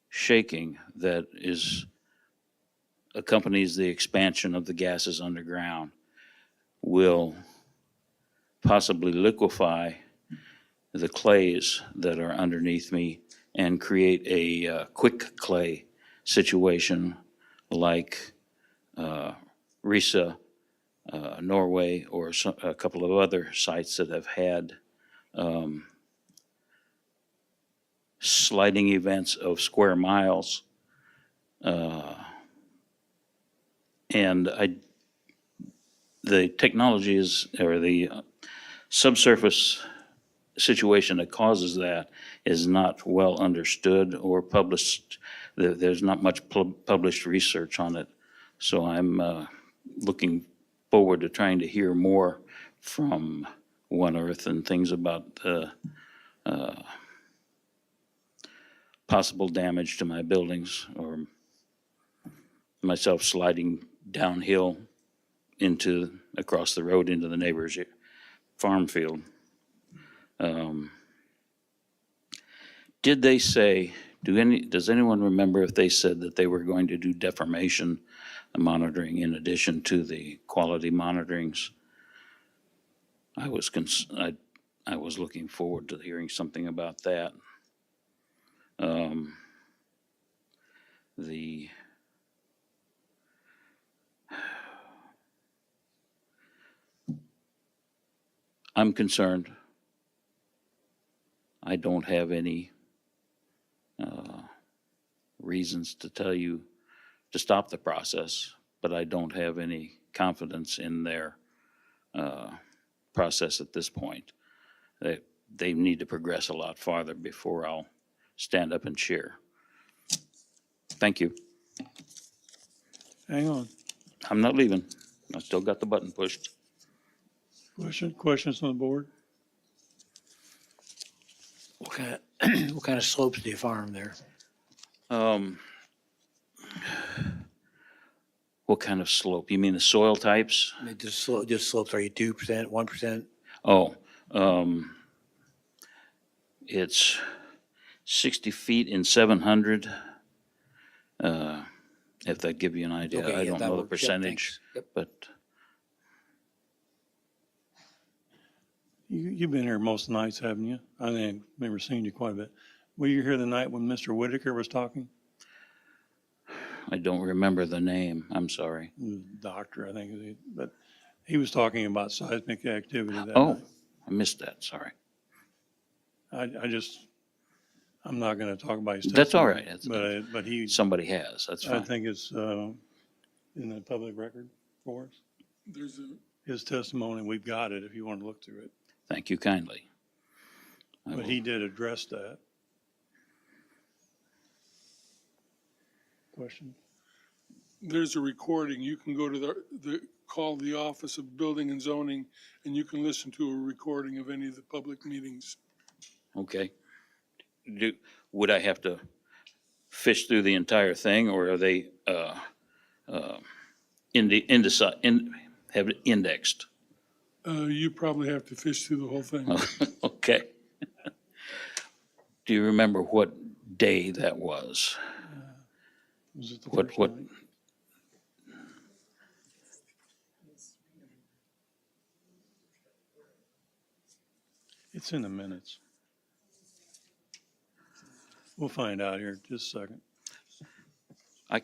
shaking that accompanies the expansion of the gases underground will possibly liquefy the clays that are underneath me and create a quick clay situation like Risa, Norway, or a couple of other sites that have had sliding events of square miles. And the technology or the subsurface situation that causes that is not well understood or published. There's not much published research on it. So I'm looking forward to trying to hear more from One Earth and things about possible damage to my buildings or myself sliding downhill across the road into the neighbor's farm field. Did they say, does anyone remember if they said that they were going to do deformation monitoring in addition to the quality monitorings? I was looking forward to hearing something about that. I'm concerned. I don't have any reasons to tell you to stop the process, but I don't have any confidence in their process at this point. They need to progress a lot farther before I'll stand up and cheer. Thank you. Hang on. I'm not leaving. I still got the button pushed. Questions on the board? What kind of slopes do you farm there? What kind of slope? You mean the soil types? Just slopes, are you 2%, 1%? Oh, it's 60 feet in 700. If that give you an idea. Okay, I yeah, don't that know the works. Yep, percentage, thanks. Yep. but You've been here most nights, haven't you? I think, remember seeing you quite a bit. Were you here the night when Mr. Whitaker was talking? I don't remember the name. I'm sorry. Doctor, I think, but he was talking about seismic activity that Oh, night. I missed that. Sorry. I'm not gonna talk about his That's all testimony, right. But he, Somebody has. That's I fine. think it's, in the public record for us. There's a, His testimony, we've got it if you want to look through it. Thank you kindly. I But will- he did address that. Question? there's a recording. You can go to call the Office of Building and Zoning, and you can listen to a recording of any of the public meetings. Okay. Would I have to fish through the entire thing, or are they, have it indexed? You probably have to fish through the whole thing. Okay. Do you remember what day that was? Was it the What, first what, night? It's in the minutes. We'll find out here in just a second. I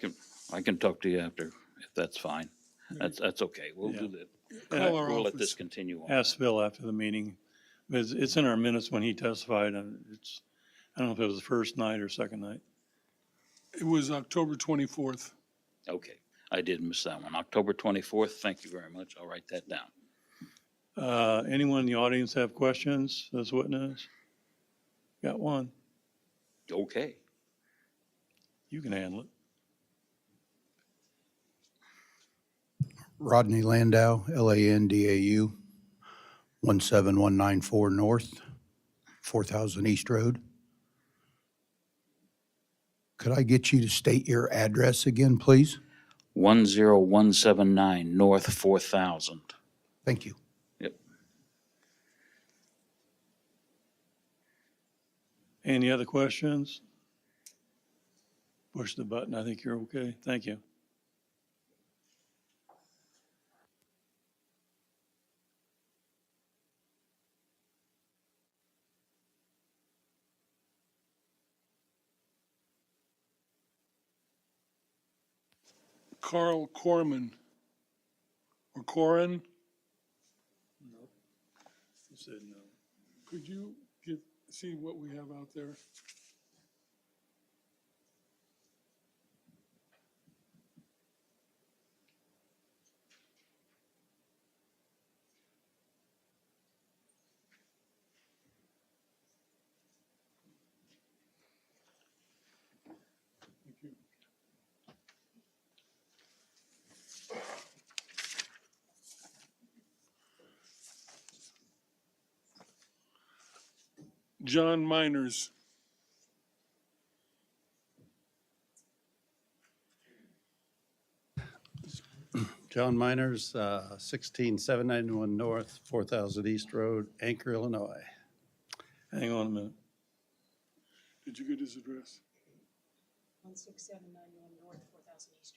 can talk to you after, if that's fine. That's okay. We'll do that. Call our We'll let this office. continue on. Ask Phil after the meeting. It's in our minutes when he testified, and I don't know if it was the first night or second night. It was October 24th. Okay, I did miss that one. October 24th, thank you very much. I'll write that down. Anyone in the audience have questions, as witness? Got one. Okay. You can handle it. Rodney Landau, Landau, 17194 North, 4000 East Road. Could I get you to state your address again, please? 10179 North 4000. Thank you. Yep. Any other questions? Push the button. I think you're okay. Thank you. Carl Corman. Or Corin, He said no. could you see what we have out there? Thank you. John Miners. John Miners, 16791 North, 4000 East Road, Anchor, Illinois. Hang on a minute. Did you get his address? 16791 North, 4000 East.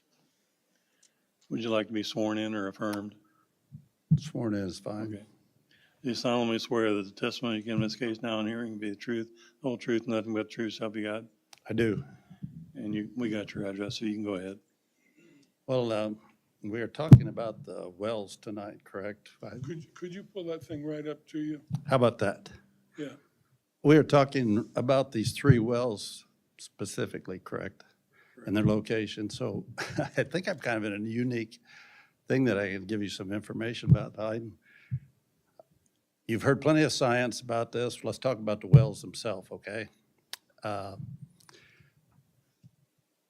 Would you like to be sworn in or affirmed? Sworn in is fine. Okay. Do you solemnly swear that the testimony you give in this case now and hearing will be the truth, the whole truth, nothing but the truth, so help you God? I do. And we got your address, so you can go ahead. Well, we are talking about the wells tonight, correct? Could you pull that thing right up to you? How about that? Yeah. We are talking about these three wells specifically, correct? And their location. So I think I'm kind of in a unique thing that I can give you some information about. You've heard plenty of science about this. Let's talk about the wells themselves, okay?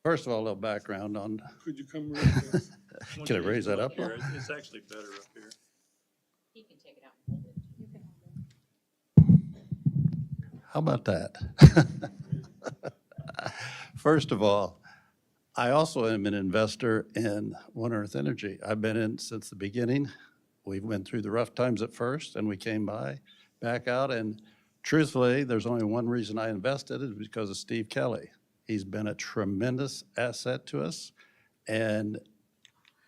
First of all, a little background on, Could you come right there? can I raise that up? Here, it's actually better up here. He can take it out and hold it. How about that? First of all, I also am an investor in One Earth Energy. I've been in since the beginning. We went through the rough times at first, and we came back out, and truthfully, there's only one reason I invested, is because of Steve Kelly. He's been a tremendous asset to us, and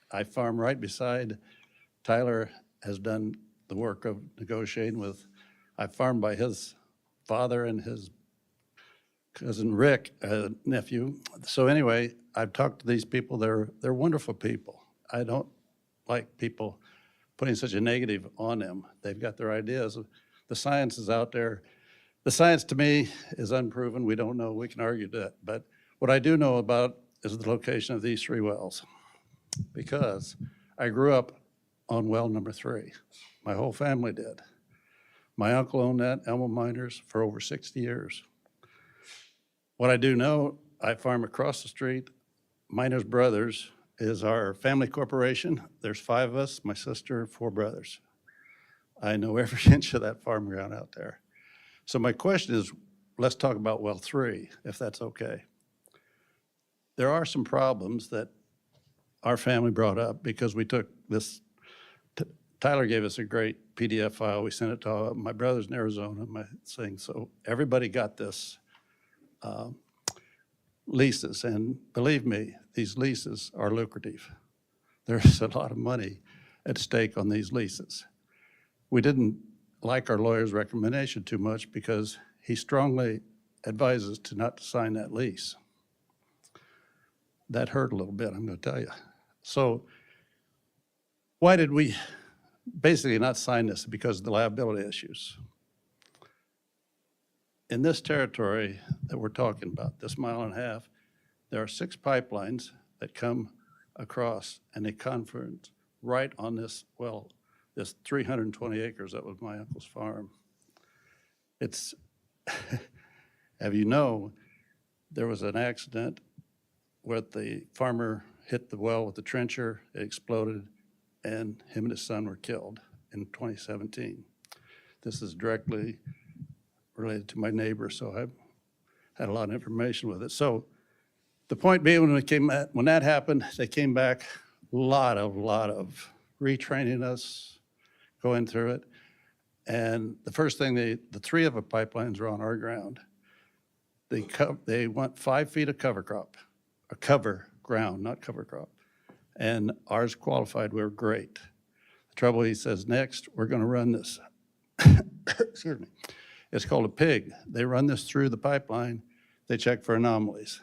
I farm right beside. Tyler has done the work of negotiating with, I farmed by his father and his cousin Rick, nephew. So anyway, I've talked to these people. They're wonderful people. I don't like people putting such a negative on them. They've got their ideas. The science is out there. The science to me is unproven. We don't know. We can argue that. But what I do know about is the location of these 3 wells, because I grew up on well number 3. My whole family did. My uncle owned that, Elmo Miners, for over 60 years. What I do know, I farm across the street. Miners Brothers is our family corporation. There's 5 of us, my sister, 4 brothers. I know every inch of that farm ground out there. So my question is, let's talk about well 3, if that's okay. There are some problems that our family brought up because we took this, Tyler gave us a great PDF file. We sent it to all my brothers in Arizona, my thing. So everybody got this leases. And believe me, these leases are lucrative. There's a lot of money at stake on these leases. We didn't like our lawyer's recommendation too much because he strongly advises to not to sign that lease. That hurt a little bit, I'm going to tell you. So why did we basically not sign this? Because of the liability issues. In this territory that we're talking about, this 1.5 miles, there are 6 pipelines that come across and they converge right on this, well, this 320 acres that was my uncle's farm. It's, have you know, there was an accident where the farmer hit the well with the trencher, it exploded, and him and his son were killed in 2017. This is directly related to my neighbor, so I've had a lot of information with it. So the point being, when that happened, they came back, a lot of retraining us, going through it. And the first thing, the 3 of the pipelines are on our ground. They want 5 feet of cover crop, a cover ground, not cover crop. And ours qualified, we were great. The trouble, he says, next, we're gonna run this, excuse me, it's called a PIG. They run this through the pipeline, they check for anomalies.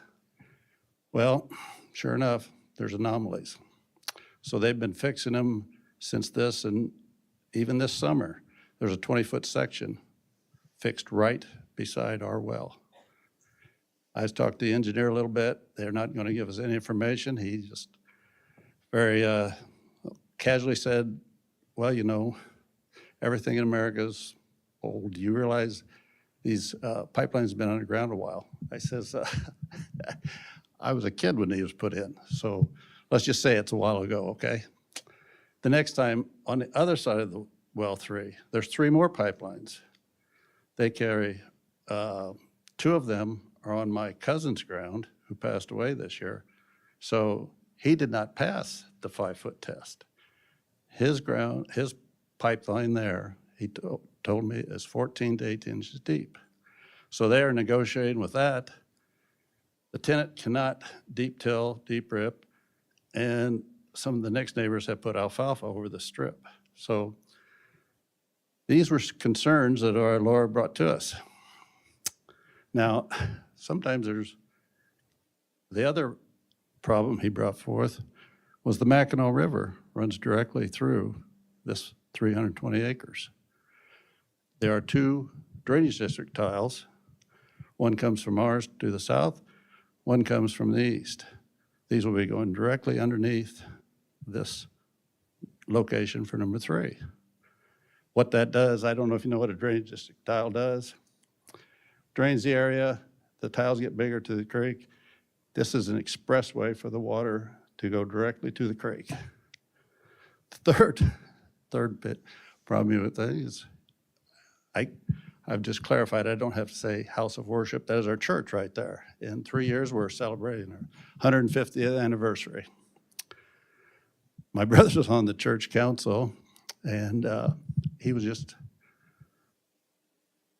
Well, sure enough, there's anomalies. So they've been fixing them since this, and even this summer, there's a 20-foot section fixed right beside our well. I talked to the engineer a little bit. They're not going to give us any information. He just very casually said, well, you know, everything in America is old. Do you realize these pipelines have been underground a while? I says, I was a kid when they was put in. So let's just say it's a while ago, okay? The next time, on the other side of the well 3, there's 3 more pipelines. They carry, 2 of them are on my cousin's ground, who passed away this year. So he did not pass the 5-foot test. His ground, his pipeline there, he told me, is 14 to 18 inches deep. So they are negotiating with that. The tenant cannot deep till, deep rip, and some of the next neighbors have put alfalfa over the strip. So these were concerns that our lawyer brought to us. Now, sometimes there's, the other problem he brought forth was the Mackinac River runs directly through this 320 acres. There are 2 drainage district tiles. One comes from ours to the south, one comes from the east. These will be going directly underneath this location for number 3. What that does, I don't know if you know what a drainage district tile does. Drains the area, the tiles get bigger to the creek. This is an expressway for the water to go directly to the creek. The third bit problem with that is I've just clarified, I don't have to say house of worship. That is our church right there. In 3 years, we're celebrating our 150th anniversary. My brother was on the church council, and he was just,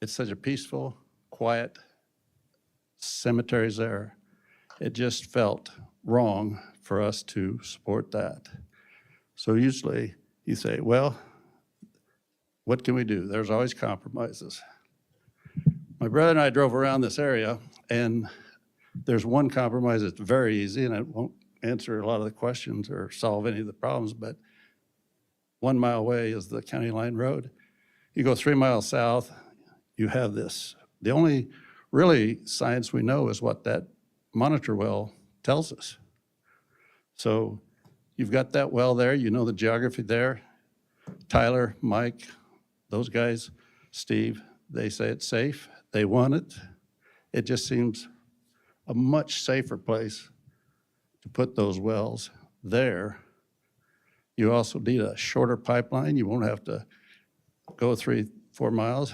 it's such a peaceful, quiet cemeteries there. It just felt wrong for us to support that. So usually you say, well, what can we do? There's always compromises. My brother and I drove around this area, and there's one compromise that's very easy, and it won't answer a lot of the questions or solve any of the problems, but 1 mile away is the county line road. You go 3 miles south, you have this. The only really science we know is what that monitor well tells us. So you've got that well there, you know the geography there. Tyler, Mike, those guys, Steve, they say it's safe. They want it. It just seems a much safer place to put those wells there. You also need a shorter pipeline. You won't have to go 3-4 miles.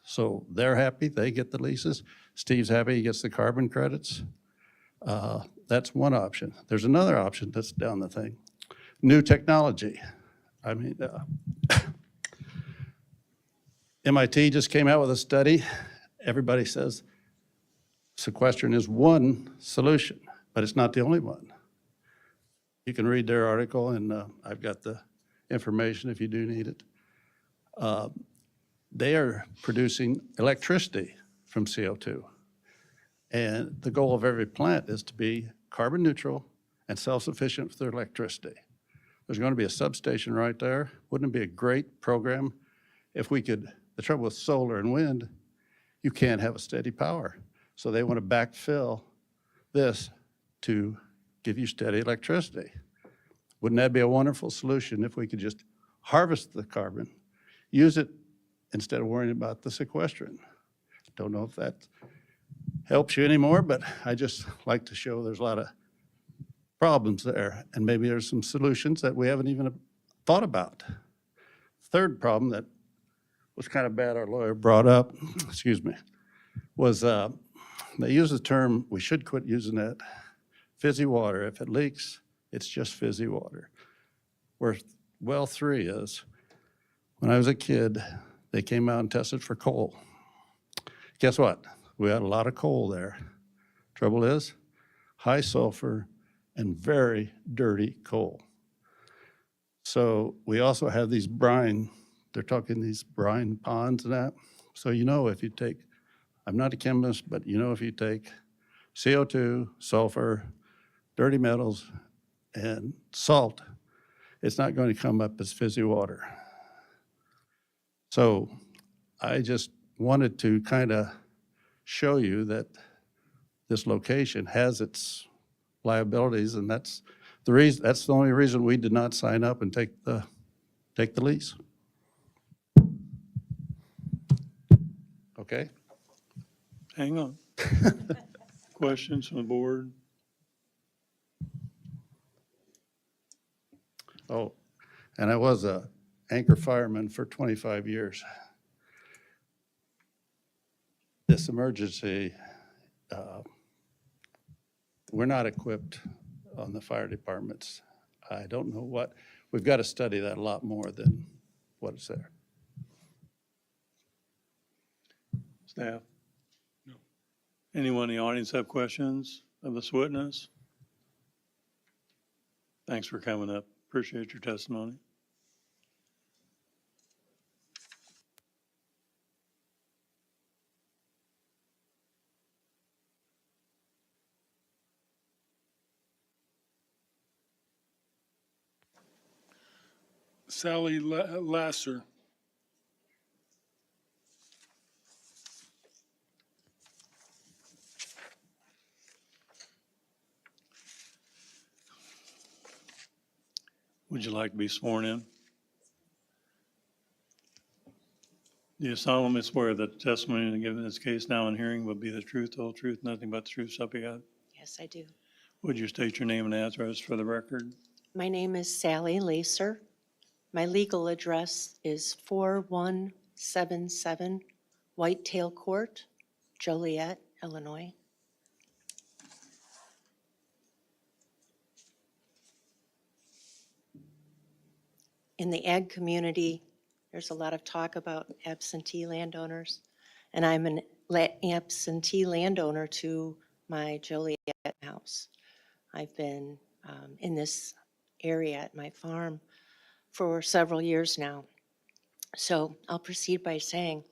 So they're happy, they get the leases. Steve's happy, he gets the carbon credits. That's one option. There's another option that's down the thing. New technology. I mean, MIT just came out with a study. Everybody says sequestering is one solution, but it's not the only one. You can read their article, and I've got the information if you do need it. They are producing electricity from CO2. And the goal of every plant is to be carbon neutral and self-sufficient for their electricity. There's going to be a substation right there. Wouldn't it be a great program if we could, the trouble with solar and wind, you can't have a steady power. So they want to backfill this to give you steady electricity. Wouldn't that be a wonderful solution if we could just harvest the carbon, use it instead of worrying about the sequestration? Don't know if that helps you anymore, but I just like to show there's a lot of problems there, and maybe there's some solutions that we haven't even thought about. Third problem that was kind of bad our lawyer brought up, excuse me, was they use the term, we should quit using that, fizzy water. If it leaks, it's just fizzy water. Where well 3 is, when I was a kid, they came out and tested for coal. Guess what? We had a lot of coal there. Trouble is, high sulfur and very dirty coal. So we also have these brine, they're talking these brine ponds and that. So you know if you take, I'm not a chemist, but you know if you take CO2, sulfur, dirty metals, and salt, it's not going to come up as fizzy water. So I just wanted to kind of show you that this location has its liabilities, and that's the reason. That's the only reason we did not sign up and take the lease. Okay. Hang on. Questions from the board? Oh, and I was a anchor fireman for 25 years. This emergency, we're not equipped on the fire departments. I don't know what, we've got to study that a lot more than what is there. Staff? No. Anyone in the audience have questions of this witness? Thanks for coming up. Appreciate your testimony. Sally Lasser. Would you like to be sworn in? Do you solemnly swear that the testimony given in this case now in hearing will be the truth, the whole truth, nothing but the truth, so help you God? Yes, I do. Would you state your name and address for the record? My name is Sally Lacer. My legal address is 4177 Whitetail Court, Joliet, Illinois. In the ag community, there's a lot of talk about absentee landowners, and I'm an absentee landowner to my Joliet house. I've been in this area at my farm for several years now. So I'll proceed by saying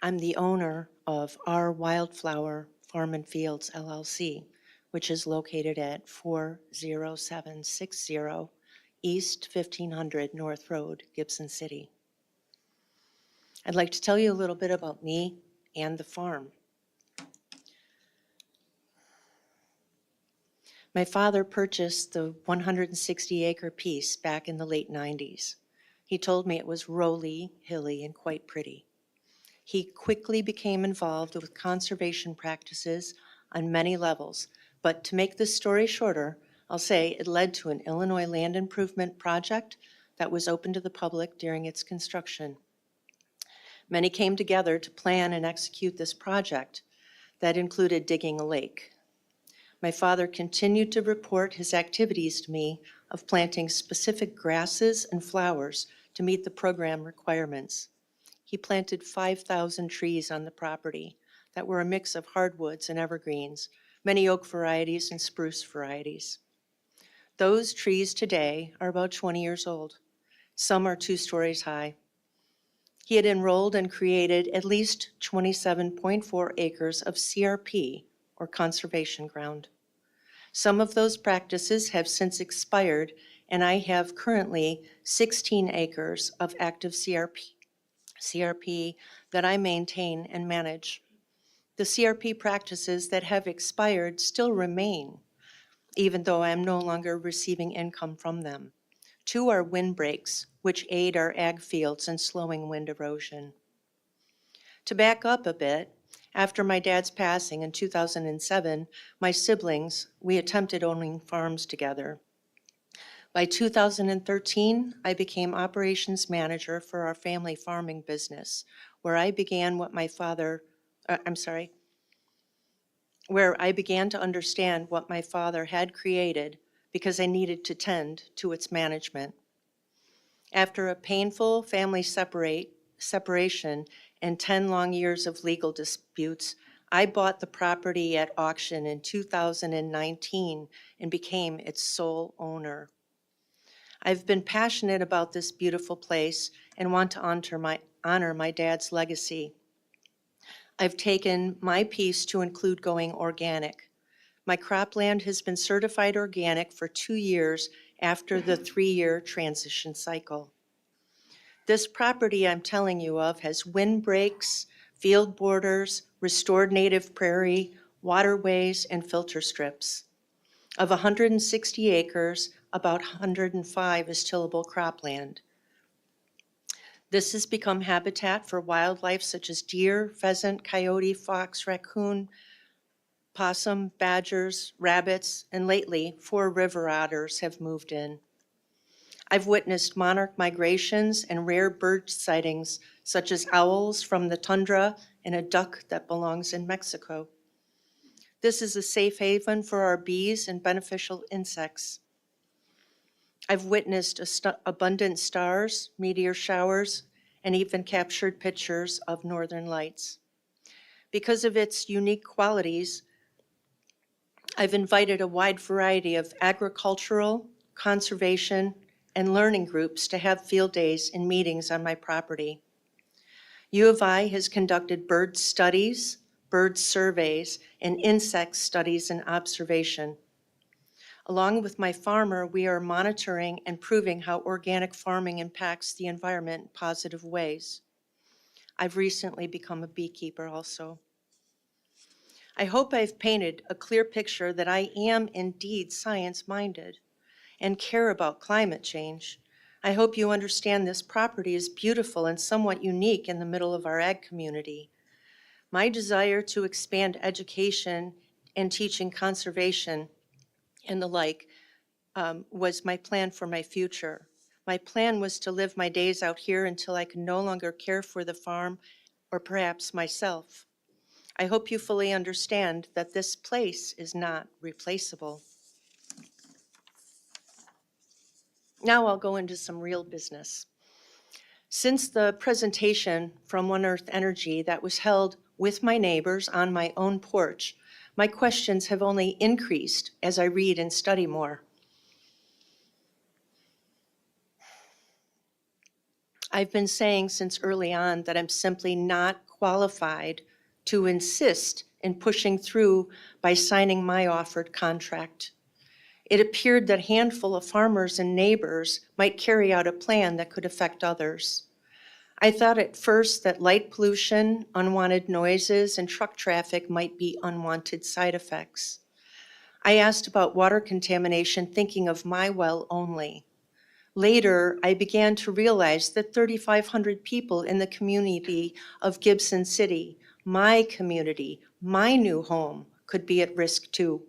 I'm the owner of our Wildflower Farm and Fields LLC, which is located at 40760 East 1500 North Road, Gibson City. I'd like to tell you a little bit about me and the farm. My father purchased the 160-acre piece back in the late 90s. He told me it was rolly, hilly, and quite pretty. He quickly became involved with conservation practices on many levels, but to make this story shorter, I'll say it led to an Illinois land improvement project that was open to the public during its construction. Many came together to plan and execute this project that included digging a lake. My father continued to report his activities to me of planting specific grasses and flowers to meet the program requirements. He planted 5,000 trees on the property that were a mix of hardwoods and evergreens, many oak varieties and spruce varieties. Those trees today are about 20 years old. Some are 2 stories high. He had enrolled and created at least 27.4 acres of CRP, or conservation ground. Some of those practices have since expired, and I have currently 16 acres of active CRP that I maintain and manage. The CRP practices that have expired still remain, even though I am no longer receiving income from them. 2 are windbreaks, which aid our ag fields in slowing wind erosion. To back up a bit, after my dad's passing in 2007, my siblings, we attempted owning farms together. By 2013, I became operations manager for our family farming business, where I began to understand what my father had created because I needed to tend to its management. After a painful family separation and 10 long years of legal disputes, I bought the property at auction in 2019 and became its sole owner. I've been passionate about this beautiful place and want to honor my dad's legacy. I've taken my piece to include going organic. My cropland has been certified organic for 2 years after the 3-year transition cycle. This property I'm telling you of has windbreaks, field borders, restored native prairie, waterways, and filter strips. Of 160 acres, about 105 is tillable cropland. This has become habitat for wildlife such as deer, pheasant, coyote, fox, raccoon, possum, badgers, rabbits, and lately 4 river otters have moved in. I've witnessed monarch migrations and rare bird sightings such as owls from the tundra and a duck that belongs in Mexico. This is a safe haven for our bees and beneficial insects. I've witnessed abundant stars, meteor showers, and even captured pictures of northern lights. Because of its unique qualities, I've invited a wide variety of agricultural, conservation, and learning groups to have field days and meetings on my property. U of I has conducted bird studies, bird surveys, and insect studies and observation. Along with my farmer, we are monitoring and proving how organic farming impacts the environment in positive ways. I've recently become a beekeeper also. I hope I've painted a clear picture that I am indeed science-minded and care about climate change. I hope you understand this property is beautiful and somewhat unique in the middle of our ag community. My desire to expand education and teaching conservation and the like was my plan for my future. My plan was to live my days out here until I could no longer care for the farm or perhaps myself. I hope you fully understand that this place is not replaceable. Now I'll go into some real business. Since the presentation from One Earth Energy that was held with my neighbors on my own porch, my questions have only increased as I read and study more. I've been saying since early on that I'm simply not qualified to insist in pushing through by signing my offered contract. It appeared that a handful of farmers and neighbors might carry out a plan that could affect others. I thought at first that light pollution, unwanted noises, and truck traffic might be unwanted side effects. I asked about water contamination, thinking of my well only. Later, I began to realize that 3,500 people in the community of Gibson City, my community, my new home, could be at risk too.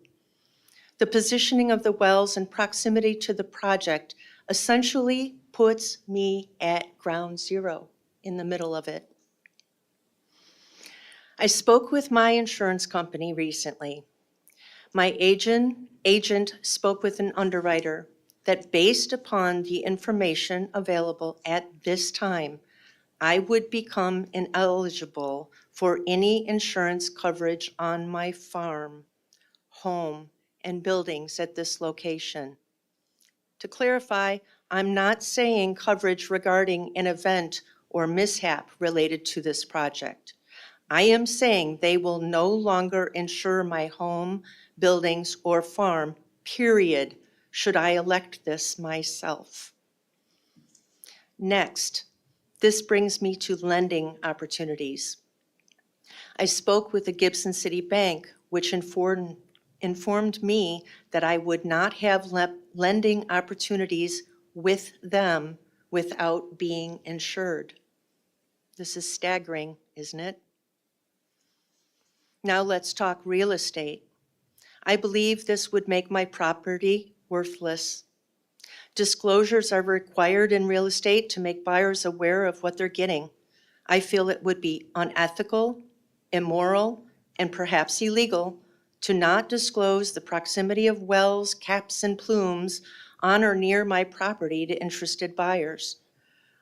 The positioning of the wells and proximity to the project essentially puts me at ground zero in the middle of it. I spoke with my insurance company recently. My agent spoke with an underwriter that based upon the information available at this time, I would become ineligible for any insurance coverage on my farm, home, and buildings at this location. To clarify, I'm not saying coverage regarding an event or mishap related to this project. I am saying they will no longer insure my home, buildings, or farm, period, should I elect this myself. Next, this brings me to lending opportunities. I spoke with the Gibson City Bank, which informed me that I would not have lending opportunities with them without being insured. This is staggering, isn't it? Now let's talk real estate. I believe this would make my property worthless. Disclosures are required in real estate to make buyers aware of what they're getting. I feel it would be unethical, immoral, and perhaps illegal to not disclose the proximity of wells, caps, and plumes on or near my property to interested buyers.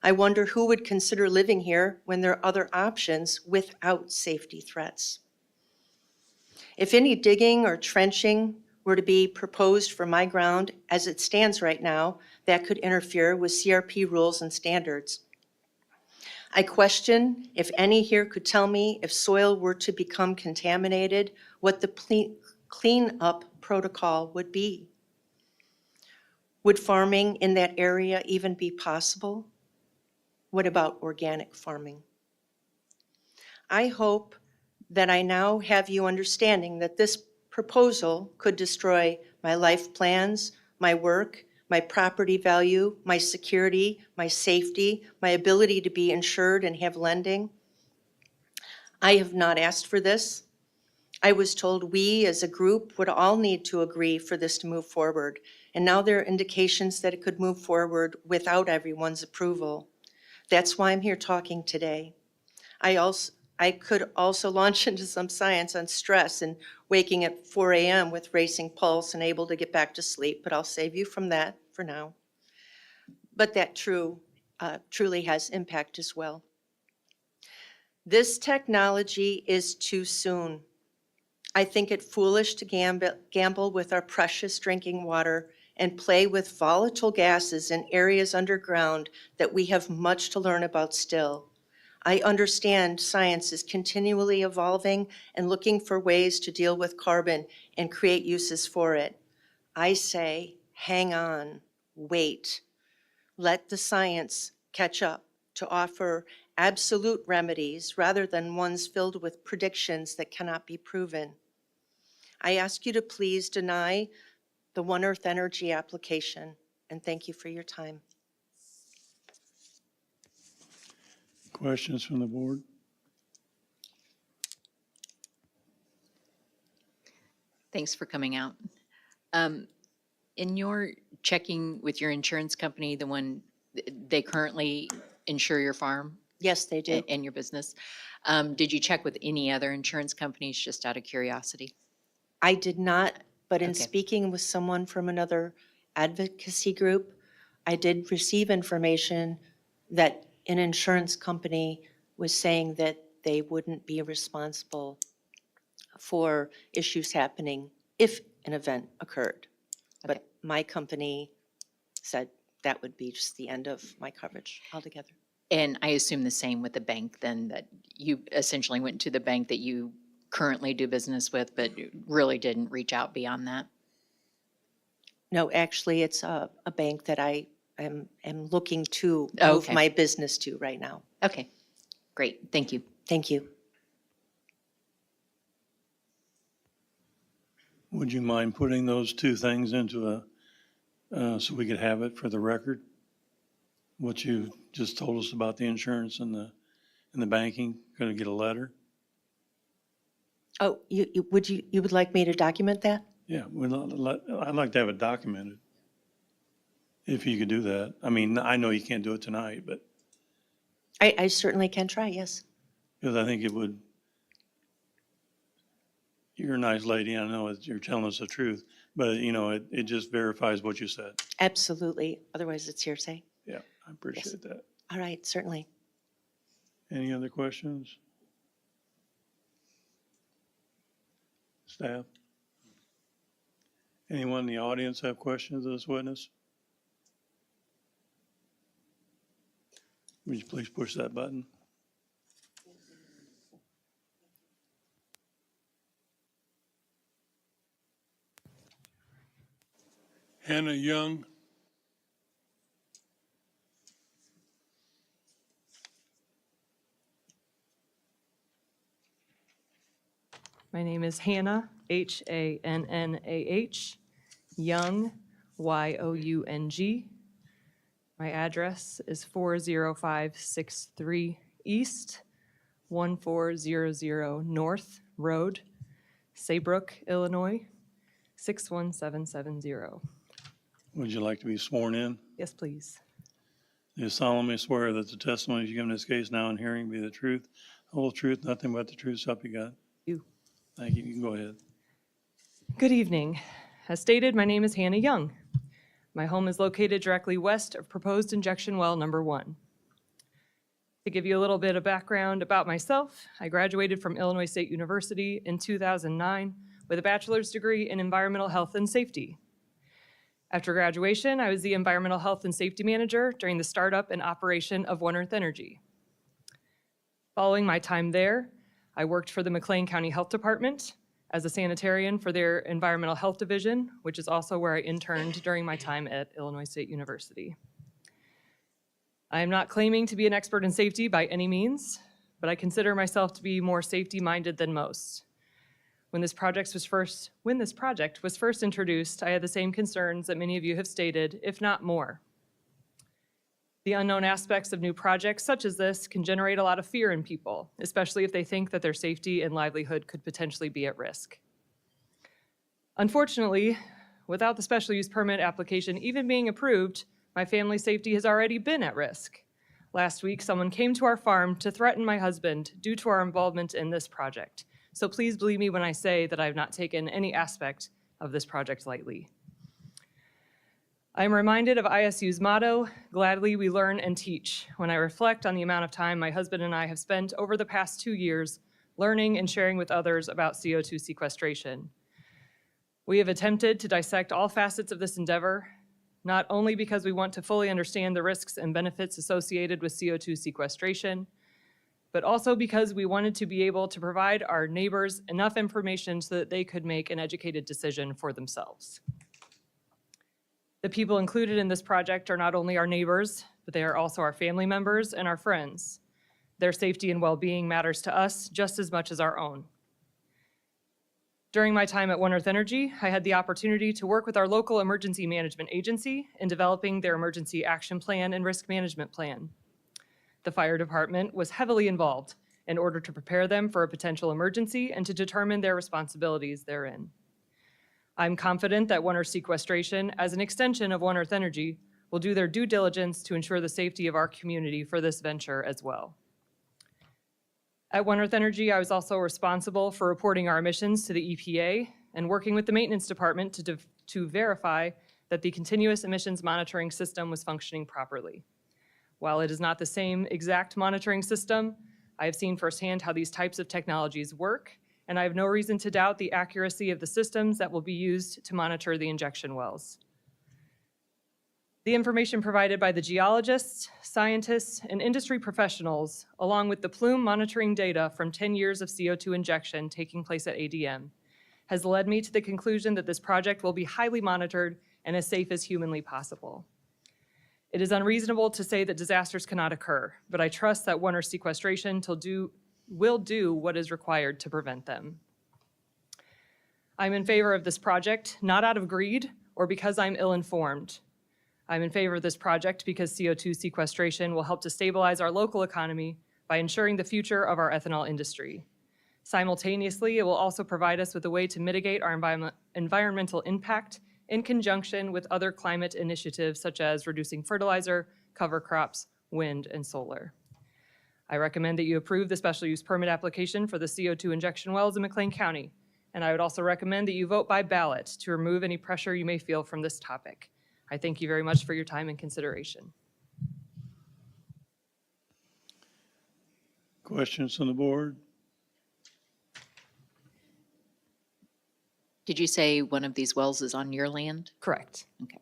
I wonder who would consider living here when there are other options without safety threats. If any digging or trenching were to be proposed for my ground as it stands right now, that could interfere with CRP rules and standards. I question if any here could tell me if soil were to become contaminated, what the cleanup protocol would be. Would farming in that area even be possible? What about organic farming? I hope that I now have you understanding that this proposal could destroy my life plans, my work, my property value, my security, my safety, my ability to be insured and have lending. I have not asked for this. I was told we as a group would all need to agree for this to move forward, and now there are indications that it could move forward without everyone's approval. That's why I'm here talking today. I could also launch into some science on stress and waking at 4 a.m. with racing pulse and able to get back to sleep, but I'll save you from that for now. But that truly has impact as well. This technology is too soon. I think it foolish to gamble with our precious drinking water and play with volatile gases in areas underground that we have much to learn about still. I understand science is continually evolving and looking for ways to deal with carbon and create uses for it. I say, hang on, wait. Let the science catch up to offer absolute remedies rather than ones filled with predictions that cannot be proven. I ask you to please deny the One Earth Energy application, and thank you for your time. Questions from the board? Thanks for coming out. In your checking with your insurance company, the one, they currently insure your farm Yes, they do. and your business, did you check with any other insurance companies, just out of curiosity? I did not, but in Okay. speaking with someone from another advocacy group, I did receive information that an insurance company was saying that they wouldn't be responsible for issues happening if an event occurred. But my company said that would be just the end of my coverage altogether. And I assume the same with the bank then, that you essentially went to the bank that you currently do business with, but really didn't reach out beyond that? No, actually, it's a bank that I am looking to Oh, move okay. my business to right now. Okay, great, thank you. Thank you. Would you mind putting those two things into so we could have it for the record? What you just told us about the insurance and the banking, gonna get a letter? Oh, you would like me to document that? Yeah, I'd like to have it documented. If you could do that. I mean, I know you can't do it tonight, but, I certainly can try, yes. because I think it would, you're a nice lady, I know you're telling us the truth, but, you know, it just verifies what you said. Absolutely. Otherwise, it's hearsay. Yeah, I appreciate that. All right, certainly. Any other questions? Staff? Anyone in the audience have questions of this witness? Would you please push that button? Hannah Young. My name is Hannah, Hannah, Young, Young. My address is 40563 East, 1400 North Road, Saybrook, Illinois, 61770. Would you like to be sworn in? Yes, please. Do you solemnly swear that the testimony you give in this case now and hearing be the truth, the whole truth, nothing but the truth, so help you God? You. Thank you. You can go ahead. Good evening. As stated, my name is Hannah Young. My home is located directly west of proposed injection well number 1. To give you a little bit of background about myself, I graduated from Illinois State University in 2009 with a bachelor's degree in environmental health and safety. After graduation, I was the environmental health and safety manager during the startup and operation of One Earth Energy. Following my time there, I worked for the McLean County Health Department as a sanitarian for their environmental health division, which is also where I interned during my time at Illinois State University. I am not claiming to be an expert in safety by any means, but I consider myself to be more safety-minded than most. When this project was first introduced, I had the same concerns that many of you have stated, if not more. The unknown aspects of new projects such as this can generate a lot of fear in people, especially if they think that their safety and livelihood could potentially be at risk. Unfortunately, without the special use permit application even being approved, my family's safety has already been at risk. Last week, someone came to our farm to threaten my husband due to our involvement in this project. So please believe me when I say that I have not taken any aspect of this project lightly. I am reminded of ISU's motto, "Gladly we learn and teach," when I reflect on the amount of time my husband and I have spent over the past 2 years learning and sharing with others about CO2 sequestration. We have attempted to dissect all facets of this endeavor, not only because we want to fully understand the risks and benefits associated with CO2 sequestration, but also because we wanted to be able to provide our neighbors enough information so that they could make an educated decision for themselves. The people included in this project are not only our neighbors, but they are also our family members and our friends. Their safety and well-being matters to us just as much as our own. During my time at One Earth Energy, I had the opportunity to work with our local emergency management agency in developing their emergency action plan and risk management plan. The fire department was heavily involved in order to prepare them for a potential emergency and to determine their responsibilities therein. I'm confident that One Earth Sequestration, as an extension of One Earth Energy, will do their due diligence to ensure the safety of our community for this venture as well. At One Earth Energy, I was also responsible for reporting our emissions to the EPA and working with the maintenance department to verify that the continuous emissions monitoring system was functioning properly. While it is not the same exact monitoring system, I have seen firsthand how these types of technologies work, and I have no reason to doubt the accuracy of the systems that will be used to monitor the injection wells. The information provided by the geologists, scientists, and industry professionals, along with the plume monitoring data from 10 years of CO2 injection taking place at ADM, has led me to the conclusion that this project will be highly monitored and as safe as humanly possible. It is unreasonable to say that disasters cannot occur, but I trust that One Earth Sequestration will do what is required to prevent them. I'm in favor of this project, not out of greed or because I'm ill-informed. I'm in favor of this project because CO2 sequestration will help to stabilize our local economy by ensuring the future of our ethanol industry. Simultaneously, it will also provide us with a way to mitigate our environmental impact in conjunction with other climate initiatives such as reducing fertilizer, cover crops, wind, and solar. I recommend that you approve the special use permit application for the CO2 injection wells in McLean County, and I would also recommend that you vote by ballot to remove any pressure you may feel from this topic. I thank you very much for your time and consideration. Questions from the board? Did you say one of these wells is on your land? Correct. Okay.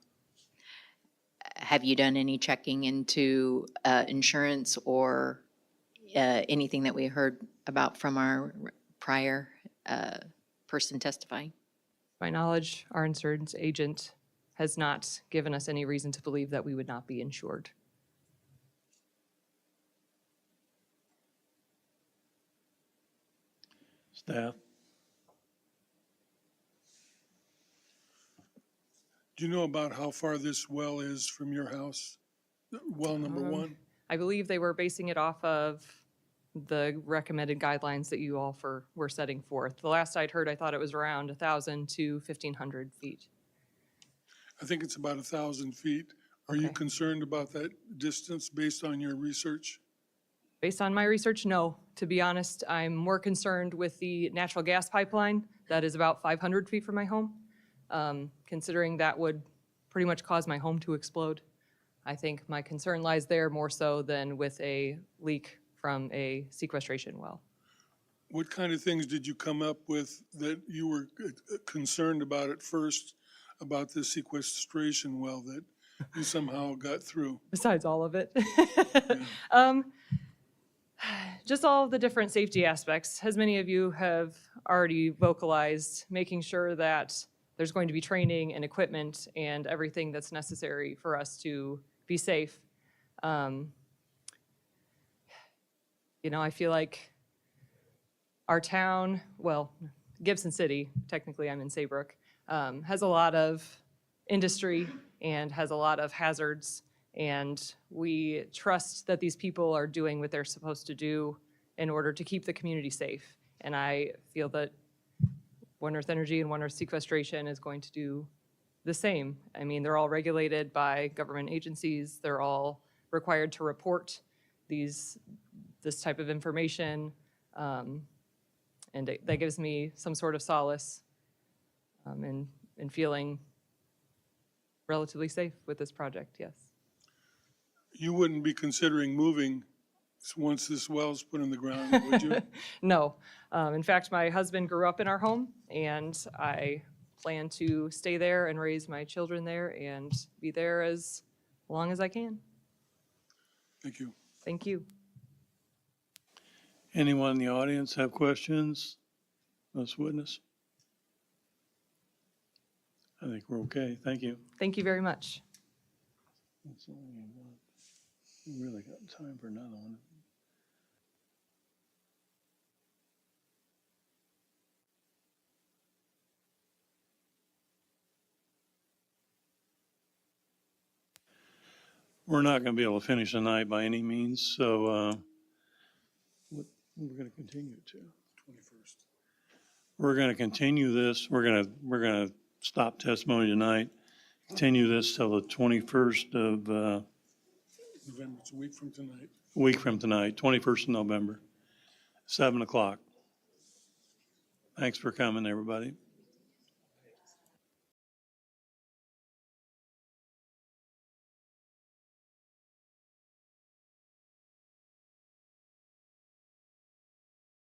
Have you done any checking into insurance or anything that we heard about from our prior person testifying? My knowledge, our insurance agent has not given us any reason to believe that we would not be insured. Staff? Do you know about how far this well is from your house? Well number one? I believe they were basing it off of the recommended guidelines that you all were setting forth. The last I'd heard, I thought it was around 1,000 to 1,500 feet. I think it's about 1,000 feet. Are you concerned about that distance based on your research? Based on my research, no. To be honest, I'm more concerned with the natural gas pipeline that is about 500 feet from my home, considering that would pretty much cause my home to explode. I think my concern lies there more so than with a leak from a sequestration well. What kind of things did you come up with that you were concerned about at first about this sequestration well that you somehow got through? Besides all of it. Just all of the different safety aspects, as many of you have already vocalized, making sure that there's going to be training and equipment and everything that's necessary for us to be safe. You know, I feel like our town, well, Gibson City, technically I'm in Saybrook, has a lot of industry and has a lot of hazards, and we trust that these people are doing what they're supposed to do in order to keep the community safe. And I feel that One Earth Energy and One Earth Sequestration is going to do the same. I mean, they're all regulated by government agencies. They're all required to report this type of information. And that gives me some sort of solace in feeling relatively safe with this project, yes. You wouldn't be considering moving once this well's put in the ground, would you? No. In fact, my husband grew up in our home, and I plan to stay there and raise my children there and be there as long as I can. Thank you. Thank you. Anyone in the audience have questions? Let's witness. I think we're okay. Thank you. Thank you very much. That's all we really got time for another one. We're not going to be able to finish tonight by any means, so what we're going to continue to. 21st. We're going to continue this. We're going to stop testimony tonight. Continue this till the 21st of, November, it's a week from tonight. week from tonight, 21st of November, 7 o'clock. Thanks for coming, everybody.